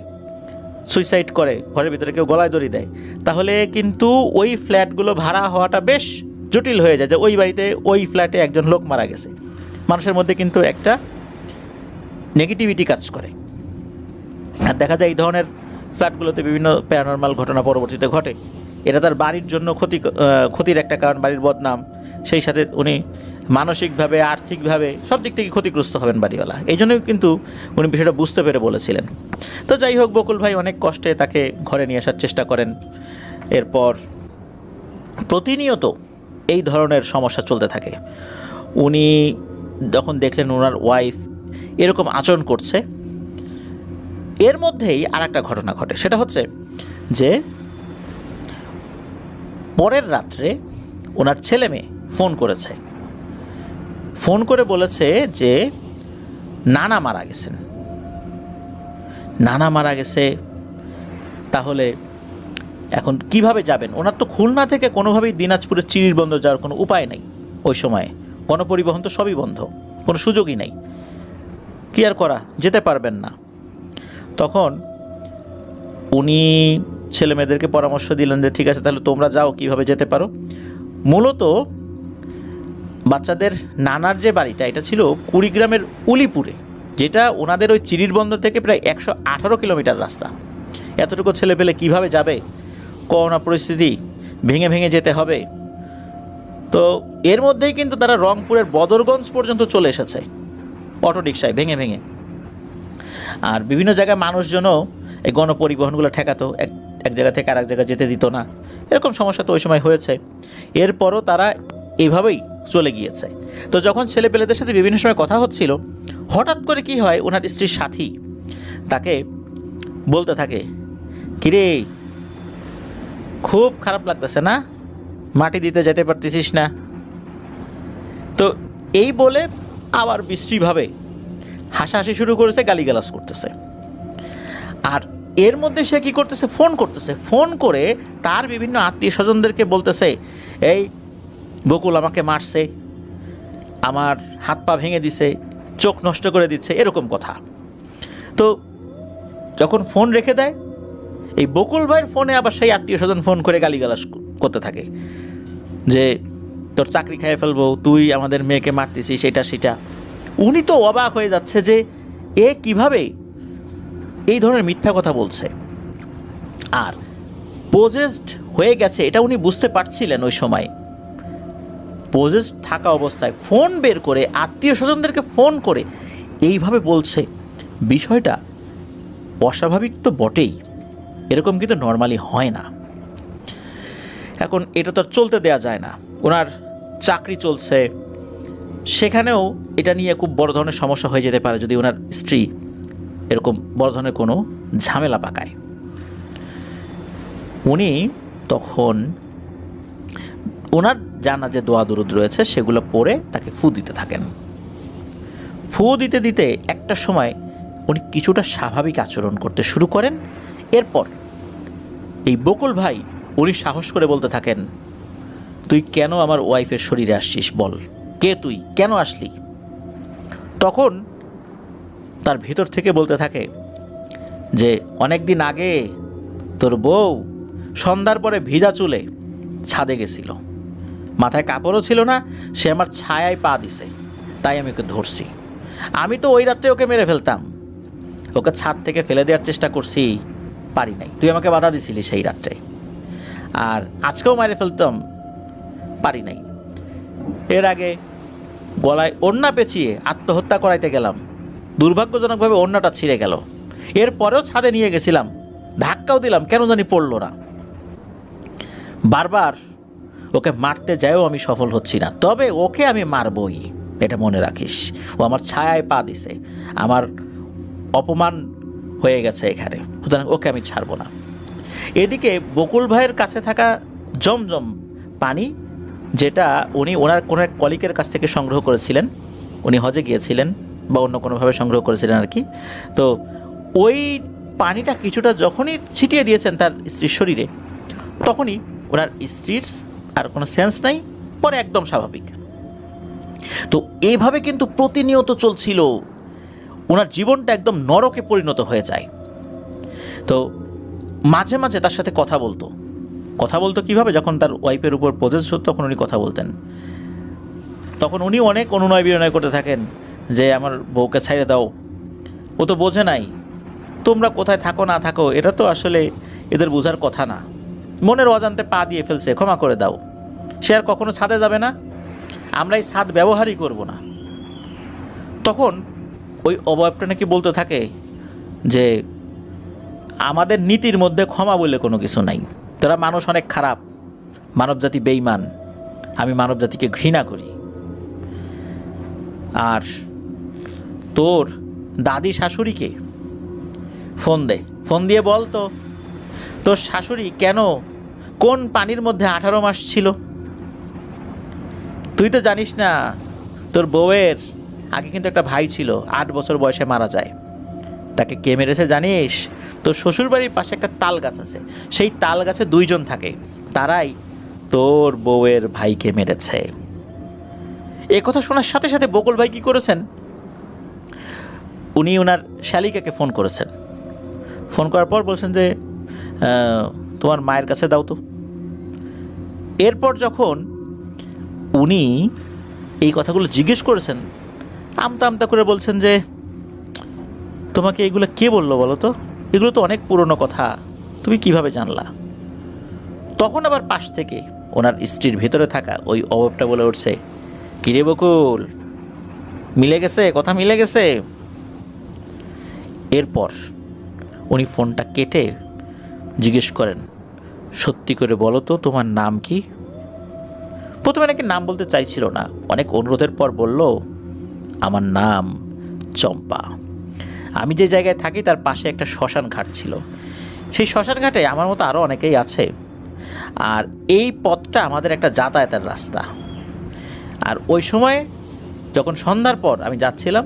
সুইসাইড করে, ঘরের ভিতরে কেউ গলায় দড়ি দেয়, তাহলে কিন্তু ওই ফ্ল্যাটগুলো ভাড়া হওয়াটা বেশ জটিল হয়ে যায়, যে ওই বাড়িতে ওই ফ্ল্যাটে একজন লোক মারা গেছে। মানুষের মধ্যে কিন্তু একটা নেগেটিভিটি কাজ করে। আর দেখা যায় এই ধরনের ফ্ল্যাটগুলোতে বিভিন্ন প্যারানরমাল ঘটনা পরবর্তীতে ঘটে। এটা তার বাড়ির জন্য ক্ষতির একটা কারণ, বাড়ির বদনাম, সেই সাথে উনি মানসিকভাবে আর্থিকভাবে সব দিক থেকে ক্ষতিগ্রস্ত হবেন বাড়িওয়ালা। এই জন্যই কিন্তু উনি বিষয়টা বুঝতে পেরে বলেছিলেন। তো যাই হোক, বকুল ভাই অনেক কষ্টে তাকে ঘরে নিয়ে আসার চেষ্টা করেন। এরপর প্রতিনিয়ত এই ধরনের সমস্যা চলতে থাকে। উনি যখন দেখলেন ওনার ওয়াইফ এরকম আচরণ করছে, এর মধ্যেই আর একটা ঘটনা ঘটে। সেটা হচ্ছে যে পরের রাত্রে ওনার ছেলে মেয়ে ফোন করেছে, ফোন করে বলেছে যে নানা মারা গেছেন, নানা মারা গেছে। তাহলে এখন কিভাবে যাবেন? ওনার তো খুলনা থেকে কোনোভাবেই দিনাজপুরের চিরির বন্দর যাওয়ার কোনো উপায় নেই। ওই সময়ে গণপরিবহন তো সবই বন্ধ, কোনো সুযোগই নেই, কি আর করা, যেতে পারবেন না। তখন উনি ছেলে মেয়েদেরকে পরামর্শ দিলেন যে ঠিক আছে, তাহলে তোমরা যাও, কিভাবে যেতে পারো। মূলত বাচ্চাদের নানার যে বাড়িটা, এটা ছিল কুড়িগ্রামের উলিপুরে, যেটা ওনাদের ওই চিরির বন্দর থেকে প্রায় 118 কিলোমিটার রাস্তা। এতটুকু ছেলে পেলে কীভাবে যাবে? করোনা পরিস্থিতি, ভেঙে ভেঙে যেতে হবে। তো এর মধ্যেই কিন্তু তারা রংপুরের বদরগঞ্জ পর্যন্ত চলে এসেছে অটো রিকশায় ভেঙে ভেঙে। আর বিভিন্ন জায়গায় মানুষজনও এই গণপরিবহনগুলো ঠেকাতো, এক জায়গা থেকে আরেক জায়গায় যেতে দিত না। এরকম সমস্যা তো ওই সময় হয়েছে। এরপরও তারা এভাবেই চলে গিয়েছে। তো যখন ছেলেপেলেদের সাথে বিভিন্ন সময় কথা হচ্ছিল, হঠাৎ করে কি হয়, ওনার স্ত্রীর সাথী তাকে বলতে থাকে, কিরে খুব খারাপ লাগতেছে না, মাটি দিতে যেতে পারতেছিস না? তো এই বলে আবার বিশ্রীভাবে হাসাহাসি শুরু করেছে, গালিগালাজ করতেছে। আর এর মধ্যে সে কী করতেছে, ফোন করতেছে, ফোন করে তার বিভিন্ন আত্মীয় স্বজনদেরকে বলতেছে, এই বকুল আমাকে মারছে, আমার হাত পা ভেঙে দিছে, চোখ নষ্ট করে দিচ্ছে, এরকম কথা। তো যখন ফোন রেখে দেয়, এই বকুল ভাইয়ের ফোনে আবার সেই আত্মীয় স্বজন ফোন করে গালিগালাজ করতে থাকে যে তোর চাকরি খেয়ে ফেলবো, তুই আমাদের মেয়েকে মারতেছিস, এটা সেটা। উনি তো অবাক হয়ে যাচ্ছে যে এ কিভাবে এই ধরনের মিথ্যা কথা বলছে। আর পজেসড হয়ে গেছে এটা উনি বুঝতে পারছিলেন। ওই সময় পজেসড থাকা অবস্থায় ফোন বের করে আত্মীয় স্বজনদেরকে ফোন করে এইভাবে বলছে, বিষয়টা অস্বাভাবিক তো বটেই, এরকম কিন্তু নর্মালি হয় না। এখন এটা তো চলতে দেয়া যায় না, ওনার চাকরি চলছে, সেখানেও এটা নিয়ে খুব বড় ধরনের সমস্যা হয়ে যেতে পারে যদি ওনার স্ত্রী এরকম বড় ধরনের কোনো ঝামেলা পাকায়। উনি তখন ওনার জানা যে দোয়া দুরুদ রয়েছে সেগুলো পড়ে তাকে ফু দিতে থাকেন। ফু দিতে দিতে একটা সময় উনি কিছুটা স্বাভাবিক আচরণ করতে শুরু করেন। এরপর এই বকুল ভাই উনি সাহস করে বলতে থাকেন, তুই কেন আমার ওয়াইফের শরীরে আসছিস, বল কে তুই, কেন আসলি? তখন তার ভিতর থেকে বলতে থাকে যে অনেক দিন আগে তোর বউ সন্ধ্যার পরে ভিজা চুলে ছাদে গেছিল, মাথায় কাপড়ও ছিল না, সে আমার ছায়ায় পা দিছে, তাই আমি ওকে ধরছি। আমি তো ওই রাত্রে ওকে মেরে ফেলতাম, ওকে ছাদ থেকে ফেলে দেওয়ার চেষ্টা করছি, পারি নাই, তুই আমাকে বাধা দিছিলি সেই রাত্রে। আর আজকেও মেরে ফেলতাম, পারি নাই। এর আগে গলায় ওড়না পেঁচিয়ে আত্মহত্যা করাইতে গেলাম, দুর্ভাগ্যজনকভাবে ওড়নাটা ছিঁড়ে গেল। এরপরেও ছাদে নিয়ে গেছিলাম, ধাক্কাও দিলাম, কেন জানি পড়লো না, বারবার ওকে মারতে যায়ও আমি সফল হচ্ছি না, তবে ওকে আমি মারবই, এটা মনে রাখিস। ও আমার ছায়ায় পা দিছে, আমার অপমান হয়ে গেছে এখানে, সুতরাং ওকে আমি ছাড়বো না। এদিকে বকুল ভাইয়ের কাছে থাকা জমজম পানি, যেটা উনি ওনার কোনো এক কলিকের কাছ থেকে সংগ্রহ করেছিলেন, উনি হজে গিয়েছিলেন বা অন্য কোনোভাবে সংগ্রহ করেছিলেন আর কি। তো ওই পানিটা কিছুটা যখনই ছিটিয়ে দিয়েছেন তার স্ত্রীর শরীরে, তখনই ওনার স্ত্রীর আর কোনো সেন্স নাই, পরে একদম স্বাভাবিক। তো এইভাবে কিন্তু প্রতিনিয়ত চলছিল, ওনার জীবনটা একদম নরকে পরিণত হয়ে যায়। তো মাঝে মাঝে তার সাথে কথা বলতো কীভাবে, যখন তার ওয়াইফের উপর পজেস হতো তখন উনি কথা বলতেন। তখন উনি অনেক অনুনয় বিনয় করতে থাকেন যে আমার বউকে ছাইড়ে দাও, ও তো বোঝে নাই, তোমরা কোথায় থাকো না থাকো এটা তো আসলে এদের বোঝার কথা না, মনের অজান্তে পা দিয়ে ফেলছে, ক্ষমা করে দাও, সে আর কখনো ছাদে যাবে না, আমরা এই ছাদ ব্যবহারই করব না। তখন ওই অবয়বটা নাকি বলতে থাকে যে আমাদের নীতির মধ্যে ক্ষমা বলে কোনো কিছু নাই, তোরা মানুষ অনেক খারাপ, মানবজাতি বেঈমান, আমি মানবজাতিকে ঘৃণা করি। আর তোর দাদি শাশুড়িকে ফোন দিয়ে বল তো তোর শাশুড়ি কেন কোন পানির মধ্যে 18 মাস ছিল। তুই তো জানিস না তোর বউয়ের আগে কিন্তু একটা ভাই ছিল, 8 বছর বয়সে মারা যায়। তাকে কে মেরেছে জানিস? তোর শ্বশুরবাড়ির পাশে একটা তাল গাছ আছে, সেই তাল গাছে 2 জন থাকে, তারাই তোর বউয়ের ভাইকে মেরেছে। এ কথা শোনার সাথে সাথে বকুল ভাই কী করেছেন, উনি ওনার শালিকাকে ফোন করেছেন। ফোন করার পর বলছেন যে তোমার মায়ের কাছে দাও তো। এরপর যখন উনি এই কথাগুলো জিজ্ঞেস করেছেন, আমতা আমতা করে বলছেন যে তোমাকে এগুলো কে বললো বলো তো, এগুলো তো অনেক পুরনো কথা, তুমি কিভাবে জানলা? তখন আবার পাশ থেকে ওনার স্ত্রীর ভেতরে থাকা ওই অভাবটা বলে উঠছে, কিরে বকুল, মিলে গেছে, কথা মিলে গেছে। এরপর উনি ফোনটা কেটে জিজ্ঞেস করেন, সত্যি করে বলো তো তোমার নাম কি? প্রথমে নাকি নাম বলতে চাইছিল না, অনেক অনুরোধের পর বলল, আমার নাম চম্পা। আমি যে জায়গায় থাকি তার পাশে একটা শ্মশান ঘাট ছিল, সেই শ্মশান ঘাটে আমার মতো আরও অনেকেই আছে, আর এই পথটা আমাদের একটা যাতায়াতের রাস্তা। আর ওই সময় যখন সন্ধ্যার পর আমি যাচ্ছিলাম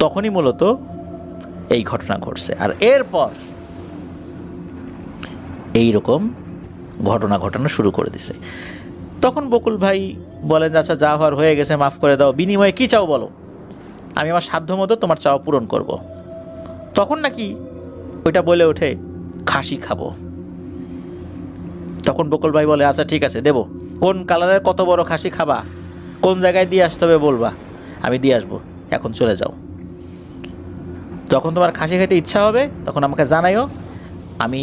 তখনই মূলত এই ঘটনা ঘটছে। আর এরপর এই রকম ঘটনা শুরু করে দিছে। তখন বকুল ভাই বলেন, আচ্ছা যা হওয়ার হয়ে গেছে, মাফ করে দাও, বিনিময়ে কী চাও বলো, আমি আমার সাধ্য মতো তোমার চাওয়া পূরণ করব। তখন নাকি ওইটা বলে ওঠে, খাসি খাবো। তখন বকুল ভাই বলে, আচ্ছা ঠিক আছে দেবো, কোন কালারের কত বড় খাসি খাবা, কোন জায়গায় দিয়ে আসতে হবে বলবা, আমি দিয়ে আসবো, এখন চলে যাও। যখন তোমার খাসি খেতে ইচ্ছা হবে তখন আমাকে জানাইও, আমি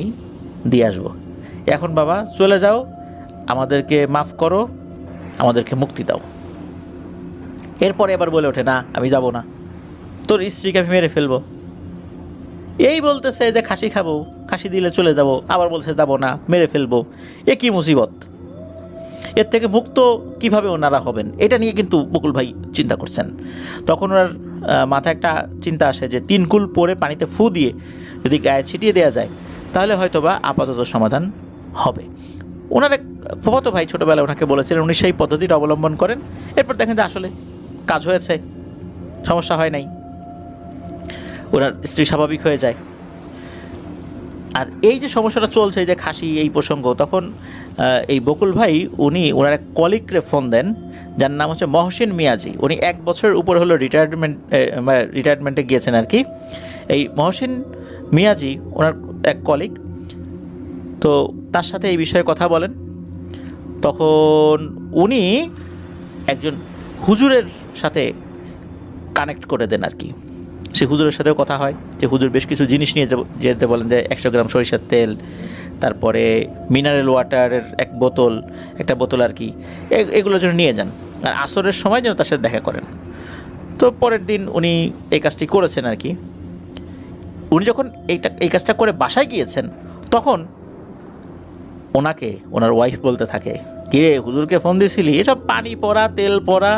দিয়ে আসবো। এখন বাবা চলে যাও, আমাদেরকে মাফ করো, আমাদেরকে মুক্তি দাও। এরপরে আবার বলে ওঠে, না আমি যাব না, তোর স্ত্রীকে আমি মেরে ফেলবো। এই বলতেছে যে খাসি খাবো, খাসি দিলে চলে যাব, আবার বলছে যাবো না, মেরে ফেলবো। এ কি মুসিবত, এর থেকে মুক্ত কিভাবে ওনারা হবেন, এটা নিয়ে কিন্তু বকুল ভাই চিন্তা করছেন। তখন ওনার মাথায় একটা চিন্তা আসে যে 3 কুল পরে পানিতে ফু দিয়ে যদি গায়ে ছিটিয়ে দেওয়া যায় তাহলে হয়তো বা আপাতত সমাধান হবে। ওনার এক ফুফাতো ভাই ছোটোবেলায় ওনাকে বলেছিলেন, উনি সেই পদ্ধতিটা অবলম্বন করেন। এরপর দেখেন যে আসলে কাজ হয়েছে, সমস্যা হয় নাই, ওনার স্ত্রী স্বাভাবিক হয়ে যায়। আর এই যে সমস্যাটা চলছে, এই যে খাসি এই প্রসঙ্গ, তখন এই বকুল ভাই উনি ওনার এক কলিগকে ফোন দেন, যার নাম হচ্ছে মহসিন মিয়াজি। উনি 1 বছরের উপর হলো রিটায়ারমেন্টে গিয়েছেন আর কি। এই মহসিন মিয়াজি ওনার এক কলিগ, তো তার সাথে এই বিষয়ে কথা বলেন। তখন উনি একজন হুজুরের সাথে কানেক্ট করে দেন আর কি। সে হুজুরের সাথেও কথা হয়, যে হুজুর বেশ কিছু জিনিস নিয়ে যেতে বলেন, যে 100 গ্রাম সরিষার তেল, তারপরে মিনারেল ওয়াটারের একটা বোতল আর কি, এগুলো যেন নিয়ে যান, আর আসরের সময় যেন তার সাথে দেখা করেন। তো পরের দিন উনি এই কাজটি করেছেন আর কি। উনি যখন এই কাজটা করে বাসায় গিয়েছেন, তখন ওনাকে ওনার ওয়াইফ বলতে থাকে, কিরে হুজুরকে ফোন দিয়েছিলি? এসব পানি পড়া তেল পড়া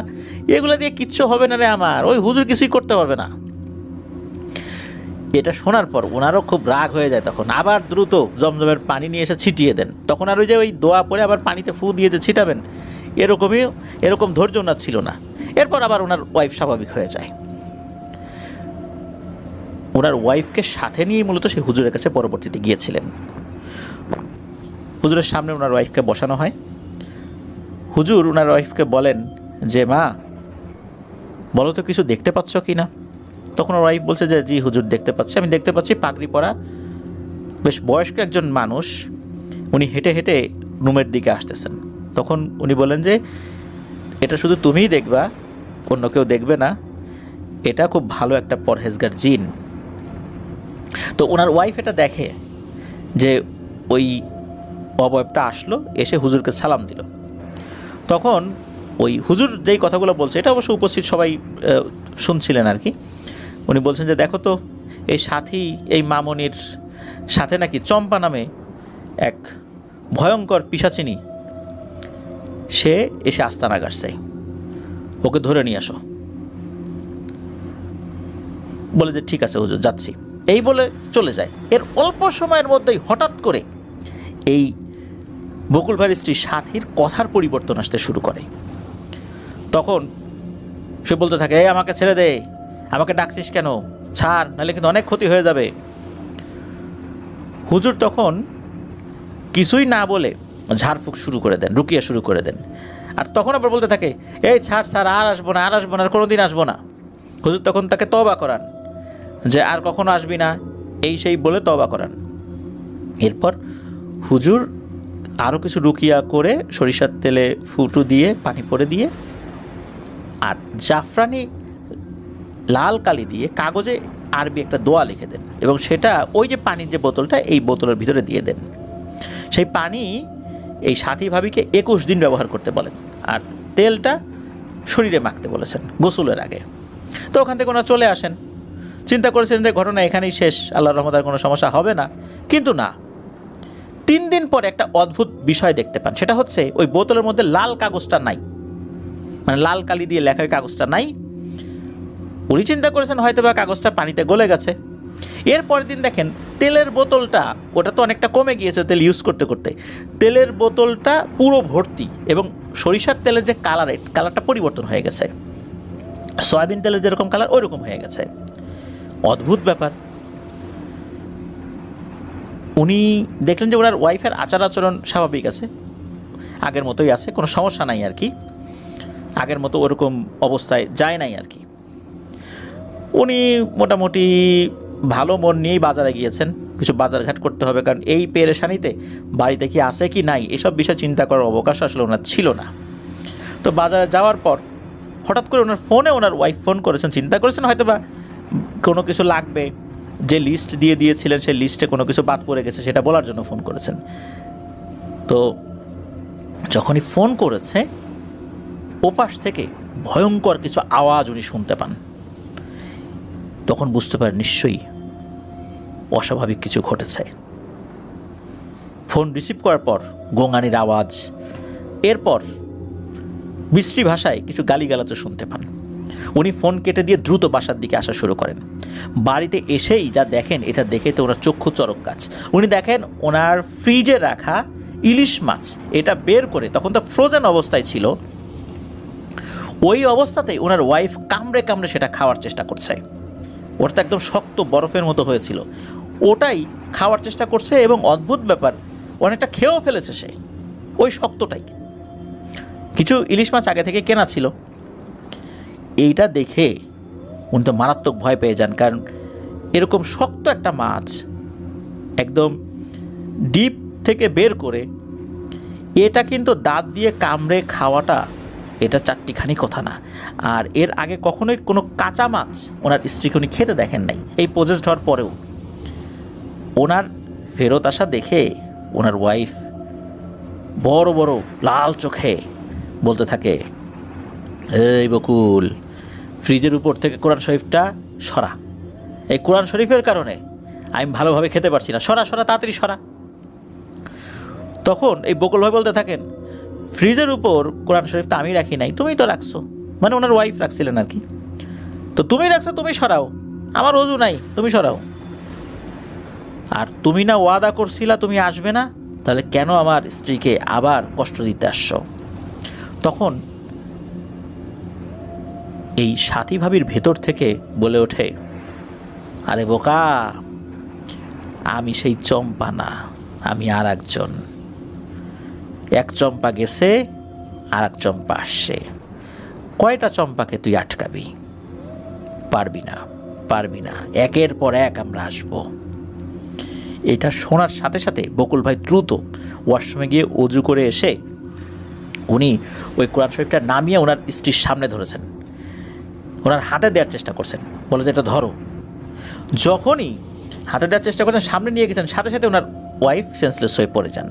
এগুলো দিয়ে কিচ্ছু হবে না রে আমার, ওই হুজুর কিছুই করতে পারবে না। এটা শোনার পর ওনারও খুব রাগ হয়ে যায়, তখন আবার দ্রুত জমজমের পানি নিয়ে এসে ছিটিয়ে দেন। তখন আর ওই যে ওই দোয়া পরে আবার পানিতে ফু দিয়ে যে ছিটাবেন, এরকম ধৈর্য ওনার ছিল না। এরপর আবার ওনার ওয়াইফ স্বাভাবিক হয়ে যায়। ওনার ওয়াইফকে সাথে নিয়েই মূলত সেই হুজুরের কাছে পরবর্তীতে গিয়েছিলেন। হুজুরের সামনে ওনার ওয়াইফকে বসানো হয়। হুজুর ওনার ওয়াইফকে বলেন যে, মা বলো তো কিছু দেখতে পাচ্ছ কি না? তখন ওর ওয়াইফ বলছে যে, জি হুজুর দেখতে পাচ্ছি, আমি দেখতে পাচ্ছি পাগড়ি পরা বেশ বয়স্ক একজন মানুষ, উনি হেঁটে হেঁটে রুমের দিকে আসতেছেন। তখন উনি বলেন যে, এটা শুধু তুমিই দেখবা, অন্য কেউ দেখবে না, এটা খুব ভালো একটা পরহেজগার জিন। তো ওনার ওয়াইফ এটা দেখে যে ওই অবয়বটা আসলো, এসে হুজুরকে সালাম দিল। তখন ওই হুজুর যেই কথাগুলো বলছে, এটা অবশ্য উপস্থিত সবাই শুনছিলেন আর কি। উনি বলছেন যে, দেখো তো এই সাথী, এই মামনির সাথে নাকি চম্পা নামে এক ভয়ঙ্কর পিশাচিনী, সে এসে আস্তানা গাড়ছে, ওকে ধরে নিয়ে আসো। বলে যে ঠিক আছে হুজুর, যাচ্ছি, এই বলে চলে যায়। এর অল্প সময়ের মধ্যেই হঠাৎ করে এই বকুল ভাইয়ের স্ত্রী সাথীর কথার পরিবর্তন আসতে শুরু করে। তখন সে বলতে থাকে, এই আমাকে ছেড়ে দে, আমাকে ডাকছিস কেন, ছাড়, নাহলে কিন্তু অনেক ক্ষতি হয়ে যাবে। হুজুর তখন কিছুই না বলে ঝাড়ফুঁক শুরু করে দেন, রুকিয়া শুরু করে দেন। আর তখন আবার বলতে থাকে, এই ছাড় ছাড়, আর আসবো না, আর আসবো না, আর কোনোদিন আসবো না। হুজুর তখন তাকে তওবা করান যে আর কখনো আসবি না, এই সেই বলে তওবা করান। এরপর হুজুর আরও কিছু রুকিয়া করে সরিষার তেলে ফুটু দিয়ে পানি পরে দিয়ে আর জাফরানি লাল কালি দিয়ে কাগজে আরবি একটা দোয়া লিখে দেন, এবং সেটা ওই যে পানির যে বোতলটা, এই বোতলের ভিতরে দিয়ে দেন। সেই পানি এই সাথী ভাবিকে 21 দিন ব্যবহার করতে বলেন, আর তেলটা শরীরে মাখতে বলেছেন গোসলের আগে। তো ওখান থেকে ওনারা চলে আসেন, চিন্তা করেছেন যে ঘটনা এখানেই শেষ, আল্লাহর রহমতে আর কোনো সমস্যা হবে না। কিন্তু না, 3 দিন পরে একটা অদ্ভুত বিষয় দেখতে পান। সেটা হচ্ছে ওই বোতলের মধ্যে লাল কাগজটা নাই, মানে লাল কালি দিয়ে লেখা কাগজটা নাই। উনি চিন্তা করেছেন হয়তো বা কাগজটা পানিতে গলে গেছে। এর পরের দিন দেখেন তেলের বোতলটা, ওটা তো অনেকটা কমে গিয়েছে তেল ইউজ করতে করতে, তেলের বোতলটা পুরো ভর্তি, এবং সরিষার তেলের যে কালারটা পরিবর্তন হয়ে গেছে, সয়াবিন তেলের যেরকম কালার ওই রকম হয়ে গেছে। অদ্ভুত ব্যাপার। উনি দেখলেন যে ওনার ওয়াইফের আচার আচরণ স্বাভাবিক আছে, আগের মতোই আছে, কোনো সমস্যা নাই আর কি, আগের মতো ওরকম অবস্থায় যায় নাই আর কি। উনি মোটামুটি ভালো মন নিয়েই বাজারে গিয়েছেন, কিছু বাজারঘাট করতে হবে, কারণ এই পেরেশানিতে বাড়িতে কি আছে কি নাই এসব বিষয় চিন্তা করার অবকাশ আসলে ওনার ছিল না। তো বাজারে যাওয়ার পর হঠাৎ করে ওনার ফোনে ওনার ওয়াইফ ফোন করেছেন, চিন্তা করেছেন হয়তো বা কোনো কিছু লাগবে, যে লিস্ট দিয়ে দিয়েছিলেন সেই লিস্টে কোনো কিছু বাদ পড়ে গেছে সেটা বলার জন্য ফোন করেছেন। তো যখনই ফোন করেছে, ওপাশ থেকে ভয়ঙ্কর কিছু আওয়াজ উনি শুনতে পান। তখন বুঝতে পারেন নিশ্চয়ই অস্বাভাবিক কিছু ঘটেছে। ফোন রিসিভ করার পর গোঙানির আওয়াজ, এরপর বিশ্রী ভাষায় কিছু গালিগালাজও শুনতে পান। উনি ফোন কেটে দিয়ে দ্রুত বাসার দিকে আসা শুরু করেন। বাড়িতে এসেই যা দেখেন, এটা দেখে তো ওনার চক্ষু চরক গাছ। উনি দেখেন ওনার ফ্রিজে রাখা ইলিশ মাছ, এটা বের করে, তখন তো ফ্রোজেন অবস্থায় ছিল, ওই অবস্থাতেই ওনার ওয়াইফ কামড়ে কামড়ে সেটা খাওয়ার চেষ্টা করছে। ওটা তো একদম শক্ত বরফের মতো হয়েছিল, ওটাই খাওয়ার চেষ্টা করছে, এবং অদ্ভুত ব্যাপার অনেকটা খেয়েও ফেলেছে সে ওই শক্তটাই। কিছু ইলিশ মাছ আগে থেকে কেনা ছিল। এইটা দেখে উনি তো মারাত্মক ভয় পেয়ে যান, কারণ এরকম শক্ত একটা মাছ একদম ডিপ থেকে বের করে এটা কিন্তু দাঁত দিয়ে কামড়ে খাওয়াটা, এটা চারটিখানি কথা না। আর এর আগে কখনোই কোনো কাঁচা মাছ ওনার স্ত্রীকে উনি খেতে দেখেন নাই, এই পজেসড হওয়ার পরেও। ওনার ফেরত আসা দেখে ওনার ওয়াইফ বড় বড় লাল চোখে বলতে থাকে, এই বকুল, ফ্রিজের উপর থেকে কোরআন শরীফটা সরা, এই কোরআন শরীফের কারণে আমি ভালোভাবে খেতে পারছি না, সরা সরা, তাড়াতাড়ি সরা। তখন এই বকুল ভাই বলতে থাকেন, ফ্রিজের উপর কোরআন শরীফ তো আমি রাখি নাই, তুমি তো রাখছো, মানে ওনার ওয়াইফ রাখছিলেন আর কি, তো তুমি রাখছো, তুমি সরাও, আমার ওযু নাই, তুমি সরাও। আর তুমি না ওয়াদা করছিলা তুমি আসবে না, তাহলে কেন আমার স্ত্রীকে আবার কষ্ট দিতে আসছো? তখন এই সাথী ভাবির ভেতর থেকে বলে ওঠে, আরে বোকা, আমি সেই চম্পা না, আমি আর একজন। এক চম্পা গেছে, আর এক চম্পা আসছে। কয়টা চম্পাকে তুই আটকাবি? পারবি না, পারবি না, একের পর এক আমরা আসবো। এটা শোনার সাথে সাথে বকুল ভাই দ্রুত ওয়াশরুমে গিয়ে অজু করে এসে উনি ওই কোরআন শরীফটা নামিয়ে ওনার স্ত্রীর সামনে ধরেছেন, ওনার হাতে দেওয়ার চেষ্টা করছেন, বলে যে এটা ধরো। যখনই হাতে দেওয়ার চেষ্টা করছেন, সামনে নিয়ে গেছেন, সাথে সাথে ওনার ওয়াইফ সেন্সলেস হয়ে পড়ে যান।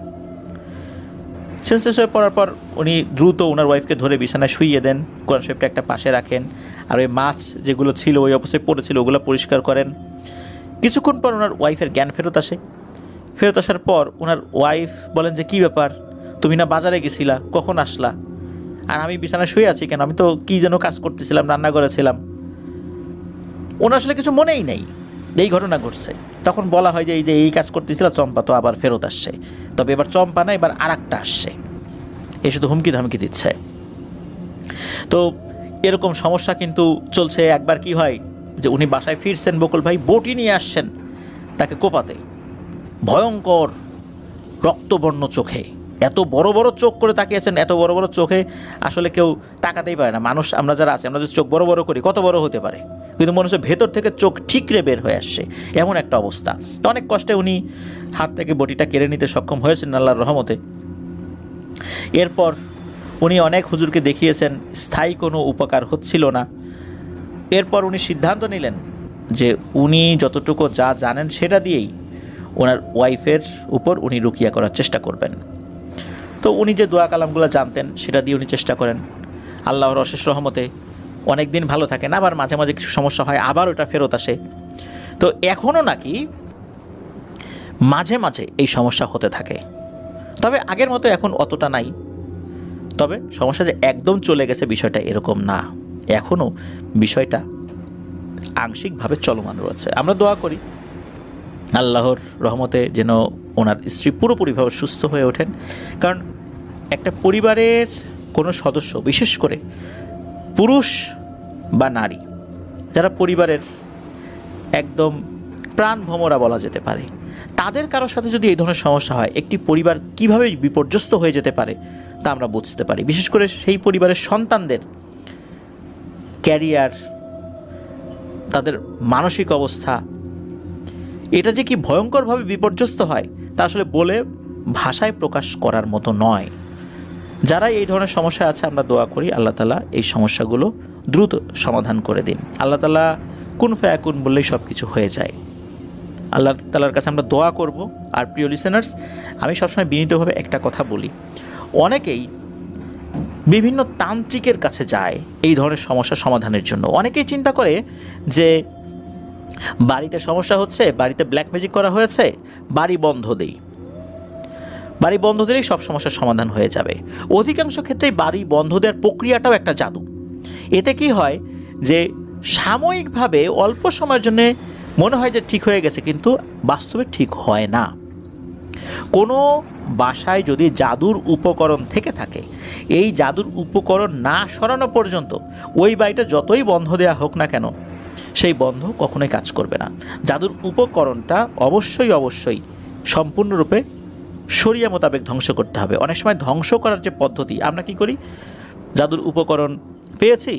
সেন্সলেস হয়ে পড়ার পর উনি দ্রুত ওনার ওয়াইফকে ধরে বিছানায় শুইয়ে দেন, কোরআন শরীফটা একটা পাশে রাখেন, আর ওই মাছ যেগুলো ছিল ওই অবস্থায় পড়েছিল ওগুলো পরিষ্কার করেন। কিছুক্ষণ পর ওনার ওয়াইফের জ্ঞান ফেরত আসে। ফেরত আসার পর ওনার ওয়াইফ বলেন যে কী ব্যাপার, তুমি না বাজারে গেছিলা, কখন আসলা? আর আমি বিছানায় শুয়ে আছি কেন? আমি তো কী যেন কাজ করতেছিলাম, রান্না করেছিলাম। ওনার আসলে কিছু মনেই নেই এই ঘটনা ঘটছে। তখন বলা হয় যে এই কাজ করতেছিল, চম্পা তো আবার ফেরত আসছে, তবে এবার চম্পা না, এবার আর একটা আসছে, এ শুধু হুমকি ধমকি দিচ্ছে। তো এরকম সমস্যা কিন্তু চলছে। একবার কি হয় যে উনি বাসায় ফিরছেন, বকুল ভাই বটি নিয়ে আসছেন তাকে কোপাতে, ভয়ঙ্কর রক্তবর্ণ চোখে, এত বড় বড় চোখ করে তাকিয়েছেন, এত বড় বড় চোখে আসলে কেউ তাকাতেই পারে না। মানুষ আমরা যারা আছি, আমরা যদি চোখ বড় বড় করি কত বড় হতে পারে, কিন্তু মানুষের ভেতর থেকে চোখ ঠিকরে বের হয়ে আসছে, এমন একটা অবস্থা। তো অনেক কষ্টে উনি হাত থেকে বটিটা কেড়ে নিতে সক্ষম হয়েছেন আল্লাহর রহমতে। এরপর উনি অনেক হুজুরকে দেখিয়েছেন, স্থায়ী কোনো উপকার হচ্ছিল না। এরপর উনি সিদ্ধান্ত নিলেন যে উনি যতটুকু যা জানেন সেটা দিয়েই ওনার ওয়াইফের উপর উনি রুকিয়া করার চেষ্টা করবেন। তো উনি যে দোয়া কালামগুলো জানতেন সেটা দিয়ে উনি চেষ্টা করেন। আল্লাহর অশেষ রহমতে অনেক দিন ভালো থাকেন, আবার মাঝে মাঝে কিছু সমস্যা হয়, আবার ওটা ফেরত আসে। তো এখনও নাকি মাঝে মাঝে এই সমস্যা হতে থাকে, তবে আগের মতো এখন অতটা নাই। তবে সমস্যা যে একদম চলে গেছে বিষয়টা এরকম না, এখনও বিষয়টা আংশিকভাবে চলমান রয়েছে। আমরা দোয়া করি আল্লাহর রহমতে যেন ওনার স্ত্রী পুরোপুরিভাবে সুস্থ হয়ে ওঠেন। কারণ একটা পরিবারের কোনো সদস্য, বিশেষ করে পুরুষ বা নারী, যারা পরিবারের একদম প্রাণ ভোমরা বলা যেতে পারে, তাদের কারোর সাথে যদি এই ধরনের সমস্যা হয়, একটি পরিবার কিভাবে বিপর্যস্ত হয়ে যেতে পারে তা আমরা বুঝতে পারি। বিশেষ করে সেই পরিবারের সন্তানদের ক্যারিয়ার, তাদের মানসিক অবস্থা, এটা যে কি ভয়ঙ্করভাবে বিপর্যস্ত হয় তা আসলে বলে ভাষায় প্রকাশ করার মতো নয়। যারা এই ধরনের সমস্যা আছে, আমরা দোয়া করি আল্লাহ তাআলা এই সমস্যাগুলো দ্রুত সমাধান করে দিন। আল্লাহ তাআলা কুন ফায়াকুন বললেই সব কিছু হয়ে যায়। আল্লাহ তাআলার কাছে আমরা দোয়া করব। আর প্রিয় লিসেনার্স, আমি সবসময় বিনীতভাবে একটা কথা বলি, অনেকেই বিভিন্ন তান্ত্রিকের কাছে যায় এই ধরনের সমস্যা সমাধানের জন্য। অনেকেই চিন্তা করে যে বাড়িতে সমস্যা হচ্ছে, বাড়িতে ব্ল্যাক ম্যাজিক করা হয়েছে, বাড়ি বন্ধ দেই, বাড়ি বন্ধ দিলেই সব সমস্যার সমাধান হয়ে যাবে। অধিকাংশ ক্ষেত্রেই বাড়ি বন্ধ দেওয়ার প্রক্রিয়াটাও একটা জাদু। এতে কি হয় যে সাময়িকভাবে অল্প সময়ের জন্য মনে হয় যে ঠিক হয়ে গেছে, কিন্তু বাস্তবে ঠিক হয় না। কোনো বাসায় যদি জাদুর উপকরণ থেকে থাকে, এই জাদুর উপকরণ না সরানো পর্যন্ত ওই বাড়িটা যতই বন্ধ দেওয়া হোক না কেন, সেই বন্ধ কখনোই কাজ করবে না। জাদুর উপকরণটা অবশ্যই সম্পূর্ণরূপে শরিয়া মোতাবেক ধ্বংস করতে হবে। অনেক সময় ধ্বংস করার যে পদ্ধতি, আমরা কি করি, জাদুর উপকরণ পেয়েছি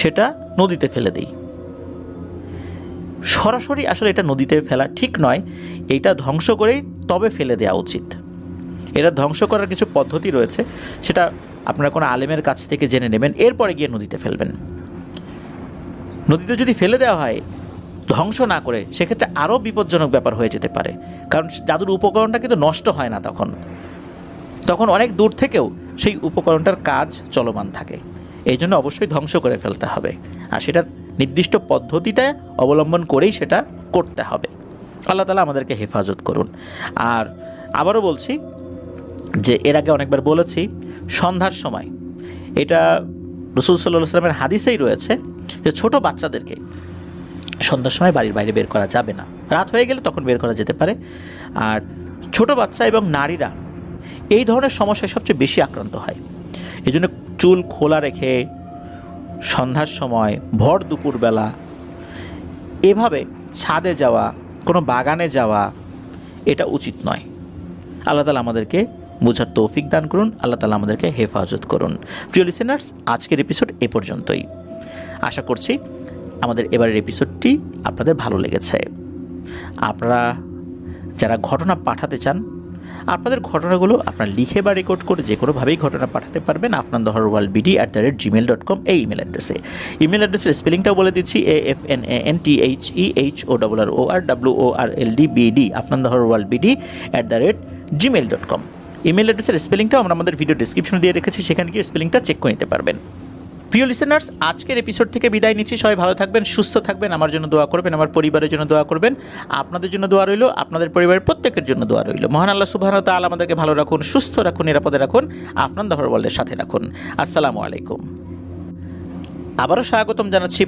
সেটা নদীতে ফেলে দিই। সরাসরি আসলে এটা নদীতে ফেলা ঠিক নয়, এইটা ধ্বংস করেই তবে ফেলে দেওয়া উচিত। এটা ধ্বংস করার কিছু পদ্ধতি রয়েছে, সেটা আপনারা কোনো আলেমের কাছ থেকে জেনে নেবেন, এরপরে গিয়ে নদীতে ফেলবেন। নদীতে যদি ফেলে দেওয়া হয় ধ্বংস না করে, সেক্ষেত্রে আরও বিপজ্জনক ব্যাপার হয়ে যেতে পারে। কারণ জাদুর উপকরণটা কিন্তু নষ্ট হয় না, তখন অনেক দূর থেকেও সেই উপকরণটার কাজ চলমান থাকে। এই জন্য অবশ্যই ধ্বংস করে ফেলতে হবে, আর সেটার নির্দিষ্ট পদ্ধতিটা অবলম্বন করেই সেটা করতে হবে। আল্লাহ তাআলা আমাদেরকে হেফাজত করুন। আর আবারও বলছি, যে এর আগে অনেকবার বলেছি সন্ধ্যার সময়, এটা রাসূল সাল্লাল্লাহু আলাইহি ওয়াসাল্লামের হাদিসেই রয়েছে যে ছোট বাচ্চাদেরকে সন্ধ্যার সময় বাড়ির বাইরে বের করা যাবে না। রাত হয়ে গেলে তখন বের করা যেতে পারে। আর ছোট বাচ্চা এবং নারীরা এই ধরনের সমস্যায় সবচেয়ে বেশি আক্রান্ত হয়। এই জন্য চুল খোলা রেখে সন্ধ্যার সময় ভর দুপুরবেলা এভাবে ছাদে যাওয়া, কোনো বাগানে যাওয়া, এটা উচিত নয়। আল্লাহ তাআলা আমাদেরকে বোঝার তৌফিক দান করুন, আল্লাহ তাআলা আমাদেরকে হেফাজত করুন। প্রিয় লিসেনার্স, আজকের এপিসোড এ পর্যন্তই। আশা করছি আমাদের এবারের এপিসোডটি আপনাদের ভালো লেগেছে। আপনারা যারা ঘটনা পাঠাতে চান, আপনাদের ঘটনাগুলো আপনারা লিখে বা রেকর্ড করে যে কোনোভাবেই ঘটনা পাঠাতে পারবেন afnandaharwalbd@gmail.com এই ইমেল অ্যাড্রেসে। ইমেল অ্যাড্রেসের স্পেলিংটাও বলে দিচ্ছি, AFNANTHEHEHORRORLDBD afnandaharwalbd@gmail.com। ইমেল অ্যাড্রেসের স্পেলিংটাও আমরা আমাদের ভিডিও ডিসক্রিপশনে দিয়ে রেখেছি, সেখানে গিয়ে স্পেলিংটা চেক করে নিতে পারবেন। প্রিয় লিসেনার্স, আজকের এপিসোড থেকে বিদায় নিচ্ছি। সবাই ভালো থাকবেন, সুস্থ থাকবেন, আমার জন্য দোয়া করবেন, আমার পরিবারের জন্য দোয়া করবেন, আপনাদের জন্য দোয়া রইল, আপনাদের পরিবারের প্রত্যেকের জন্য দোয়া রইল। মহান আল্লাহ সুবহানাহু ওয়া তাআলা আমাদেরকে ভালো রাখুন, সুস্থ রাখুন, নিরাপদে রাখুন, আফনান দ্য ওয়ার্ল্ডের সাথে রাখুন। আসসালামু আলাইকুম। আবারও স্বাগতম জানাচ্ছি